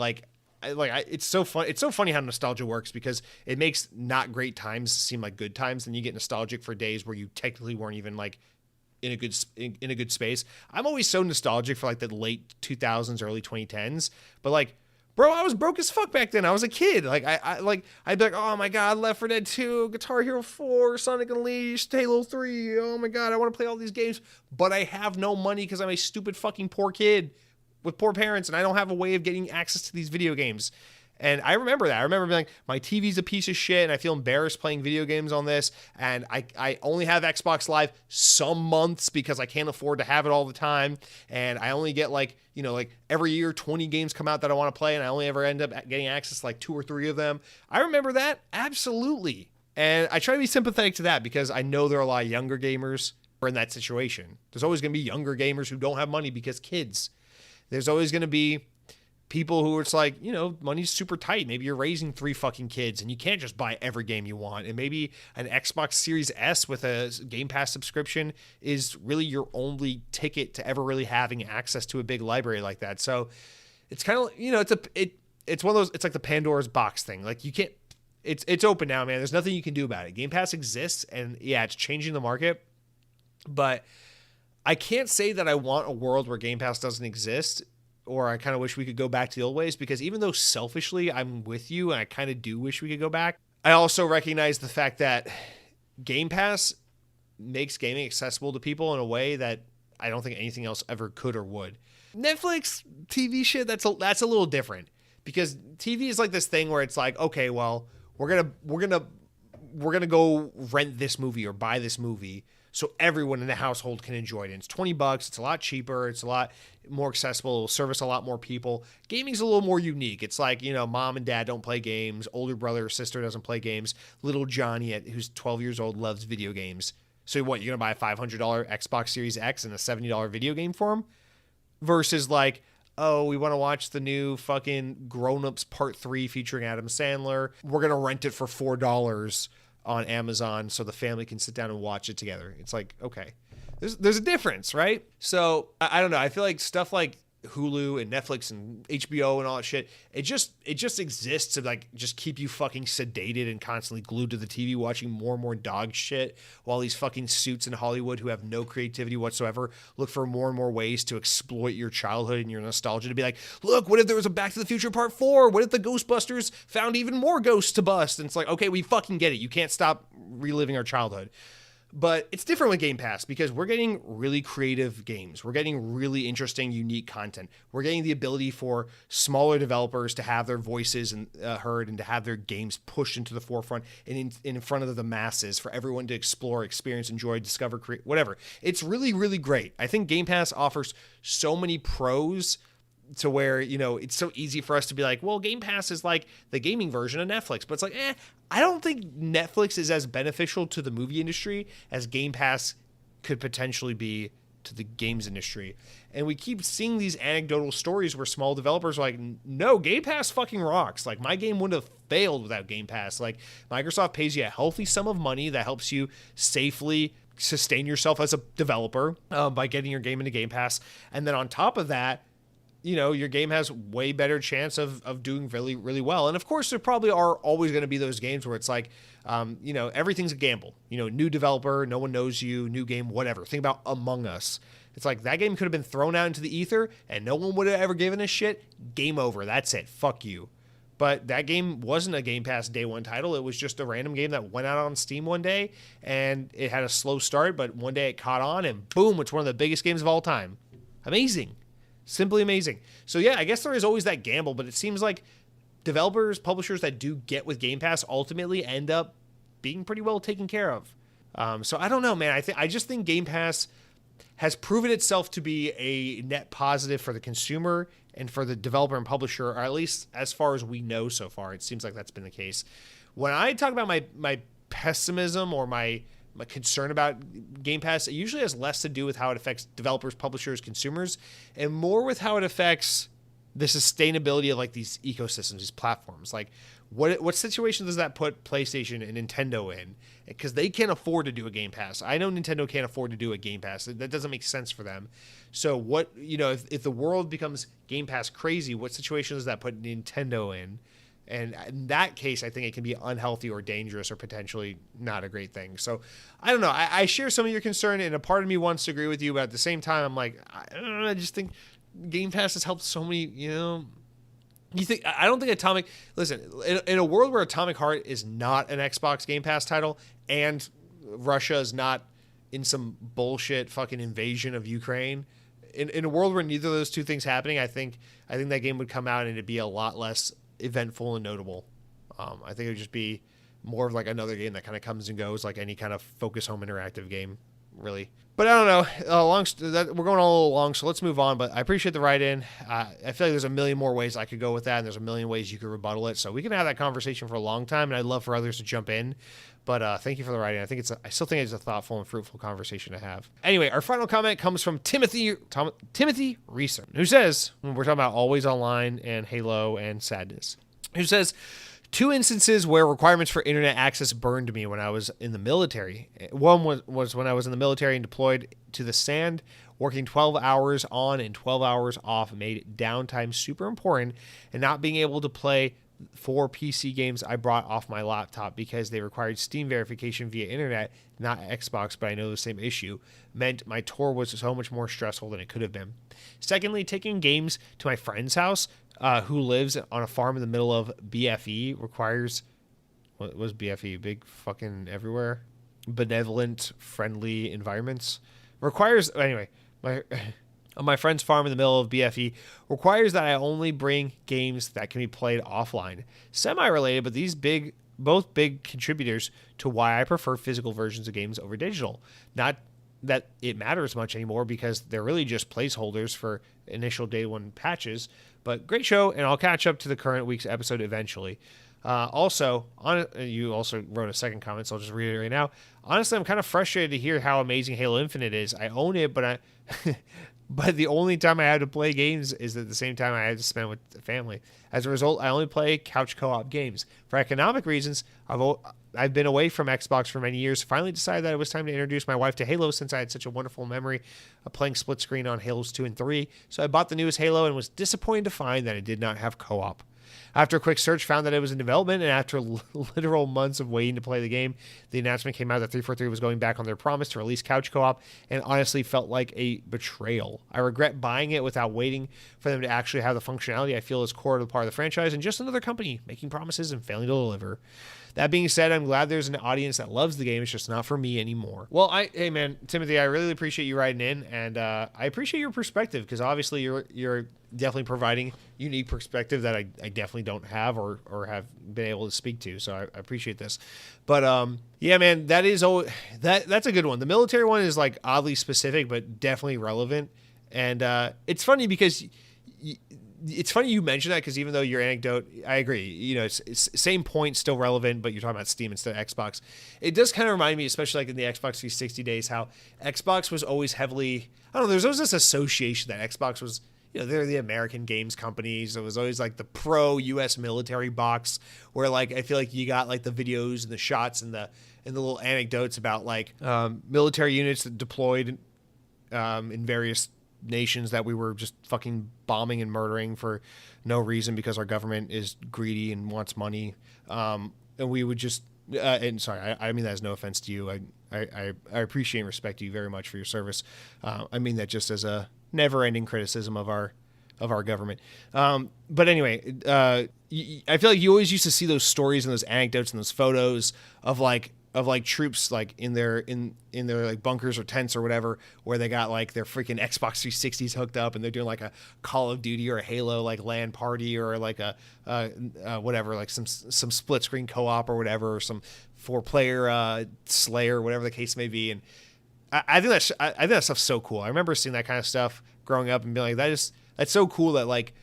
It's so fun. It's so funny how nostalgia works because it makes not great times seem like good times. Then you get nostalgic for days where you technically weren't even like in a good space. I'm always so nostalgic for like the late 2000s, early 2010s. But like, bro, I was broke as fuck back then. I was a kid. Like, I'd be like, oh my God, Left 4 Dead 2, Guitar Hero 4, Sonic Unleashed, Halo 3. Oh my God, I want to play all these games. But I have no money because I'm a stupid fucking poor kid with poor parents and I don't have a way of getting access to these video games. And I remember that. I remember being like, my TV's a piece of shit and I feel embarrassed playing video games on this. And I only have Xbox Live some months because I can't afford to have it all the time. And I only get like every year 20 games come out that I want to play and I only ever end up getting access to like 2 or 3 of them. I remember that. Absolutely. And I try to be sympathetic to that because I know there are a lot of younger gamers who are in that situation. There's always going to be younger gamers who don't have money because kids. There's always going to be people who it's like, money's super tight. Maybe you're raising 3 fucking kids and you can't just buy every game you want. And maybe an Xbox Series S with a Game Pass subscription is really your only ticket to ever really having access to a big library like that. So it's kind of, it's one of those, it's like the Pandora's box thing. Like you can't, it's open now, man. There's nothing you can do about it. Game Pass exists and yeah, it's changing the market, but I can't say that I want a world where Game Pass doesn't exist. Or I kind of wish we could go back to the old ways because even though selfishly I'm with you and I kind of do wish we could go back, I also recognize the fact that Game Pass makes gaming accessible to people in a way that I don't think anything else ever could or would. Netflix TV shit, that's a little different because TV is like this thing where it's like, okay, well, we're going to go rent this movie or buy this movie so everyone in the household can enjoy it. And it's $20. It's a lot cheaper. It's a lot more accessible. It'll service a lot more people. Gaming's a little more unique. It's like, mom and dad don't play games. Older brother or sister doesn't play games. Little Johnny, who's 12 years old, loves video games. So what, you're going to buy a $500 Xbox Series X and a $70 video game for them? Versus like, oh, we want to watch the new fucking Grown Ups Part 3 featuring Adam Sandler. We're going to rent it for $4 on Amazon so the family can sit down and watch it together. It's like, okay, there's a difference, right? So I don't know. I feel like stuff like Hulu and Netflix and HBO and all that shit, it just exists to like just keep you fucking sedated and constantly glued to the TV watching more and more dog shit, while these fucking suits in Hollywood who have no creativity whatsoever look for more and more ways to exploit your childhood and your nostalgia to be like, look, what if there was a Back to the Future Part 4? What if the Ghostbusters found even more ghosts to bust? And it's like, okay, we fucking get it. You can't stop reliving our childhood. But it's different with Game Pass because we're getting really creative games. We're getting really interesting, unique content. We're getting the ability for smaller developers to have their voices heard and to have their games pushed into the forefront and in front of the masses for everyone to explore, experience, enjoy, discover, create, whatever. It's really, really great. I think Game Pass offers so many pros to where, you know, it's so easy for us to be like, well, Game Pass is like the gaming version of Netflix. But it's like, I don't think Netflix is as beneficial to the movie industry as Game Pass could potentially be to the games industry. And we keep seeing these anecdotal stories where small developers are like, no, Game Pass fucking rocks. Like, my game wouldn't have failed without Game Pass. Like, Microsoft pays you a healthy sum of money that helps you safely sustain yourself as a developer by getting your game into Game Pass. And then on top of that, you know, your game has way better chance of doing really, really well. And of course, there probably are always going to be those games where it's like, you know, everything's a gamble. You know, new developer, no one knows you, new game, whatever. Think about Among Us. It's like that game could have been thrown out into the ether and no one would have ever given a shit. Game over. That's it. Fuck you. But that game wasn't a Game Pass day one title. It was just a random game that went out on Steam one day and it had a slow start, but one day it caught on and boom, it's one of the biggest games of all time. Amazing. Simply amazing. So yeah, I guess there is always that gamble, but it seems like developers, publishers that do get with Game Pass ultimately end up being pretty well taken care of. So I don't know, man. I just think Game Pass has proven itself to be a net positive for the consumer and for the developer and publisher, or at least as far as we know so far. It seems like that's been the case. When I talk about my pessimism or my concern about Game Pass, it usually has less to do with how it affects developers, publishers, consumers, and more with how it affects the sustainability of like these ecosystems, these platforms. Like what situation does that put PlayStation and Nintendo in? Because they can't afford to do a Game Pass. I know Nintendo can't afford to do a Game Pass. That doesn't make sense for them. So what, you know, if the world becomes Game Pass crazy, what situation does that put Nintendo in? And in that case, I think it can be unhealthy or dangerous or potentially not a great thing. So I don't know. I share some of your concern, and a part of me wants to agree with you, but at the same time, I'm like, I don't know. I just think Game Pass has helped so many, you know. I don't think Atomic, listen, in a world where Atomic Heart is not an Xbox Game Pass title and Russia is not in some bullshit fucking invasion of Ukraine, in a world where neither of those two things happening, I think that game would come out and it'd be a lot less eventful and notable. I think it would just be more of like another game that kind of comes and goes, like any kind of focus home interactive game, really. But I don't know. We're going all a little long, so let's move on. But I appreciate the write-in. I feel like there's a million more ways I could go with that, and there's a million ways you could rebuttal it. So we can have that conversation for a long time, and I'd love for others to jump in. But thank you for the write-in. I still think it's a thoughtful and fruitful conversation to have. Anyway, our final comment comes from Timothy Reeson, who says, when we're talking about always online and Halo and sadness, who says, 2 instances where requirements for internet access burned me when I was in the military. One was when I was in the military and deployed to the sand. Working 12 hours on and 12 hours off made downtime super important, and not being able to play 4 PC games I brought off my laptop because they required Steam verification via internet, not Xbox, but I know the same issue, meant my tour was so much more stressful than it could have been. Secondly, taking games to my friend's house, who lives on a farm in the middle of BFE, requires, what was BFE? Big fucking everywhere? Benevolent, friendly environments. Requires, anyway, my friend's farm in the middle of BFE requires that I only bring games that can be played offline. Semi-related, but these both big contributors to why I prefer physical versions of games over digital. Not that it matters much anymore because they're really just placeholders for initial day one patches. But great show, and I'll catch up to the current week's episode eventually. You also wrote a second comment, so I'll just read it right now. Honestly, I'm kind of frustrated to hear how amazing Halo Infinite is. I own it, but but the only time I have to play games is at the same time I have to spend with the family. As a result, I only play couch co-op games. For economic reasons, I've been away from Xbox for many years. Finally decided that it was time to introduce my wife to Halo since I had such a wonderful memory of playing split screen on Halos 2 and 3. So I bought the newest Halo and was disappointed to find that it did not have co-op. After a quick search, found that it was in development, and after literal months of waiting to play the game, the announcement came out that 343 was going back on their promise to release couch co-op, and honestly felt like a betrayal. I regret buying it without waiting for them to actually have the functionality I feel is core to the part of the franchise, and just another company making promises and failing to deliver. That being said, I'm glad there's an audience that loves the game. It's just not for me anymore. Well, hey man, Timothy, I really appreciate you writing in, and I appreciate your perspective because obviously you're definitely providing unique perspective that I definitely don't have or have been able to speak to. So I appreciate this. But yeah, man, that's a good one. The military one is like oddly specific, but definitely relevant. And it's funny because. It's funny you mention that because even though your anecdote, I agree, it's same point, still relevant, but you're talking about Steam instead of Xbox. It does kind of remind me, especially like in the Xbox 360 days, how Xbox was always heavily, I don't know, there's always this association that Xbox was, they're the American games companies. It was always like the pro US military box where like, I feel like you got like the videos and the shots and the little anecdotes about like military units that deployed in various nations that we were just fucking bombing and murdering for no reason because our government is greedy and wants money. And we would just, and sorry, I mean that as no offense to you. I appreciate and respect you very much for your service. I mean that just as a never-ending criticism of our government. But anyway, I feel like you always used to see those stories and those anecdotes and those photos of troops like in their like bunkers or tents or whatever, where they got like their freaking Xbox 360s hooked up and they're doing like a Call of Duty or a Halo like LAN party or like a whatever, like some split screen co-op or whatever, or some 4-player Slayer, whatever the case may be. And I think that stuff's so cool. I remember seeing that kind of stuff growing up and being like, that's so cool that like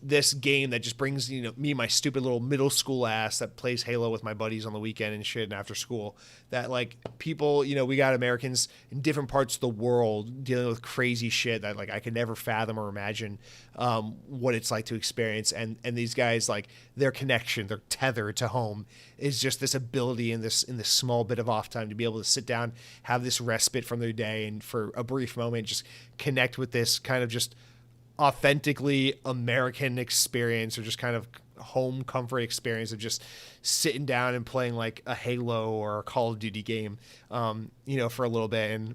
this game that just brings, me and my stupid little middle school ass that plays Halo with my buddies on the weekend and shit and after school, that like people, we got Americans in different parts of the world dealing with crazy shit that like I could never fathom or imagine what it's like to experience. And these guys, like their connection, their tether to home is just this ability in this small bit of off time to be able to sit down, have this respite from their day, and for a brief moment, just connect with this kind of just authentically American experience, or just kind of home comfort experience of just sitting down and playing like a Halo or a Call of Duty game, for a little bit. And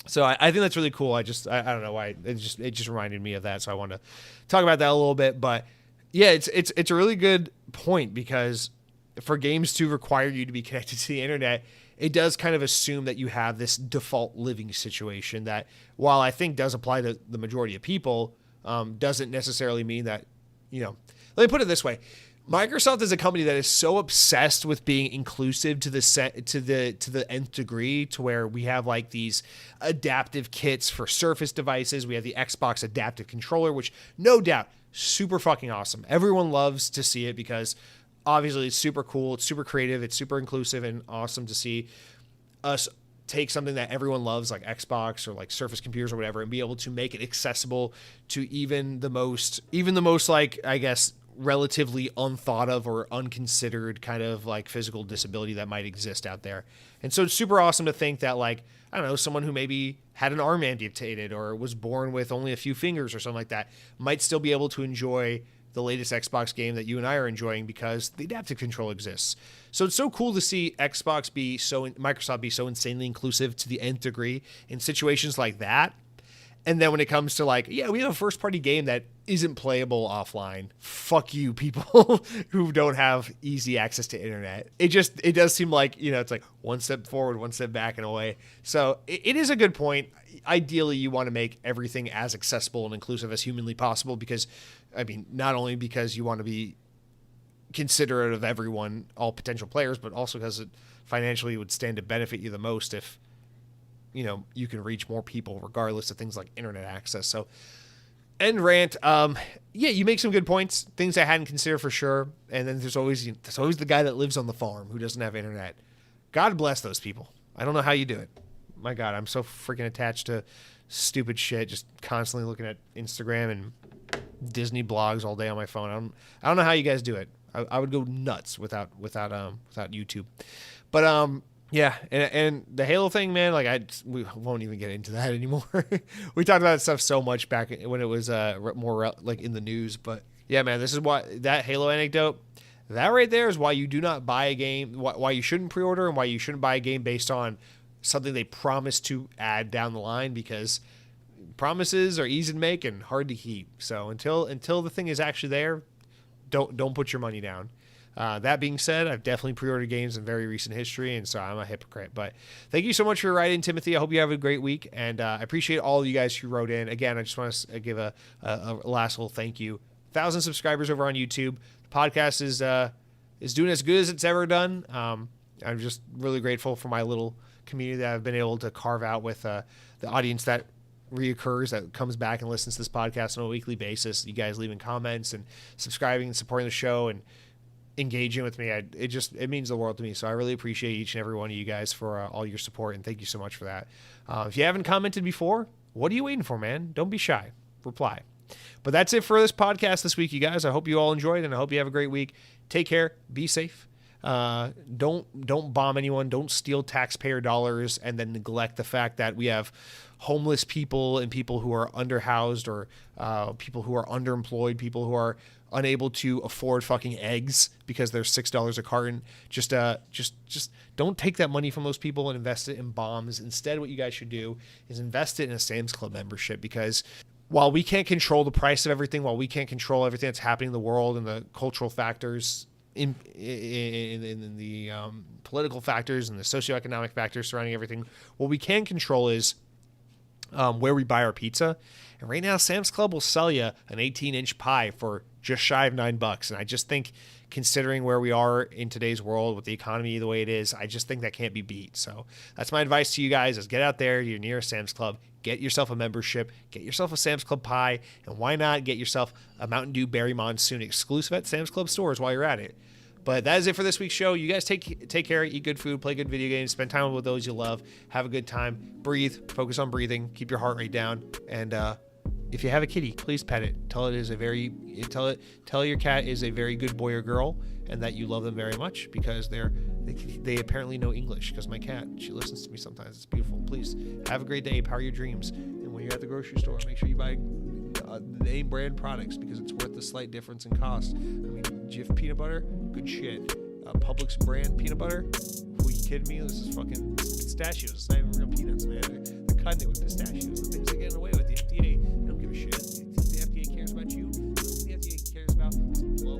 so I think that's really cool. I don't know why it just reminded me of that. So I wanted to talk about that a little bit, but yeah, it's a really good point because for games to require you to be connected to the internet, it does kind of assume that you have this default living situation that, while I think does apply to the majority of people, doesn't necessarily mean that, let me put it this way. Microsoft is a company that is so obsessed with being inclusive to the nth degree, to where we have like these adaptive kits for Surface devices. We have the Xbox adaptive controller, which no doubt super fucking awesome. Everyone loves to see it because obviously it's super cool, it's super creative, it's super inclusive, and awesome to see us take something that everyone loves like Xbox or like Surface computers or whatever and be able to make it accessible to even the most like, I guess, relatively unthought of or unconsidered kind of like physical disability that might exist out there. And so it's super awesome to think that, like, I don't know, someone who maybe had an arm amputated or was born with only a few fingers or something like that might still be able to enjoy the latest Xbox game that you and I are enjoying because the adaptive control exists. So it's so cool to see Microsoft be so insanely inclusive to the nth degree in situations like that. And then when it comes to like, yeah, we have a first party game that isn't playable offline. Fuck you, people who don't have easy access to internet. It does seem like, it's like one step forward, one step back in a way. So it is a good point. Ideally, you want to make everything as accessible and inclusive as humanly possible because, not only because you want to be considerate of everyone, all potential players, but also because it financially would stand to benefit you the most if, you can reach more people regardless of things like internet access. So End rant. Yeah, you make some good points. Things I hadn't considered for sure. And then there's always the guy that lives on the farm who doesn't have internet. God bless those people. I don't know how you do it. My God, I'm so freaking attached to stupid shit. Just constantly looking at Instagram and Disney blogs all day on my phone. I don't know how you guys do it. I would go nuts without YouTube. But yeah, and the Halo thing, man, like we won't even get into that anymore. We talked about that stuff so much back when it was more like in the news. But yeah, man, this is why that Halo anecdote, that right there is why you do not buy a game, why you shouldn't pre-order, and why you shouldn't buy a game based on something they promise to add down the line, because promises are easy to make and hard to keep. So until the thing is actually there, don't put your money down. That being said, I've definitely pre-ordered games in very recent history, and so I'm a hypocrite. But thank you so much for writing, Timothy. I hope you have a great week, and I appreciate all of you guys who wrote in. Again, I just want to give a last little thank you. 1,000 subscribers over on YouTube. The podcast is doing as good as it's ever done. I'm just really grateful for my little community that I've been able to carve out with the audience that reoccurs, that comes back and listens to this podcast on a weekly basis. You guys leaving comments and subscribing and supporting the show and engaging with me. It means the world to me. So I really appreciate each and every one of you guys for all your support, and thank you so much for that. If you haven't commented before, what are you waiting for, man? Don't be shy. Reply. But that's it for this podcast this week, you guys. I hope you all enjoyed, and I hope you have a great week. Take care. Be safe. Don't bomb anyone. Don't steal taxpayer dollars and then neglect the fact that we have homeless people and people who are underhoused, or people who are underemployed, people who are unable to afford fucking eggs because they're $6 a carton. Just don't take that money from those people and invest it in bombs. Instead, what you guys should do is invest it in a Sam's Club membership, because while we can't control the price of everything, while we can't control everything that's happening in the world and the cultural factors, in the political factors and the socioeconomic factors surrounding everything, what we can control is where we buy our pizza. And right now, Sam's Club will sell you an 18-inch pie for just shy of $9. And I just think, considering where we are in today's world with the economy the way it is, I just think that can't be beat. So that's my advice to you guys: is get out there to your nearest Sam's Club, get yourself a membership, get yourself a Sam's Club pie, and why not get yourself a Mountain Dew Berry Monsoon exclusive at Sam's Club stores while you're at it. But that is it for this week's show. You guys take care, eat good food, play good video games, spend time with those you love, have a good time, breathe, focus on breathing, keep your heart rate down, and if you have a kitty, please pet it. Tell your cat is a very good boy or girl, and that you love them very much, because they apparently know English. Because my cat, she listens to me sometimes. It's beautiful. Please have a great day. Power your dreams. And when you're at the grocery store, make sure you buy name brand products, because it's worth the slight difference in cost. I mean, Jif peanut butter, good shit. Publix brand peanut butter. Who, you kidding me? This is fucking pistachios. It's not even real peanuts, man. They're cutting it with pistachios. The things they're getting away with. The FDA, they don't give a shit. The FDA cares about you. The FDA cares about blow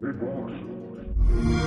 DeRosa.